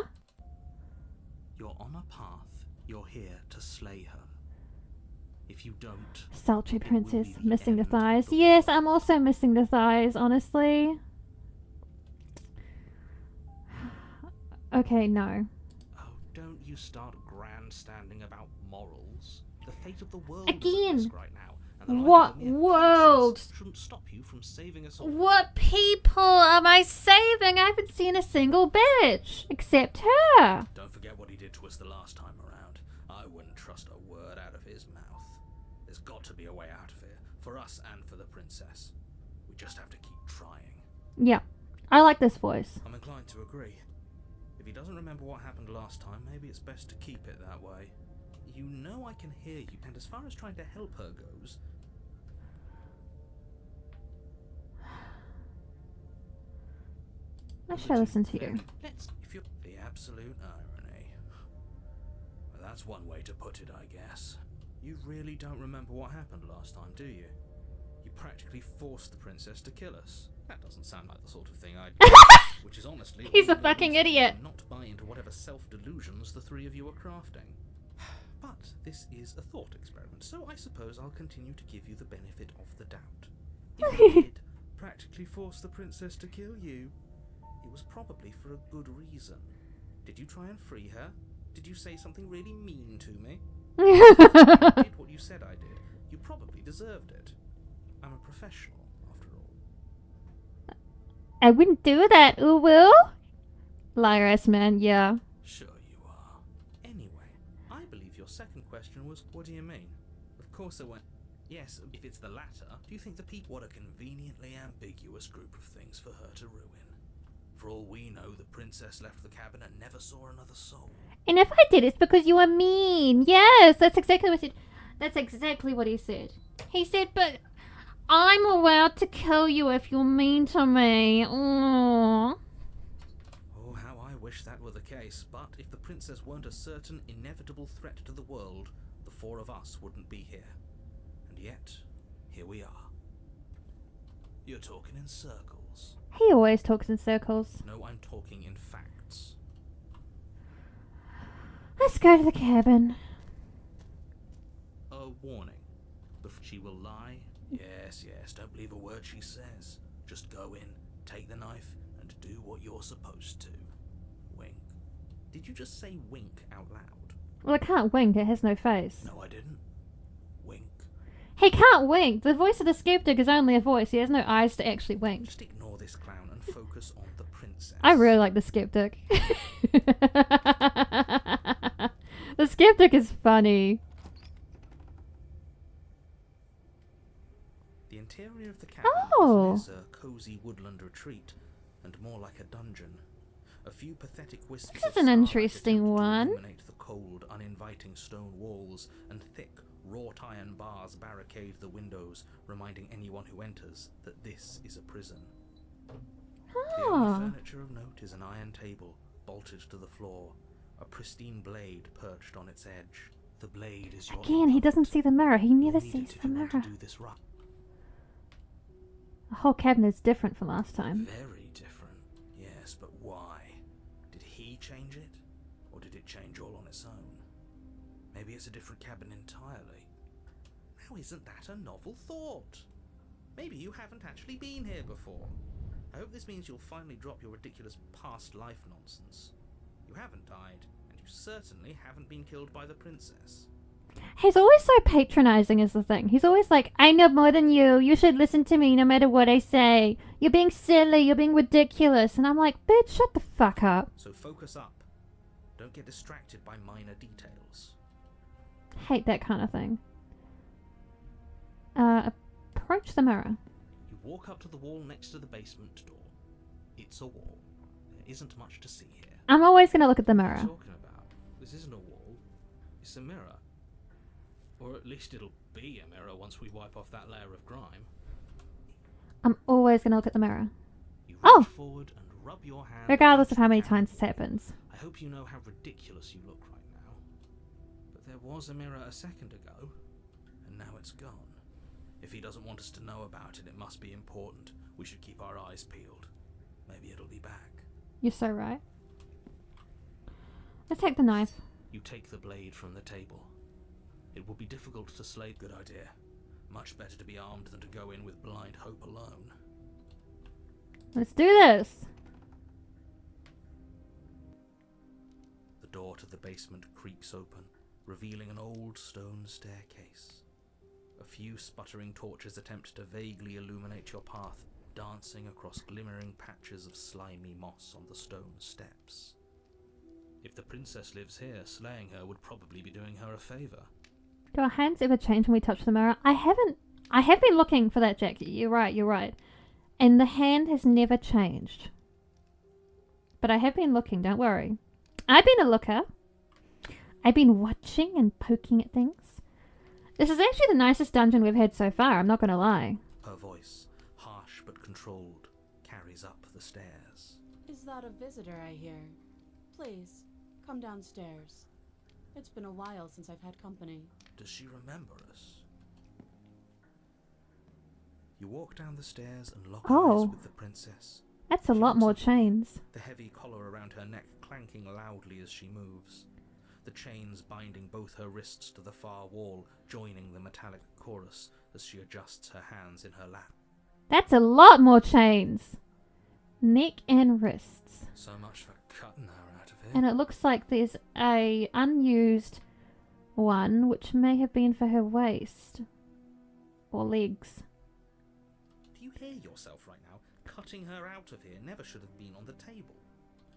You're on a path. You're here to slay her. If you don't,
Sultry
it will
princess.
be the
Missing the
end of
thighs.
the
Yes,
world.
I'm also missing the thighs, honestly. Okay, no.
Oh, don't you start grandstanding about morals. The fate of the world
Again.
is at risk right now. And the life
What
of a mere
world?
princess shouldn't stop you from saving us all.
What people am I saving? I haven't seen a single bitch. Except her.
Don't forget what he did to us the last time around. I wouldn't trust a word out of his mouth. There's got to be a way out of here. For us and for the princess. We just have to keep trying.
Yeah. I like this voice.
I'm inclined to agree. If he doesn't remember what happened last time, maybe it's best to keep it that way. You know I can hear you, and as far as trying to help her goes...
I should listen to you.
Let's... If you're... The absolute irony. Well, that's one way to put it, I guess. You really don't remember what happened last time, do you? You practically forced the princess to kill us. That doesn't sound like the sort of thing I'd do. Which is honestly...
He's a
all the
fucking
reason
idiot.
to not buy into whatever self-delusions the three of you are crafting. But this is a thought experiment, so I suppose I'll continue to give you the benefit of the doubt. If you did practically force the princess to kill you, it was probably for a good reason. Did you try and free her? Did you say something really mean to me? If I did what you said I did, you probably deserved it. I'm a professional, after all.
I wouldn't do that, Will. Liar-ass man, yeah.
Sure you are. Anyway, I believe your second question was, what do you mean? Of course I went, yes, if it's the latter, do you think the people... What a conveniently ambiguous group of things for her to ruin. For all we know, the princess left the cabin and never saw another soul.
And if I did, it's because you were mean. Yes, that's exactly what he said. That's exactly what he said. He said, but I'm allowed to kill you if you're mean to me. Aww.
Oh, how I wish that were the case, but if the princess weren't a certain inevitable threat to the world, the four of us wouldn't be here. And yet, here we are. You're talking in circles.
He always talks in circles.
No, I'm talking in facts.
Let's go to the cabin.
A warning. She will lie. Yes, don't believe a word she says. Just go in, take the knife, and do what you're supposed to. Wink. Did you just say wink out loud?
Well, it can't wink. It has no face.
No, I didn't. Wink.
He can't wink. The voice of the skeptic is only a voice. He has no eyes to actually wink.
Just ignore this clown and focus on the princess.
I really like the skeptic. The skeptic is funny.
The interior of the cabin
Oh.
is less a cozy woodland retreat and more like a dungeon. A few pathetic wisps
This
of
is an
starlight
interesting
attempt to
one.
illuminate the cold, uninviting stone walls, and thick, wrought iron bars barricade the windows, reminding anyone who enters that this is a prison. The only
Oh.
furniture of note is an iron table, bolted to the floor, a pristine blade perched on its edge. The blade is your
Again, he doesn't see the mirror. He
You'll
never
need
sees
it if
the
you want to
mirror.
do this right.
The whole cabin is different from last time.
Very different, yes, but why? Did he change it? Or did it change all on its own? Maybe it's a different cabin entirely. Now isn't that a novel thought? Maybe you haven't actually been here before. I hope this means you'll finally drop your ridiculous past life nonsense. You haven't died, and you certainly haven't been killed by the princess.
He's always so patronizing is the thing. He's always like, I know more than you. You should listen to me no matter what I say. You're being silly. You're being ridiculous. And I'm like, bitch, shut the fuck up.
So focus up. Don't get distracted by minor details.
Hate that kind of thing. Approach the mirror.
You walk up to the wall next to the basement door. It's a wall. There isn't much to see here.
I'm always going to look at the
What are
mirror.
you talking about? This isn't a wall. It's a mirror. Or at least it'll be a mirror once we wipe off that layer of grime.
I'm always going to look at the mirror.
You reach
Oh!
forward and rub your hand
Regardless
against
of how
the
many
cabin.
times this happens.
I hope you know how ridiculous you look right now. But there was a mirror a second ago, and now it's gone. If he doesn't want us to know about it, it must be important. We should keep our eyes peeled. Maybe it'll be back.
You're so right. Let's take the knife.
You take the blade from the table. It will be difficult to slay. Good idea. Much better to be armed than to go in with blind hope alone.
Let's do this.
The door to the basement creaks open, revealing an old stone staircase. A few sputtering torches attempt to vaguely illuminate your path, dancing across glimmering patches of slimy moss on the stone steps. If the princess lives here, slaying her would probably be doing her a favour.
Do our hands ever change when we touch the mirror? I have been looking for that, Jackie. You're right. And the hand has never changed. But I have been looking, don't worry. I've been a looker. I've been watching and poking at things. This is actually the nicest dungeon we've had so far, I'm not going to lie.
Her voice, harsh but controlled, carries up the stairs.
Is that a visitor I hear? Please, come downstairs. It's been a while since I've had company.
Does she remember us? You walk down the stairs and lock
Oh.
eyes with the princess.
That's a lot more chains.
The heavy collar around her neck clanking loudly as she moves. The chains binding both her wrists to the far wall, joining the metallic chorus as she adjusts her hands in her lap.
That's a lot more chains. Neck and wrists.
So much for cutting her out of here.
And it looks like there's a unused one, which may have been for her waist. Or legs.
Do you hear yourself right now? Cutting her out of here never should have been on the table.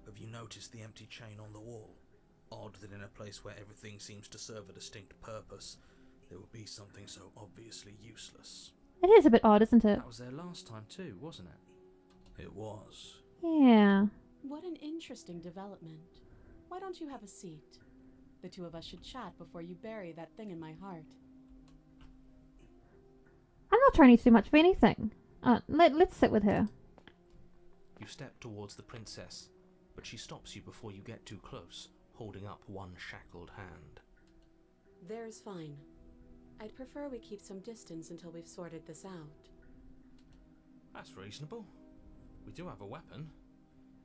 Have you noticed the empty chain on the wall? Odd that in a place where everything seems to serve a distinct purpose, there would be something so obviously useless.
It is a bit odd, isn't it?
That was there last time too, wasn't it? It was.
Yeah.
What an interesting development. Why don't you have a seat? The two of us should chat before you bury that thing in my heart.
I'm not trying to do much of anything. Let's sit with her.
You step towards the princess, but she stops you before you get too close, holding up one shackled hand.
There's fine. I'd prefer we keep some distance until we've sorted this out.
That's reasonable. We do have a weapon.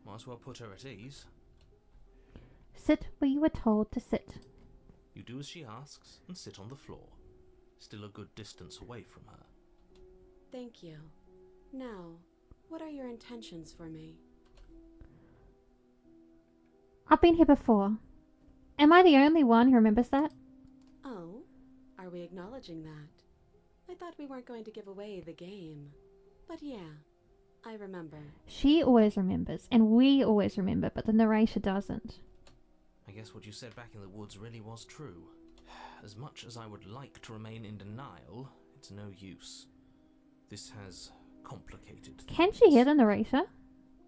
Might as well put her at ease.
Sit where you were told to sit.
You do as she asks and sit on the floor, still a good distance away from her.
Thank you. Now, what are your intentions for me?
I've been here before. Am I the only one who remembers that?
Oh, are we acknowledging that? I thought we weren't going to give away the game. But yeah, I remember.
She always remembers, and we always remember, but the narrator doesn't.
I guess what you said back in the woods really was true. As much as I would like to remain in denial, it's no use. This has complicated things.
Can she hear the narrator?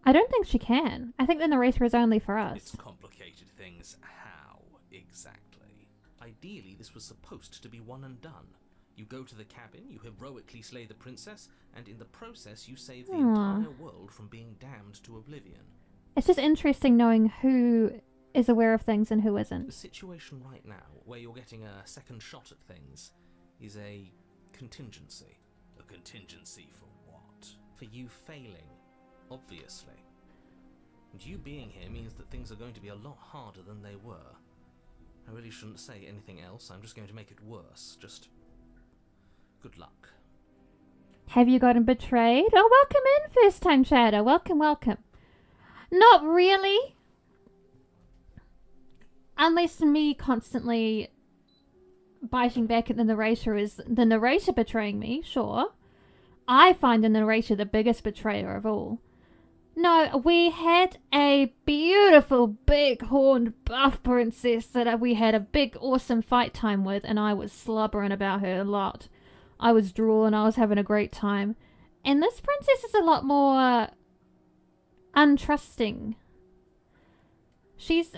I don't think she can. I think the narrator is only for us.
It's complicated things. How exactly? Ideally, this was supposed to be one and done. You go to the cabin, you heroically slay the princess, and in the process you save the entire world from being damned to oblivion.
It's just interesting knowing who is aware of things and who
The
isn't.
situation right now, where you're getting a second shot at things, is a contingency. A contingency for what? For you failing, obviously. And you being here means that things are going to be a lot harder than they were. I really shouldn't say anything else, I'm just going to make it worse. Just good luck.
Have you gotten betrayed? Oh, welcome in, first time chatter. Welcome, welcome. Not really. Unless me constantly biting back at the narrator is the narrator betraying me, sure. I find the narrator the biggest betrayer of all. No, we had a beautiful, big-horned buff princess that we had a big, awesome fight time with, and I was slobbering about her a lot. I was drooling, I was having a great time. And this princess is a lot more untrusting. She's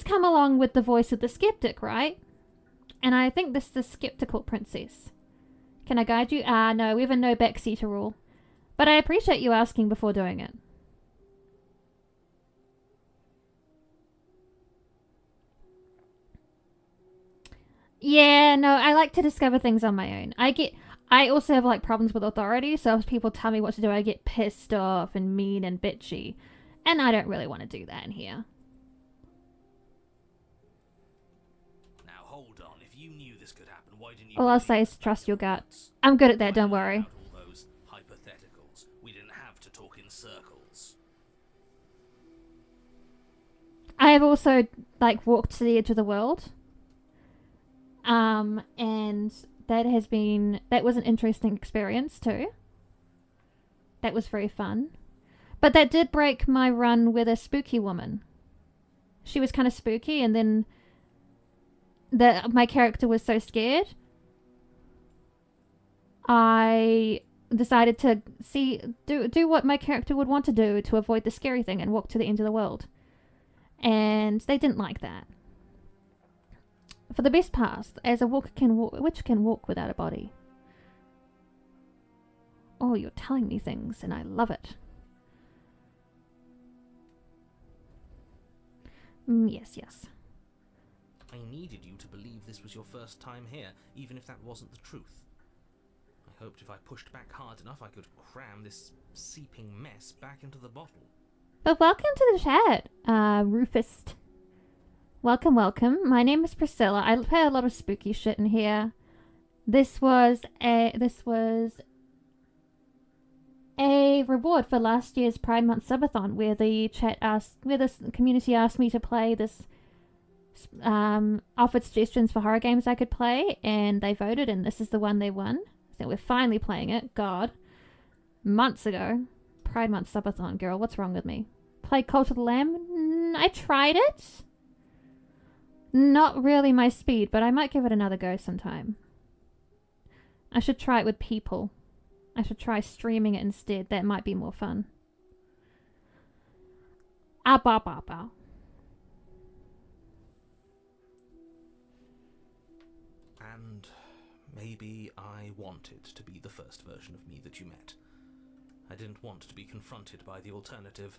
come along with the voice of the skeptic, right? And I think this is the skeptical princess. Can I guide you? No, we have a no backseater rule. But I appreciate you asking before doing it. Yeah, no, I like to discover things on my own. I also have like problems with authority, so if people tell me what to do, I get pissed off and mean and bitchy. And I don't really want to do that in here.
Now hold on, if you knew this could happen, why didn't you...
All I'll say is trust your gut. I'm good at that, don't worry.
All those hypotheticals. We didn't have to talk in circles.
I have also like walked to the edge of the world. And that was an interesting experience too. That was very fun. But that did break my run with a spooky woman. She was kind of spooky, and then my character was so scared. I decided to do what my character would want to do to avoid the scary thing and walk to the end of the world. And they didn't like that. For the best part, as a witch can walk without a body. Oh, you're telling me things, and I love it. Yes.
I needed you to believe this was your first time here, even if that wasn't the truth. I hoped if I pushed back hard enough, I could cram this seeping mess back into the bottle.
But welcome to the chat, Rufus. Welcome. My name is Priscilla. I play a lot of spooky shit in here. This was a reward for last year's Pride Month subathon, where the community asked me to play this, offered suggestions for horror games I could play, and they voted, and this is the one they won. So we're finally playing it. God, months ago. Pride Month subathon, girl. What's wrong with me? Played Cult of the Lamb. I tried it. Not really my speed, but I might give it another go sometime. I should try it with people. I should try streaming it instead. That might be more fun. Bow.
And maybe I wanted to be the first version of me that you met. I didn't want to be confronted by the alternative.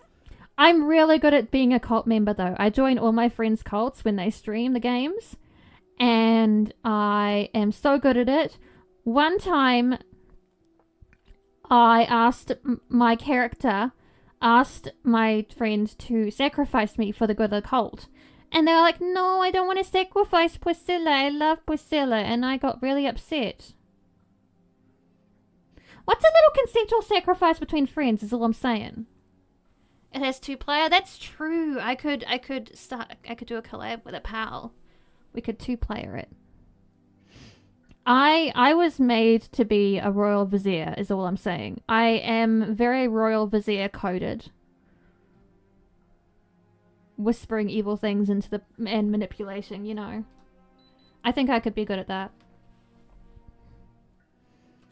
I'm really good at being a cult member, though. I join all my friends' cults when they stream the games, and I am so good at it. One time, my friend to sacrifice me for the good of the cult. And they were like, no, I don't want to sacrifice Priscilla. I love Priscilla. And I got really upset. What's a little consensual sacrifice between friends is all I'm saying. It has 2-player. That's true. I could do a collab with a pal. We could 2-player it. I was made to be a royal vizier, is all I'm saying. I am very royal vizier coded. Whispering evil things and manipulating, you know. I think I could be good at that.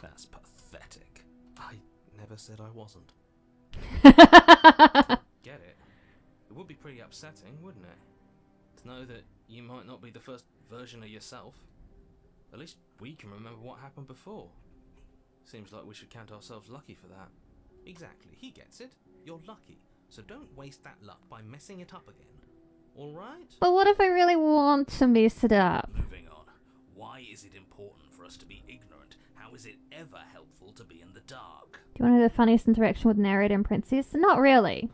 That's pathetic. I never said I wasn't. Get it? It would be pretty upsetting, wouldn't it? To know that you might not be the first version of yourself. At least we can remember what happened before. Seems like we should count ourselves lucky for that. Exactly, he gets it. You're lucky. So don't waste that luck by messing it up again. Alright?
But what if I really want to mess it up?
Moving on. Why is it important for us to be ignorant? How is it ever helpful to be in the dark?
Do you want to know the funniest interaction with narrator and princess? Not really.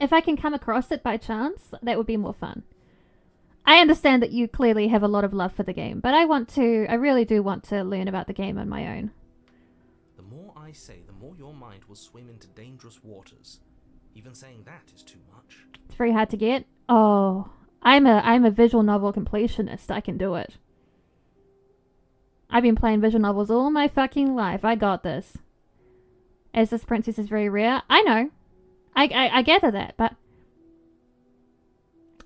If I can come across it by chance, that would be more fun. I understand that you clearly have a lot of love for the game, but I really do want to learn about the game on my own.
The more I say, the more your mind will swim into dangerous waters. Even saying that is too much.
It's very hard to get. Oh, I'm a visual novel completionist. I can do it. I've been playing visual novels all my fucking life. I got this. As this princess is very rare. I know. I gather that, but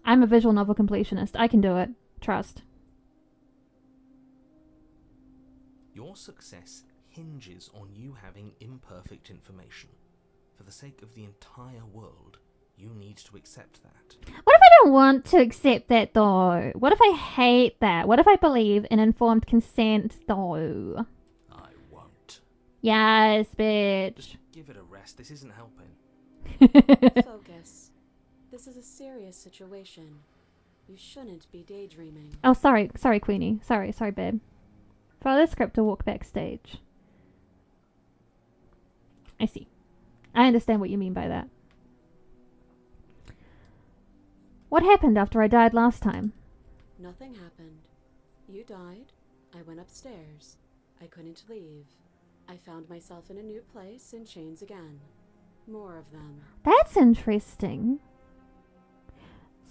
I'm a visual novel completionist. I can do it. Trust.
Your success hinges on you having imperfect information. For the sake of the entire world, you need to accept that.
What if I don't want to accept that, though? What if I hate that? What if I believe in informed consent, though?
I won't.
Yes, bitch.
Just give it a rest. This isn't helping.
Focus. This is a serious situation. You shouldn't be daydreaming.
Oh, sorry, Queenie. Sorry, babe. Follow the script to walk backstage. I see. I understand what you mean by that. What happened after I died last time?
Nothing happened. You died. I went upstairs. I couldn't leave. I found myself in a new place in chains again. More of them.
That's interesting.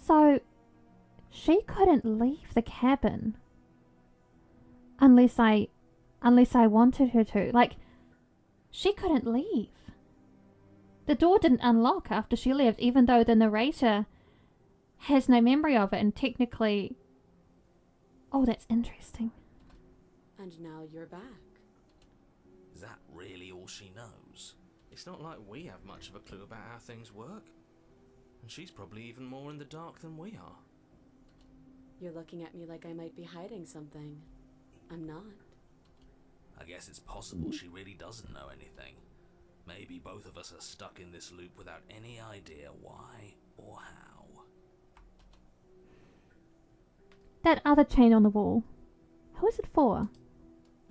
So, she couldn't leave the cabin unless I wanted her to. Like, she couldn't leave. The door didn't unlock after she left, even though the narrator has no memory of it, and technically... Oh, that's interesting.
And now you're back.
Is that really all she knows? It's not like we have much of a clue about how things work. And she's probably even more in the dark than we are.
You're looking at me like I might be hiding something. I'm not.
I guess it's possible she really doesn't know anything. Maybe both of us are stuck in this loop without any idea why or how.
That other chain on the wall. Who is it for?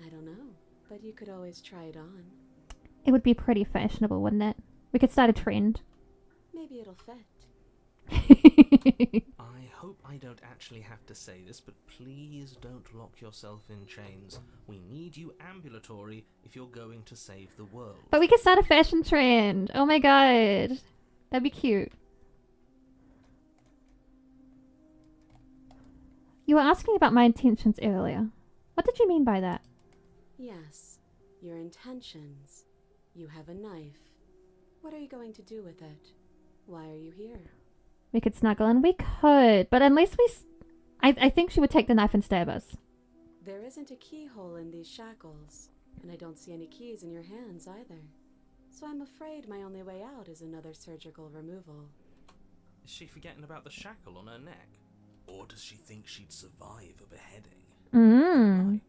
I don't know, but you could always try it on.
It would be pretty fashionable, wouldn't it? We could start a trend.
Maybe it'll fit.
I hope I don't actually have to say this, but please don't lock yourself in chains. We need you ambulatory if you're going to save the world.
But we could start a fashion trend. Oh my god. That'd be cute. You were asking about my intentions earlier. What did you mean by that?
Yes, your intentions. You have a knife. What are you going to do with it? Why are you here?
We could snuggle and we could, but unless we... I think she would take the knife and stab us.
There isn't a keyhole in these shackles, and I don't see any keys in your hands either. So I'm afraid my only way out is another surgical removal.
Is she forgetting about the shackle on her neck? Or does she think she'd survive a beheading? Right.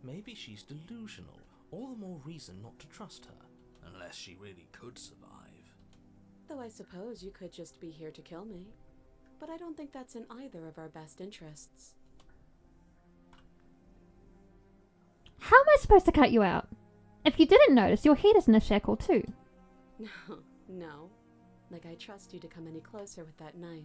Maybe she's delusional. All the more reason not to trust her. Unless she really could survive.
Though I suppose you could just be here to kill me. But I don't think that's in either of our best interests.
How am I supposed to cut you out? If you didn't notice, your head is in a shackle too.
No. Like I trust you to come any closer with that knife.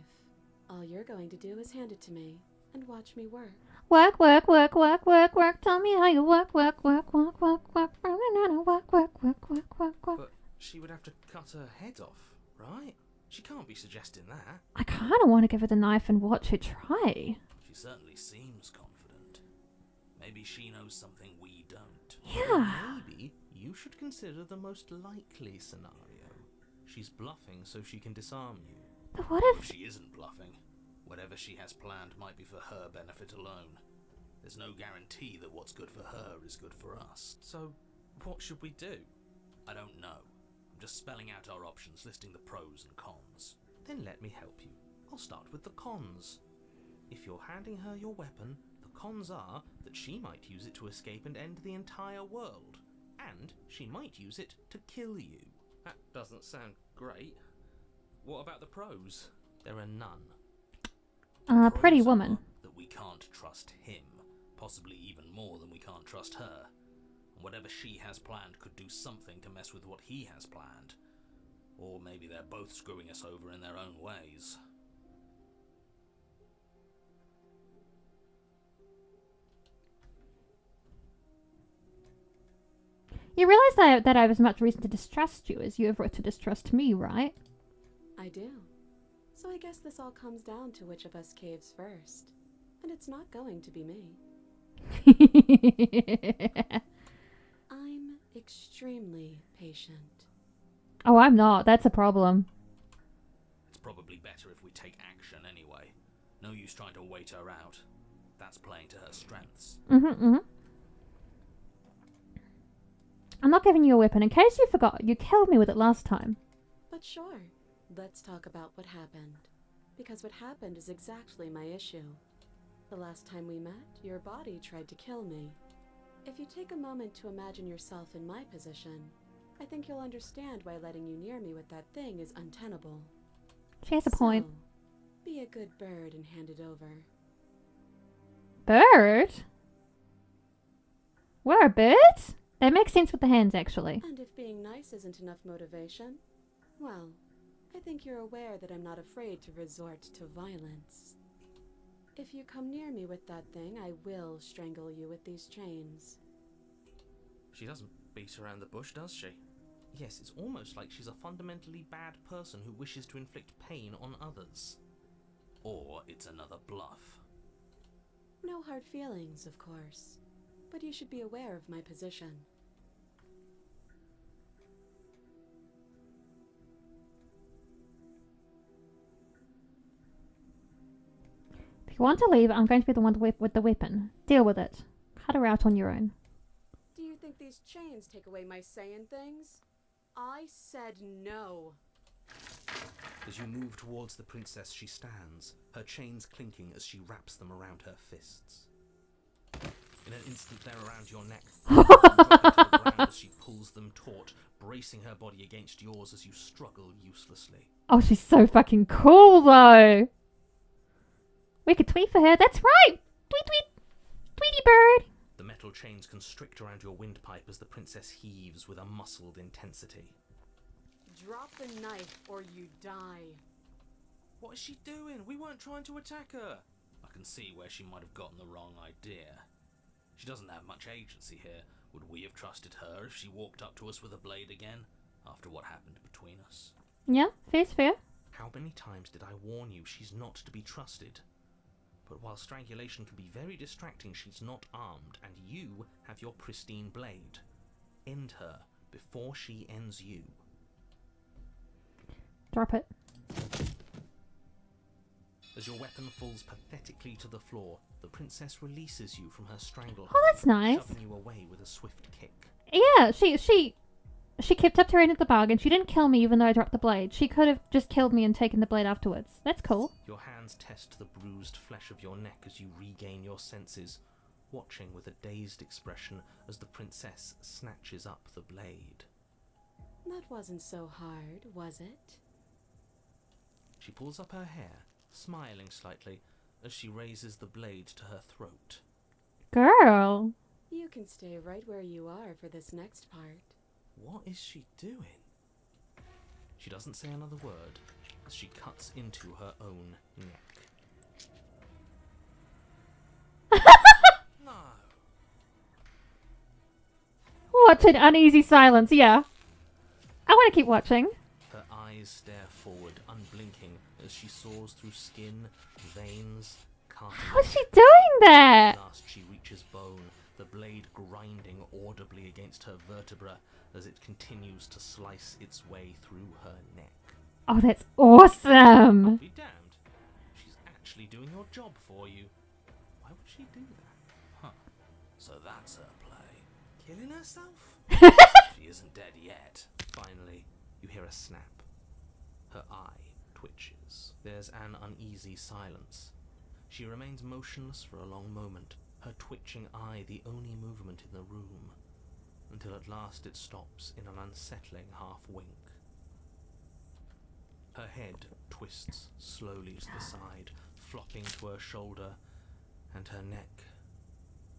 All you're going to do is hand it to me and watch me work.
Work, work, work, work, work, work. Tell me how you work, work, work, work, work, work, work, work, work, work, work, work, work.
But she would have to cut her head off, right? She can't be suggesting that.
I kind of want to give her the knife and watch her try.
She certainly seems confident. Maybe she knows something we don't.
Yeah.
Maybe you should consider the most likely scenario. She's bluffing so she can disarm you.
But what
If
if...
she isn't bluffing, whatever she has planned might be for her benefit alone. There's no guarantee that what's good for her is good for us. So, what should we do? I don't know. I'm just spelling out our options, listing the pros and cons. Then let me help you. I'll start with the cons. If you're handing her your weapon, the cons are that she might use it to escape and end the entire world. And she might use it to kill you. That doesn't sound great. What about the pros? There are none.
Pretty
Pros
woman.
are that we can't trust him, possibly even more than we can't trust her. And whatever she has planned could do something to mess with what he has planned. Or maybe they're both screwing us over in their own ways.
You realize that I have as much reason to distrust you as you have to distrust me, right?
I do. So I guess this all comes down to which of us caves first. And it's not going to be me. I'm extremely patient.
Oh, I'm not. That's a problem.
It's probably better if we take action anyway. No use trying to wait her out. That's playing to her strengths.
I'm not giving you a weapon. In case you forgot, you killed me with it last time.
But sure, let's talk about what happened. Because what happened is exactly my issue. The last time we met, your body tried to kill me. If you take a moment to imagine yourself in my position, I think you'll understand why letting you near me with that thing is untenable.
She has a point.
So, be a good bird and hand it over.
Bird? We're a bird? That makes sense with the hands, actually.
And if being nice isn't enough motivation, well, I think you're aware that I'm not afraid to resort to violence. If you come near me with that thing, I will strangle you with these chains.
She doesn't beat around the bush, does she? Yes, it's almost like she's a fundamentally bad person who wishes to inflict pain on others. Or it's another bluff.
No hard feelings, of course. But you should be aware of my position.
If you want to leave, I'm going to be the one with the weapon. Deal with it. Cut her out on your own.
Do you think these chains take away my say in things? I said no.
As you move towards the princess, she stands, her chains clinking as she wraps them around her fists. In an instant, they're around your neck. You drop into the ground as she pulls them taut, bracing her body against yours as you struggle uselessly.
Oh, she's so fucking cool, though. We could tweet for her. That's right. Tweet, tweet. Tweety bird.
The metal chains constrict around your windpipe as the princess heaves with a muscled intensity.
Drop the knife or you die.
What is she doing? We weren't trying to attack her. I can see where she might have gotten the wrong idea. She doesn't have much agency here. Would we have trusted her if she walked up to us with a blade again, after what happened between us?
Yeah, fair's fair.
How many times did I warn you she's not to be trusted? But while strangulation can be very distracting, she's not armed, and you have your pristine blade. End her before she ends you.
Drop it.
As your weapon falls pathetically to the floor, the princess releases you from her stranglehold,
Oh, that's nice.
shoving you away with a swift kick.
Yeah, she kept up to her end of the bargain. She didn't kill me even though I dropped the blade. She could have just killed me and taken the blade afterwards. That's cool.
Your hands test the bruised flesh of your neck as you regain your senses, watching with a dazed expression as the princess snatches up the blade.
That wasn't so hard, was it?
She pulls up her hair, smiling slightly, as she raises the blade to her throat.
Girl.
You can stay right where you are for this next part.
What is she doing? She doesn't say another word as she cuts into her own neck. No.
What an uneasy silence, yeah. I want to keep watching.
Her eyes stare forward, unblinking, as she soars through skin, veins, cartilage.
How's she doing that?
At last she reaches bone, the blade grinding audibly against her vertebra as it continues to slice its way through her neck.
Oh, that's awesome.
Be damned. She's actually doing your job for you. Why would she do that? Huh. So that's her play. Killing herself? She isn't dead yet. Finally, you hear a snap. Her eye twitches. There's an uneasy silence. She remains motionless for a long moment, her twitching eye the only movement in the room, until at last it stops in an unsettling half-wink. Her head twists slowly to the side, flopping to her shoulder, and her neck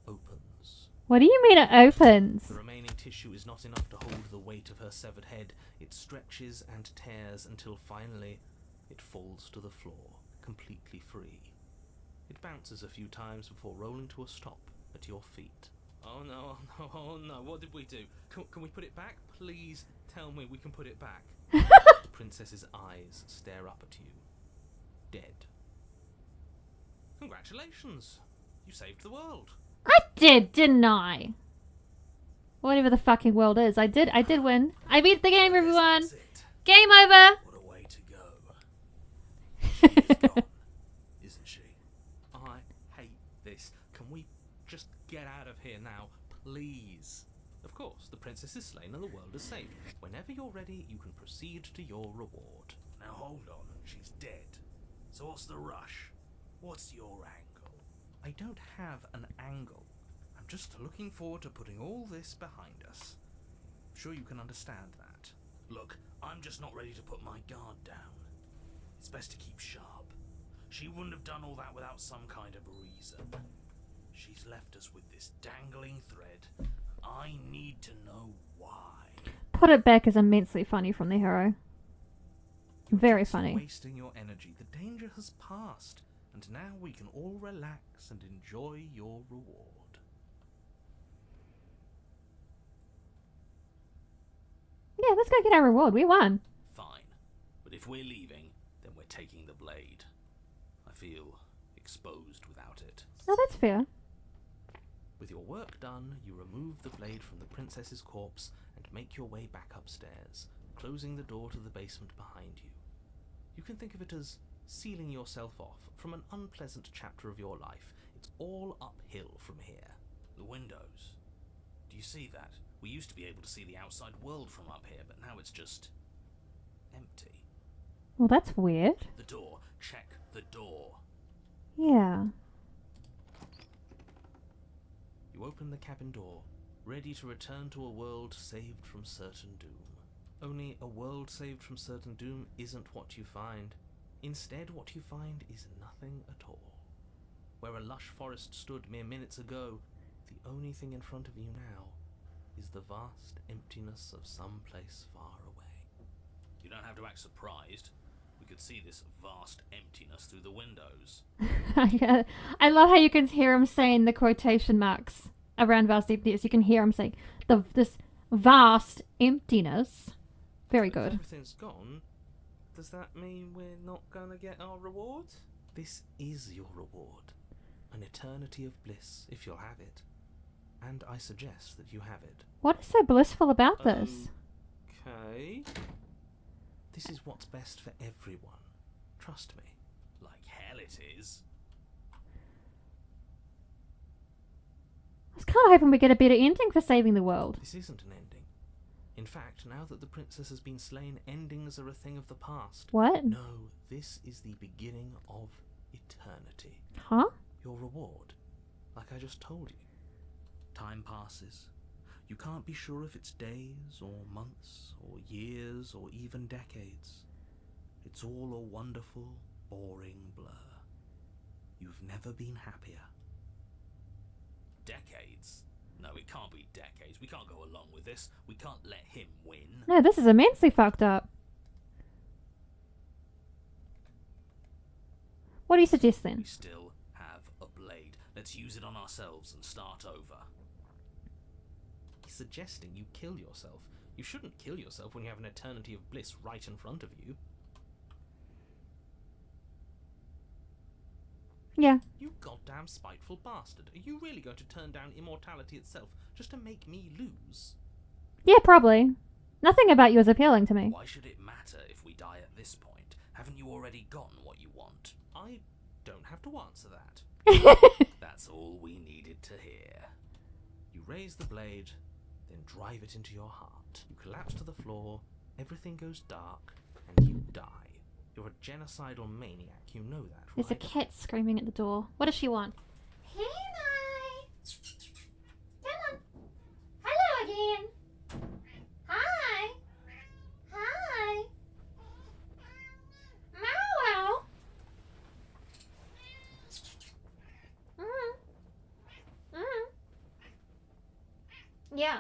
opens.
What do you mean it opens?
The remaining tissue is not enough to hold the weight of her severed head. It stretches and tears until finally it falls to the floor, completely free. It bounces a few times before rolling to a stop at your feet. Oh no, oh no, what did we do? Can we put it back? Please tell me we can put it back. The princess's eyes stare up at you. Dead. Congratulations! You saved the world.
I did, didn't I? Whatever the fucking world is, I did win. I beat the game, everyone.
That's it.
Game over.
What a way to go. She's gone, isn't she?
I hate this. Can we just get out of here now, please? Of course, the princess is slain and the world is saved. Whenever you're ready, you can proceed to your reward.
Now hold on, she's dead. So what's the rush? What's your angle?
I don't have an angle. I'm just looking forward to putting all this behind us. I'm sure you can understand that.
Look, I'm just not ready to put my guard down. It's best to keep sharp. She wouldn't have done all that without some kind of reason. She's left us with this dangling thread. I need to know why.
Put it back is immensely funny from the hero.
You're
Very
just
funny.
wasting your energy. The danger has passed, and now we can all relax and enjoy your reward.
Yeah, let's go get our reward. We won.
Fine. But if we're leaving, then we're taking the blade. I feel exposed without it.
Oh, that's fair.
With your work done, you remove the blade from the princess's corpse and make your way back upstairs, closing the door to the basement behind you. You can think of it as sealing yourself off from an unpleasant chapter of your life. It's all uphill from here.
The windows. Do you see that? We used to be able to see the outside world from up here, but now it's just empty.
Well, that's weird.
The door. Check the door.
Yeah.
You open the cabin door, ready to return to a world saved from certain doom. Only a world saved from certain doom isn't what you find. Instead, what you find is nothing at all. Where a lush forest stood mere minutes ago, the only thing in front of you now is the vast emptiness of some place far away.
You don't have to act surprised. We could see this vast emptiness through the windows.
I love how you can hear him saying the quotation marks around vast emptiness. You can hear him saying this vast emptiness. Very
But if
good.
everything's gone, does that mean we're not gonna get our reward? This is your reward. An eternity of bliss, if you'll have it. And I suggest that you have it.
What is so blissful about this?
Okay. This is what's best for everyone. Trust me.
Like hell it is.
I was kind of hoping we'd get a better ending for saving the world.
This isn't an ending. In fact, now that the princess has been slain, endings are a thing of the past.
What?
No, this is the beginning of eternity.
Huh?
Your reward, like I just told you. Time passes. You can't be sure if it's days or months or years or even decades. It's all a wonderful, boring blur. You've never been happier.
Decades? No, it can't be decades. We can't go along with this. We can't let him win.
No, this is immensely fucked up. What do you suggest then?
We still have a blade. Let's use it on ourselves and start over.
He's suggesting you kill yourself. You shouldn't kill yourself when you have an eternity of bliss right in front of you.
Yeah.
You goddamn spiteful bastard. Are you really going to turn down immortality itself just to make me lose?
Yeah, probably. Nothing about you is appealing to me.
Why should it matter if we die at this point? Haven't you already gotten what you want?
I don't have to answer that.
That's all we needed to hear.
You raise the blade, then drive it into your heart. You collapse to the floor, everything goes dark, and you die. You're a genocidal maniac, you know that, right?
There's a cat screaming at the door. What does she want? Hey, Come on. Hello again. Hi. Hi. Meow. Yeah.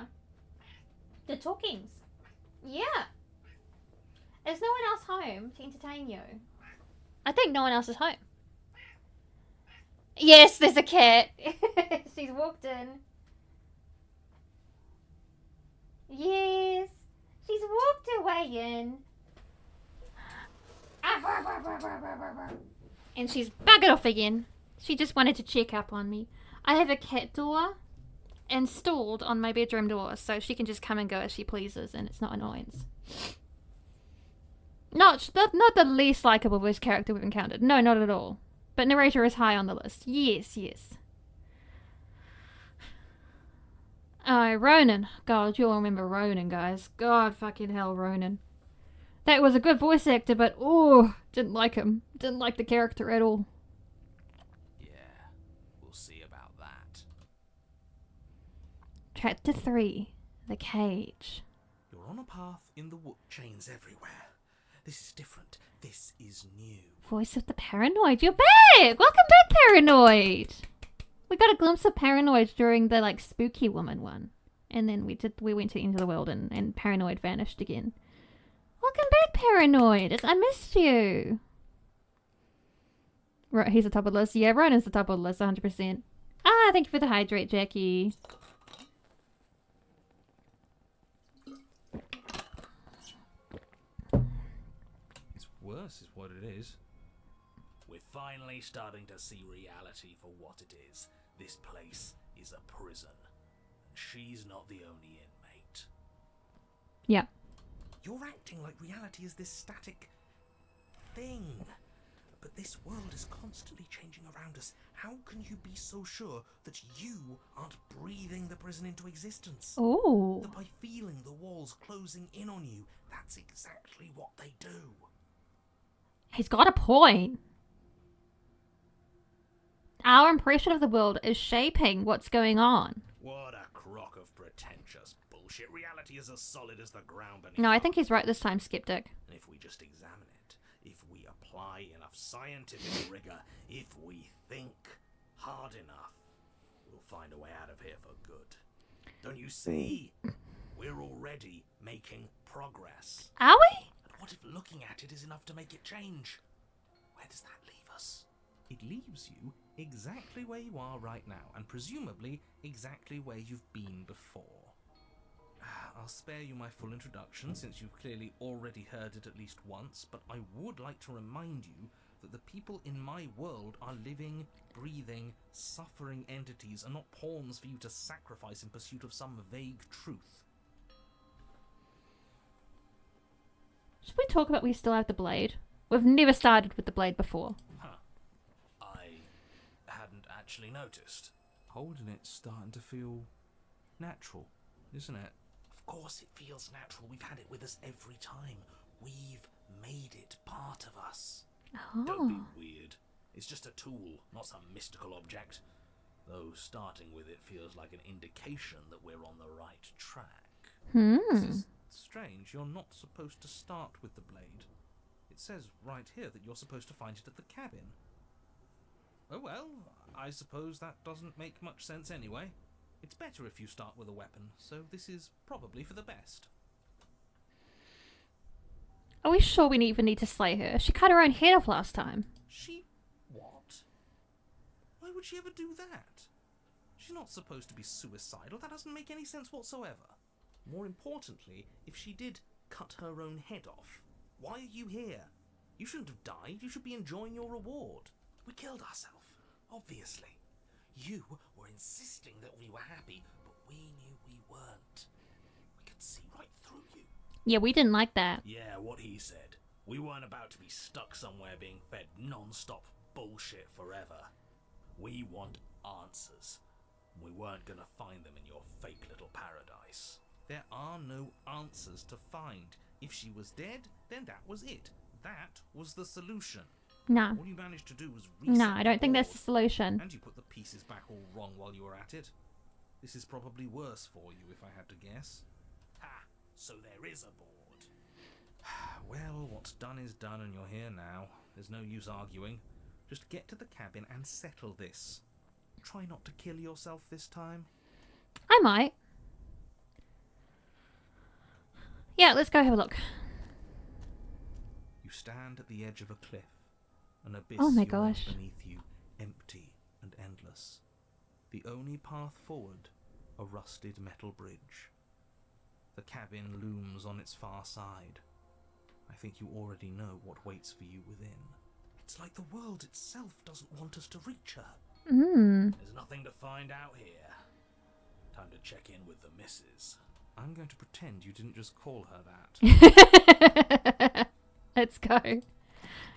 The talkings. Yeah. Is no one else home to entertain you? I think no one else is home. Yes, there's a cat. She's walked in. Yes. She's walked her way in. And she's buggered off again. She just wanted to check up on me. I have a cat door installed on my bedroom door, so she can just come and go as she pleases, and it's not annoyance. Not the least likable voice character we've encountered. No, not at all. But narrator is high on the list. Yes, yes. Ronan. God, you'll remember Ronan, guys. God fucking hell, Ronan. That was a good voice actor, but didn't like him. Didn't like the character at all.
Yeah, we'll see about that.
Chapter 3. The Cage.
You're on a path in the wood. Chains everywhere. This is different. This is new.
Voice of the Paranoid. You're back! Welcome back, Paranoid! We got a glimpse of Paranoid during the, like, spooky woman one. And then we went to Into the World and Paranoid vanished again. Welcome back, Paranoid! I missed you! Right, he's the top of the list. Yeah, Ronan's the top of the list, 100%. Thank you for the hydrate, Jackie.
It's worse, is what it is.
We're finally starting to see reality for what it is. This place is a prison. She's not the only inmate.
Yeah.
You're acting like reality is this static thing. But this world is constantly changing around us. How can you be so sure that you aren't breathing the prison into existence?
Oh.
That by feeling the walls closing in on you, that's exactly what they do.
He's got a point. Our impression of the world is shaping what's going on.
What a crock of pretentious bullshit. Reality is as solid as the ground beneath.
No, I think he's right this time, Skeptic.
And if we just examine it, if we apply enough scientific rigor, if we think hard enough, we'll find a way out of here for good. Don't you see? We're already making progress.
Are we?
And what if looking at it is enough to make it change? Where does that leave us?
It leaves you exactly where you are right now, and presumably exactly where you've been before. I'll spare you my full introduction, since you've clearly already heard it at least once, but I would like to remind you that the people in my world are living, breathing, suffering entities, and not pawns for you to sacrifice in pursuit of some vague truth.
Should we talk about we still have the blade? We've never started with the blade before.
I hadn't actually noticed.
Holding it's starting to feel natural, isn't it?
Of course it feels natural. We've had it with us every time. We've made it part of us. Don't be weird. It's just a tool, not some mystical object. Though starting with it feels like an indication that we're on the right track.
This is strange. You're not supposed to start with the blade. It says right here that you're supposed to find it at the cabin. Oh well, I suppose that doesn't make much sense anyway. It's better if you start with a weapon, so this is probably for the best.
Are we sure we even need to slay her? She cut her own head off last time.
She... what? Why would she ever do that? She's not supposed to be suicidal. That doesn't make any sense whatsoever. More importantly, if she did cut her own head off, why are you here? You shouldn't have died. You should be enjoying your reward.
We killed ourselves, obviously. You were insisting that we were happy, but we knew we weren't. We could see right through you.
Yeah, we didn't like that.
Yeah, what he said. We weren't about to be stuck somewhere being fed non-stop bullshit forever. We want answers. We weren't gonna find them in your fake little paradise.
There are no answers to find. If she was dead, then that was it. That was the solution.
Nah.
All you managed to do was reset
Nah, I don't think that's the
board,
solution.
and you put the pieces back all wrong while you were at it. This is probably worse for you, if I had to guess.
Ha! So there is a board.
Well, what's done is done, and you're here now. There's no use arguing. Just get to the cabin and settle this. Try not to kill yourself this time.
I might. Yeah, let's go have a look.
You stand at the edge of a cliff. An abyss
Oh my
yawns
gosh.
beneath you, empty and endless. The only path forward, a rusted metal bridge. The cabin looms on its far side. I think you already know what waits for you within. It's like the world itself doesn't want us to reach her.
There's nothing to find out here. Time to check in with the missus.
I'm going to pretend you didn't just call her that.
Let's go.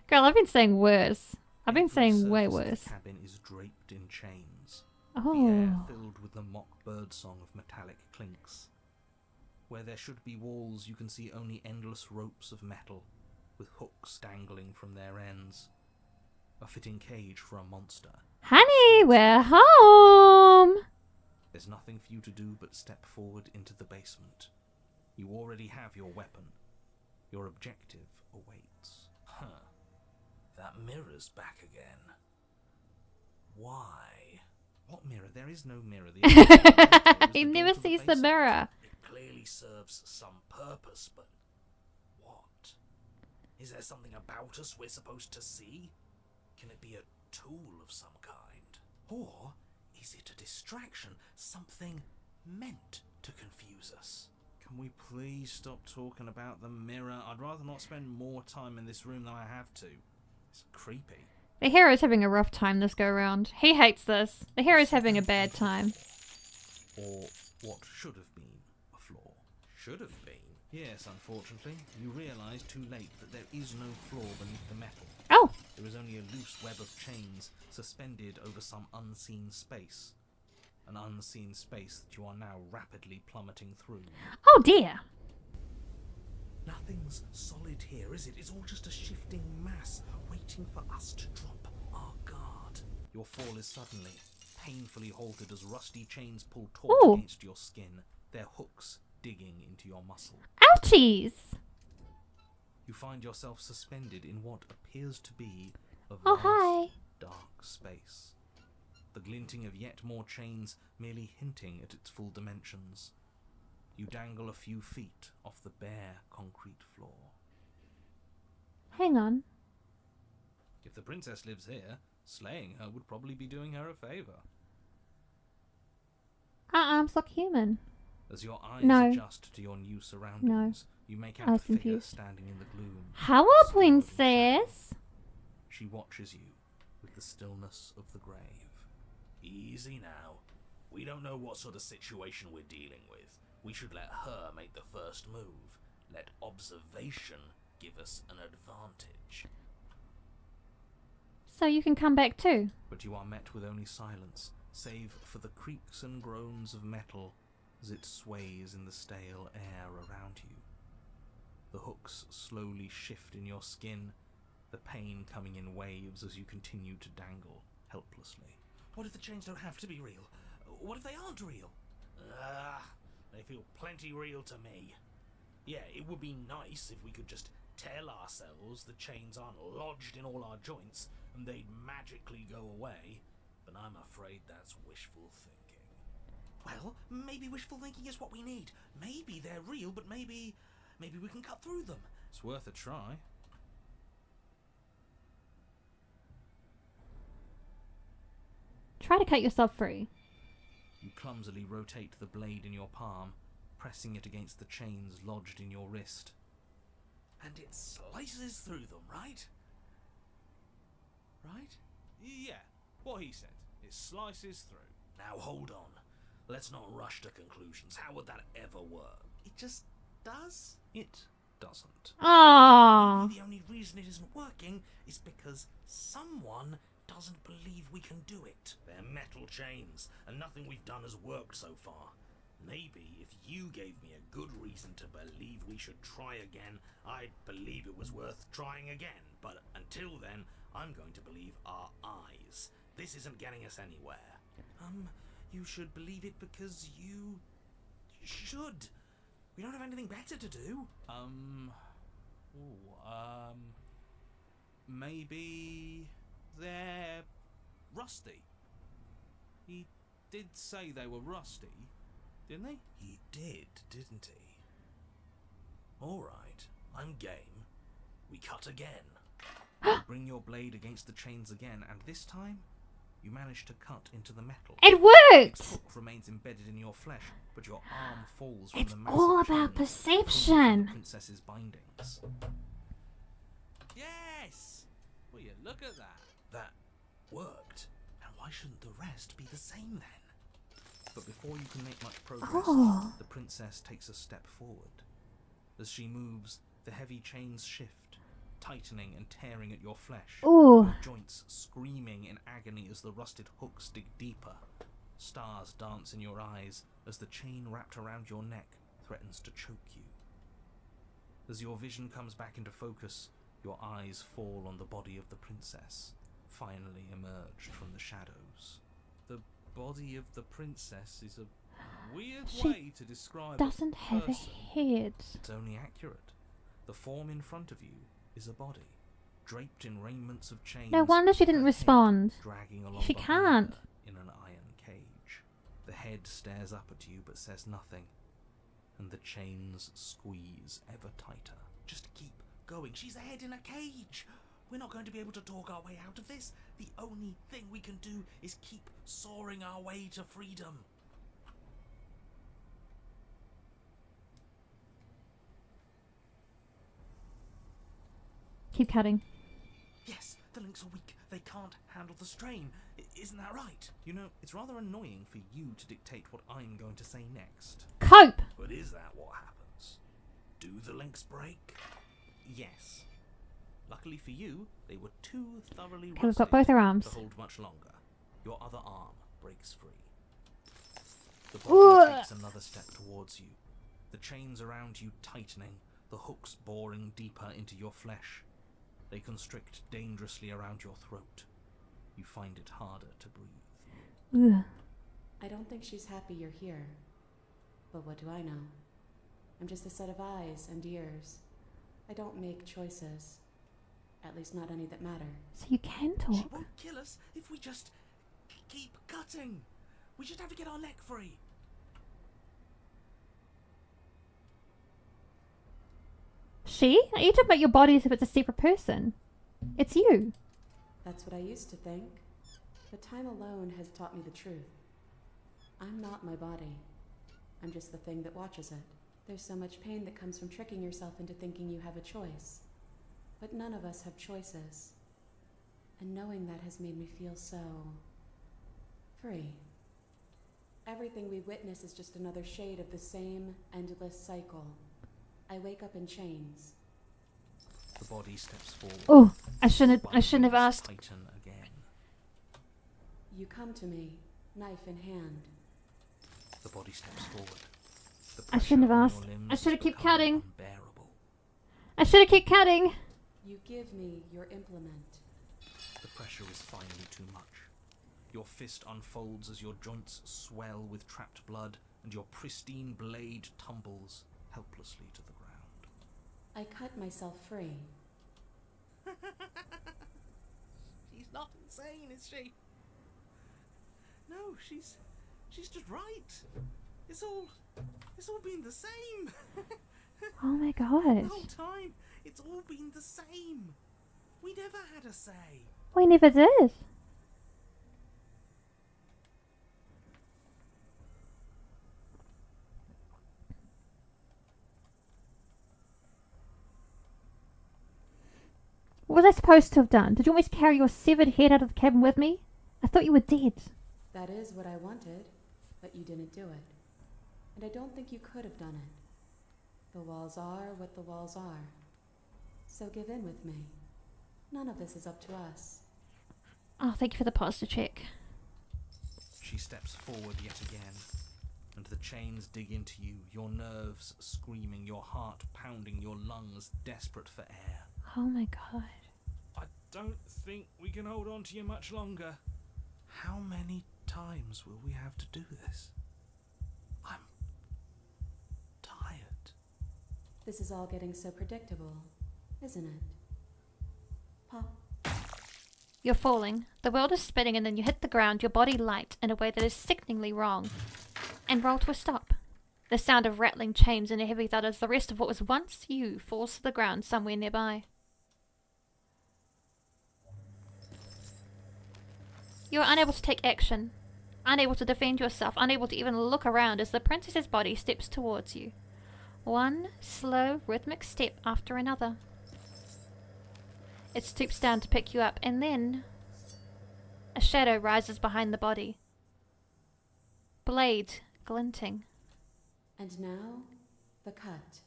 Girl, I've been saying worse. I've been
Every
saying way
surface of
worse.
The cabin is draped in chains. The air
Oh.
filled with the mock birdsong of metallic clinks. Where there should be walls, you can see only endless ropes of metal, with hooks dangling from their ends. A fitting cage for a monster.
Honey, we're home!
There's nothing for you to do but step forward into the basement. You already have your weapon. Your objective awaits.
Huh. That mirror's back again. Why?
What mirror? There is no mirror. The only mirror is
He
the door
never
to
sees the
basement.
mirror.
It clearly serves some purpose, but what? Is there something about us we're supposed to see? Can it be a tool of some kind?
Or is it a distraction? Something meant to confuse us? Can we please stop talking about the mirror? I'd rather not spend more time in this room than I have to. It's creepy.
The hero's having a rough time this go round. He hates this. The hero's having a bad time.
Or what should have been a flaw. Should have been? Yes, unfortunately. You realise too late that there is no flaw beneath the metal.
Oh,
There is only a loose web of chains suspended over some unseen space. An unseen space that you are now rapidly plummeting through.
oh dear.
Nothing's solid here, is it? It's all just a shifting mass waiting for us to drop our guard. Your fall is suddenly, painfully halted as rusty chains pull taut
Ooh.
against your skin, their hooks digging into your muscle.
Ouchies.
You find yourself suspended in what appears to be a
Oh,
vast,
hi.
dark space. The glinting of yet more chains merely hinting at its full dimensions. You dangle a few feet off the bare concrete floor.
Hang on.
If the princess lives here, slaying her would probably be doing her a favour.
It's like human.
As your eyes
No.
adjust to your new surroundings, you make
I
out a
was
figure
confused.
standing in the gloom.
Hello,
stilled in shadow.
princess.
She watches you with the stillness of the grave.
Easy now. We don't know what sort of situation we're dealing with. We should let her make the first move. Let observation give us an advantage.
So you can come back too.
But you are met with only silence, save for the creaks and groans of metal as it sways in the stale air around you. The hooks slowly shift in your skin, the pain coming in waves as you continue to dangle helplessly.
What if the chains don't have to be real? What if they aren't real? They feel plenty real to me. Yeah, it would be nice if we could just tell ourselves the chains aren't lodged in all our joints and they'd magically go away, but I'm afraid that's wishful thinking. Well, maybe wishful thinking is what we need. Maybe they're real, but maybe we can cut through them.
It's worth a try.
Try to cut yourself free.
You clumsily rotate the blade in your palm, pressing it against the chains lodged in your wrist.
And it slices through them, right? Right?
Yeah, what he said. It slices through.
Now hold on. Let's not rush to conclusions. How would that ever work? It just does?
It doesn't.
Ah.
Maybe the only reason it isn't working is because someone doesn't believe we can do it. They're metal chains, and nothing we've done has worked so far. Maybe if you gave me a good reason to believe we should try again, I'd believe it was worth trying again. But until then, I'm going to believe our eyes. This isn't getting us anywhere. You should believe it because you should. We don't have anything better to do.
Maybe they're rusty. He did say they were rusty, didn't he?
He did, didn't he? Alright, I'm game. We cut again.
You bring your blade against the chains again, and this time, you manage to cut into the metal.
It
Its
worked!
hook remains embedded in your flesh, but your arm falls from
It's
the massive
all about
chains pulled from
perception.
the princess's bindings. Yes! Will you look at that?
That worked. Now why
shouldn't the rest be the same then? But before you can make much progress,
Oh.
the princess takes a step forward. As she moves, the heavy chains shift, tightening and tearing at your flesh.
Ooh.
Your joints screaming in agony as the rusted hooks dig deeper. Stars dance in your eyes as the chain wrapped around your neck threatens to choke you. As your vision comes back into focus, your eyes fall on the body of the princess, finally emerged from the shadows. The body of the princess is a weird
She
way to describe
Doesn't
a
have a
person.
head.
It's only accurate. The form in front of you is a body, draped in raiments of chains.
No wonder she didn't
her head
respond.
dragging along
She
behind
can't.
her in an iron cage. The head stares up at you but says nothing, and the chains squeeze ever tighter.
Just keep going. She's a head in a cage. We're not going to be able to talk our way out of this. The only thing we can do is keep soaring our way to freedom.
Keep cutting.
Yes, the links are weak. They can't handle the strain. Isn't that right?
You know, it's rather annoying for you to dictate what I'm going to say next.
Cope!
But is that what happens? Do the links break?
Yes. Luckily for you, they were too thoroughly
Okay, we've got
rusted
both our arms.
to hold much longer. Your other arm breaks free. The
Ooh.
body takes another step towards you. The chains around you tightening, the hooks boring deeper into your flesh. They constrict dangerously around your throat. You find it harder to breathe.
Ugh.
I don't think she's happy you're here. But what do I know? I'm just a set of eyes and ears. I don't make choices. At least not any that matter.
So you can
She
talk.
won't kill us if we just keep cutting. We just have to get our neck free.
She? You talk about your body as if it's a separate person. It's you.
That's what I used to think. But time alone has taught me the truth. I'm not my body. I'm just the thing that watches it. There's so much pain that comes from tricking yourself into thinking you have a choice. But none of us have choices. And knowing that has made me feel so free. Everything we witness is just another shade of the same endless cycle. I wake up in chains.
The body steps forward.
Oh, I shouldn't have
Bindings
asked.
Tighten again.
You come to me, knife in hand.
The body steps forward. The
I shouldn't have
pressure on
asked.
your limbs
I should have
has
kept
become
cutting.
Unbearable.
I should have kept cutting.
You give me your implement.
The pressure is finally too much. Your fist unfolds as your joints swell with trapped blood, and your pristine blade tumbles helplessly to the ground.
I cut myself free.
She's not insane, is she? No, she's just right. It's all been the same.
Oh my
The
gosh.
whole time, it's all been the same. We never had a say.
We never did. What was I supposed to have done? Did you want me to carry your severed head out of the cabin with me? I thought you were dead.
That is what I wanted, but you didn't do it. And I don't think you could have done it. The walls are what the walls are. So give in with me. None of this is up to us.
Oh, thank you for the posture check.
She steps forward yet again, and the chains dig into you, your nerves screaming, your heart pounding, your lungs desperate for air.
Oh my god.
I don't think we can hold on to you much longer. How many times will we have to do this? I'm tired.
This is all getting so predictable, isn't it? Pop.
You're falling. The world is spinning and then you hit the ground, your body light in a way that is sickeningly wrong. And roll to a stop. The sound of rattling chains and a heavy thud as the rest of what was once you falls to the ground somewhere nearby. You are unable to take action, unable to defend yourself, unable to even look around as the princess's body steps towards you. One slow, rhythmic step after another. It stoops down to pick you up, and then A shadow rises behind the body. Blade glinting.
And now, the cut.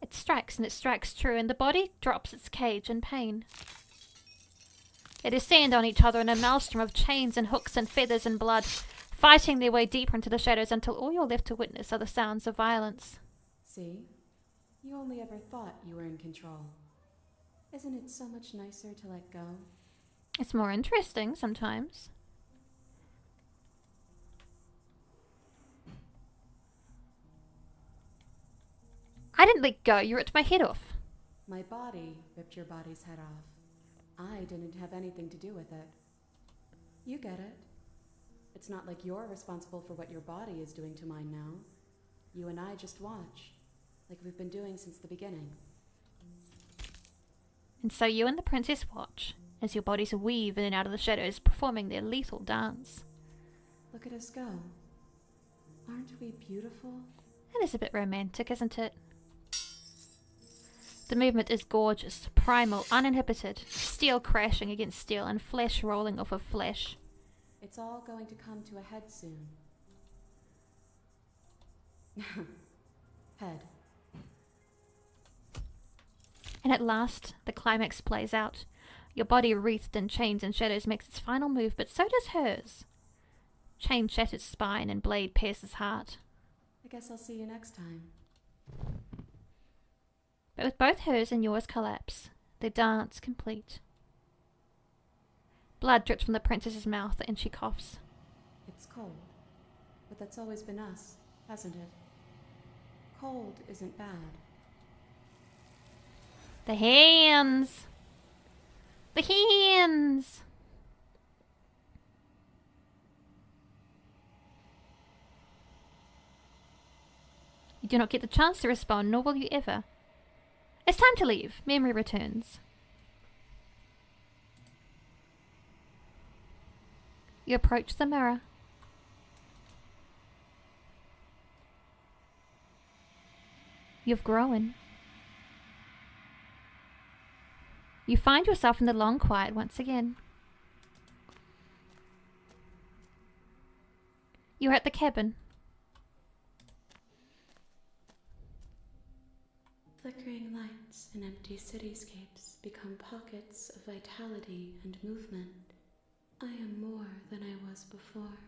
It strikes and it strikes true, and the body drops its cage in pain. They descend on each other in a maelstrom of chains and hooks and feathers and blood, fighting their way deeper into the shadows until all you're left to witness are the sounds of violence.
See? You only ever thought you were in control. Isn't it so much nicer to let go?
It's more interesting sometimes. I didn't let go, you ripped my head off.
My body ripped your body's head off. I didn't have anything to do with it. You get it. It's not like you're responsible for what your body is doing to mine now. You and I just watch, like we've been doing since the beginning.
And so you and the princess watch, as your bodies weave in and out of the shadows, performing their lethal dance.
Look at us go. Aren't we beautiful?
It is a bit romantic, isn't it? The movement is gorgeous, primal, uninhibited, steel crashing against steel and flesh rolling off of flesh.
It's all going to come to a head soon. Head.
And at last, the climax plays out. Your body wreathed in chains and shadows makes its final move, but so does hers. Chain shatters spine and blade pierces heart.
I guess I'll see you next time.
But with both hers and yours collapse, the dance complete. Blood drips from the princess's mouth and she coughs.
It's cold. But that's always been us, hasn't it? Cold isn't bad.
The hands! The hands! You do not get the chance to respond, nor will you ever. It's time to leave. Memory returns. You approach the mirror. You've grown. You find yourself in the long quiet once again. You're at the cabin.
Flickering lights and empty cityscapes become pockets of vitality and movement. I am more than I was before.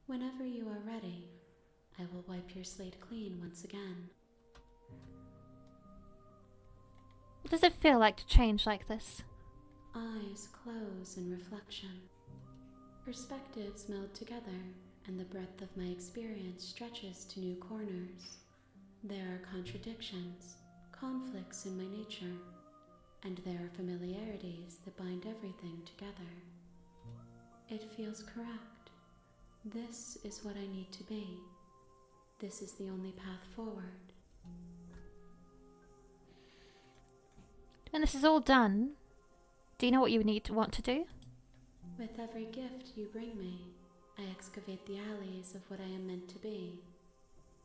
Whenever you are ready, I will wipe your slate clean once again.
What does it feel like to change like this?
Eyes close in reflection. Perspectives meld together, and the breadth of my experience stretches to new corners. There are contradictions, conflicts in my nature, and there are familiarities that bind everything together. It feels correct. This is what I need to be. This is the only path forward.
When this is all done, do you know what you want to do?
With every gift you bring me, I excavate the alleys of what I am meant to be,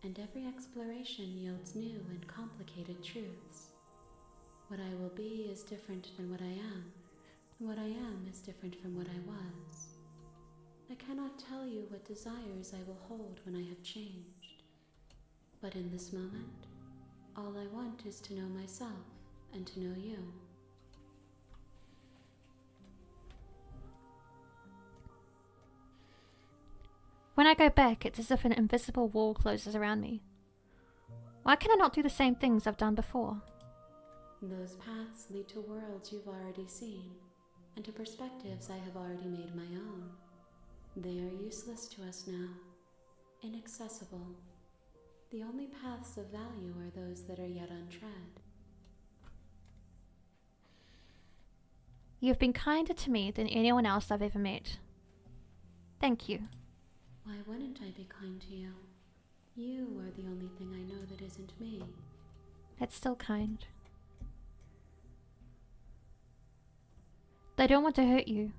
and every exploration yields new and complicated truths. What I will be is different than what I am, and what I am is different from what I was. I cannot tell you what desires I will hold when I have changed, but in this moment, all I want is to know myself and to know you.
When I go back, it's as if an invisible wall closes around me. Why can I not do the same things I've done before?
Those paths lead to worlds you've already seen, and to perspectives I have already made my own. They are useless to us now, inaccessible. The only paths of value are those that are yet untread.
You've been kinder to me than anyone else I've ever met. Thank you.
Why wouldn't I be kind to you? You are the only thing I know that isn't me.
That's still kind. I don't want to hurt you,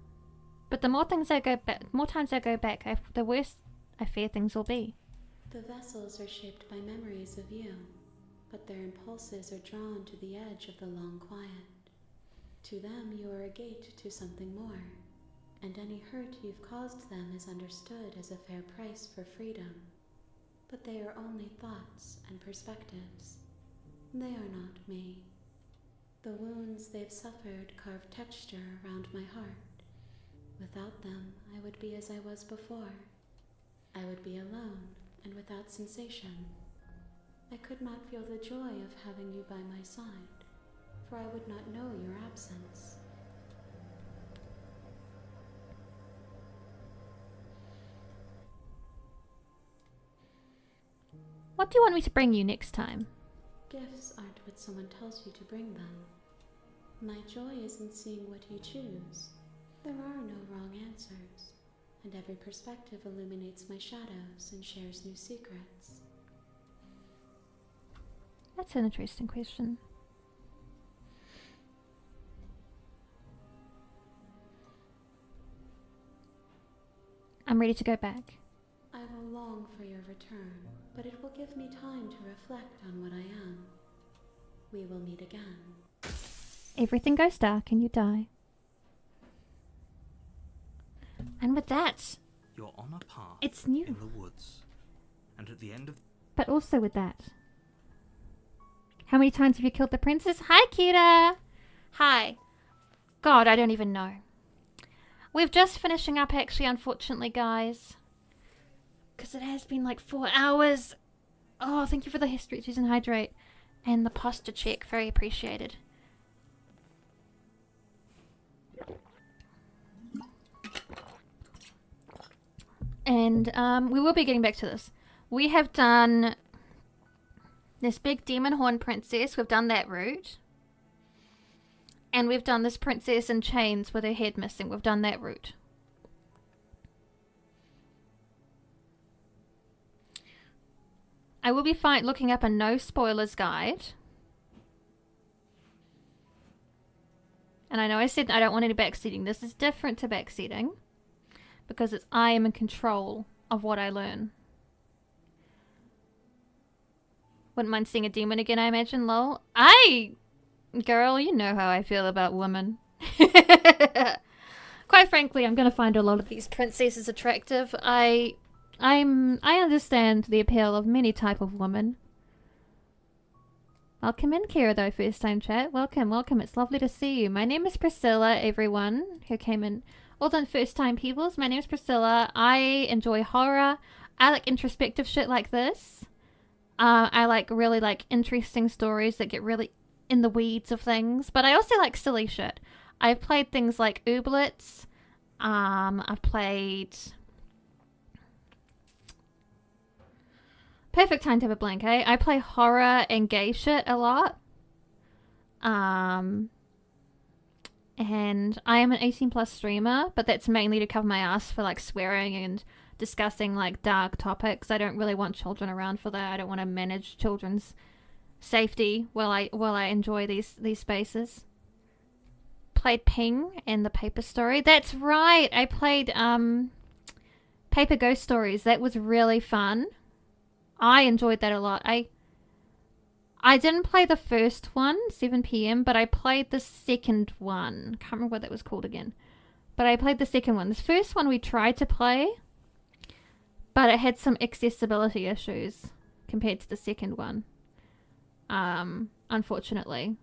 but the more times I go back, the worse I fear things will be.
The vessels are shaped by memories of you, but their impulses are drawn to the edge of the long quiet. To them, you are a gate to something more, and any hurt you've caused them is understood as a fair price for freedom. But they are only thoughts and perspectives. They are not me. The wounds they've suffered carve texture around my heart. Without them, I would be as I was before. I would be alone and without sensation. I could not feel the joy of having you by my side, for I would not know your absence.
What do you want me to bring you next time?
Gifts aren't what someone tells you to bring them. My joy is in seeing what you choose. There are no wrong answers, and every perspective illuminates my shadows and shares new secrets.
That's an interesting question. I'm ready to go back.
I will long for your return, but it will give me time to reflect on what I am. We will meet again.
Everything goes dark and you die. And with that,
You're on a path
it's new.
in the woods, and at the end of
But also with that. How many times have you killed the princess? Hi, Kira! Hi. God, I don't even know. We're just finishing up, actually, unfortunately, guys. Because it has been like 4 hours. Oh, thank you for the history, Susan Hydrate. And the posture check. Very appreciated. And we will be getting back to this. We have done this big demon horn princess. We've done that route. And we've done this princess in chains with her head missing. We've done that route. I will be looking up a no spoilers guide. And I know I said I don't want any backseating. This is different to backseating. Because I am in control of what I learn. Wouldn't mind seeing a demon again, I imagine, lol. Girl, you know how I feel about women. Quite frankly, I'm going to find a lot of these princesses attractive. I understand the appeal of many type of women. Welcome in, Kira, though, first time chat. Welcome, welcome. It's lovely to see you. My name is Priscilla, everyone who came in. All the first time peoples, my name is Priscilla. I enjoy horror. I like introspective shit like this. I like really like interesting stories that get really in the weeds of things. But I also like silly shit. I've played things like Ooblets. I've played... Perfect time to have a blank, eh? I play horror and gay shit a lot. And I am an 18 plus streamer, but that's mainly to cover my ass for like swearing and discussing like dark topics. I don't really want children around for that. I don't want to manage children's safety while I enjoy these spaces. Played Ping and the Paper Story. That's right. I played Paper Ghost Stories. That was really fun. I enjoyed that a lot. I didn't play the first one, 7 PM, but I played the second one. Can't remember what that was called again. But I played the second one. This first one we tried to play, but it had some accessibility issues compared to the second one. Unfortunately.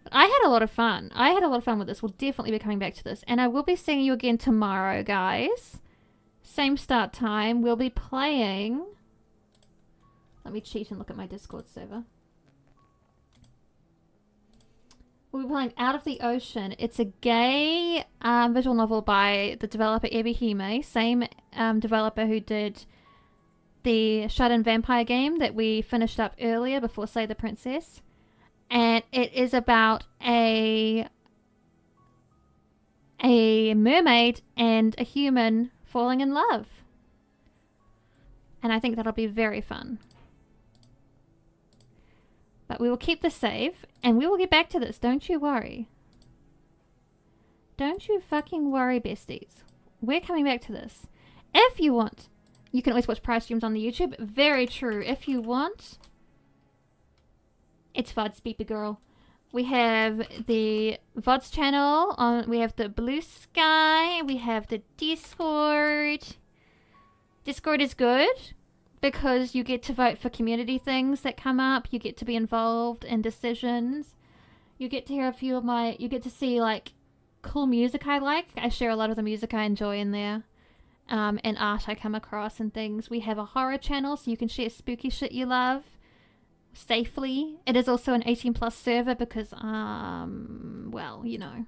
But I had a lot of fun. I had a lot of fun with this. We'll definitely be coming back to this. And I will be seeing you again tomorrow, guys. Same start time. We'll be playing... Let me cheat and look at my Discord server. We'll be playing Out of the Ocean. It's a gay visual novel by the developer Ebihime. Same developer who did the Shut-In Vampire game that we finished up earlier before Slay the Princess. And it is about a mermaid and a human falling in love. And I think that'll be very fun. But we will keep this safe, and we will get back to this. Don't you worry. Don't you fucking worry, besties. We're coming back to this. If you want, you can always watch prize streams on the YouTube. Very true. If you want, it's VODs, Beeper Girl. We have the VODs channel on. We have the Blue Sky. We have the Discord. Discord is good because you get to vote for community things that come up. You get to be involved in decisions. You get to hear a few of my. You get to see like cool music I like. I share a lot of the music I enjoy in there, and art I come across and things. We have a horror channel, so you can share spooky shit you love safely. It is also an 18+ server because, well, you know,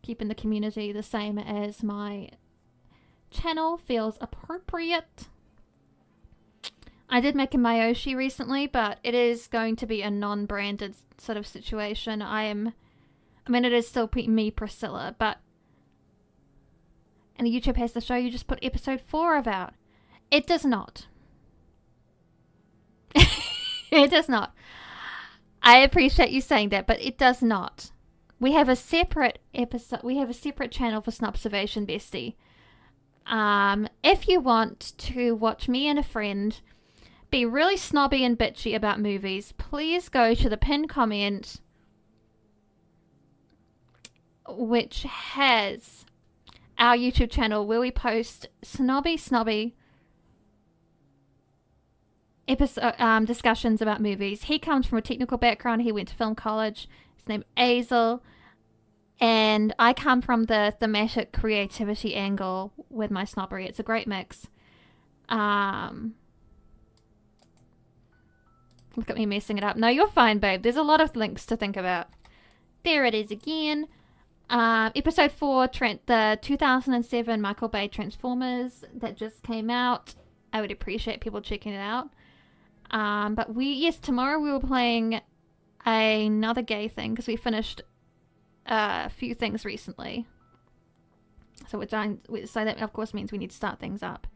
keeping the community the same as my channel feels appropriate. I did make a Mayoshi recently, but it is going to be a non-branded sort of situation. I mean, it is still me, Priscilla, but... And YouTube has to show you just put episode 4 of out. It does not. It does not. I appreciate you saying that, but it does not. We have a separate episode. We have a separate channel for Snobservation Bestie. If you want to watch me and a friend be really snobby and bitchy about movies, please go to the pinned comment, which has our YouTube channel where we post snobby episode discussions about movies. He comes from a technical background. He went to film college. His name Azel, and I come from the thematic creativity angle with my snobbery. It's a great mix. Look at me messing it up. No, you're fine, babe. There's a lot of links to think about. There it is again. Episode 4, the 2007 Michael Bay Transformers that just came out. I would appreciate people checking it out. But tomorrow we were playing another gay thing because we finished a few things recently. So so that of course means we need to start things up.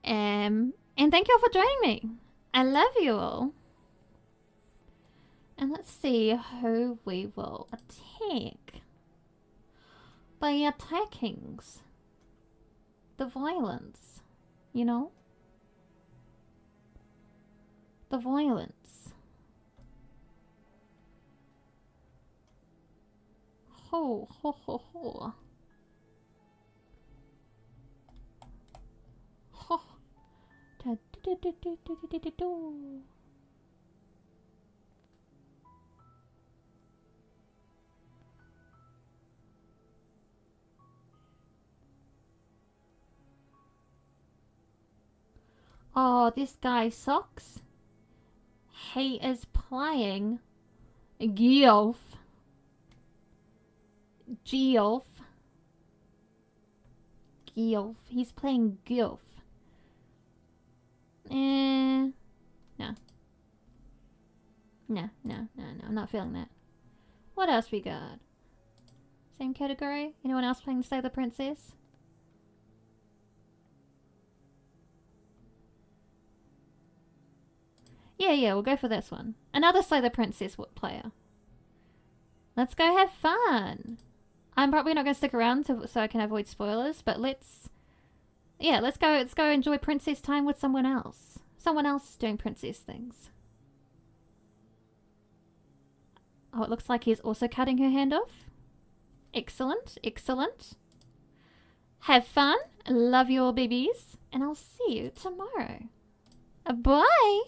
And thank you all for joining me. I love you all. And let's see who we will attack. By attacking the violence, you know? The violence. Ho, ho, ho, ho. Ho. Da, da, da, da, da, da, da, da. Oh, this guy sucks. He is playing Geoff. He's playing Geoff. No. No. I'm not feeling that. What else we got? Same category? Anyone else playing Slay the Princess? Yeah, we'll go for this one. Another Slay the Princess player. Let's go have fun. I'm probably not going to stick around so I can avoid spoilers, but let's go enjoy princess time with someone else. Someone else is doing princess things. Oh, it looks like he's also cutting her hand off. Excellent. Have fun. Love you all, babies. And I'll see you tomorrow. Bye.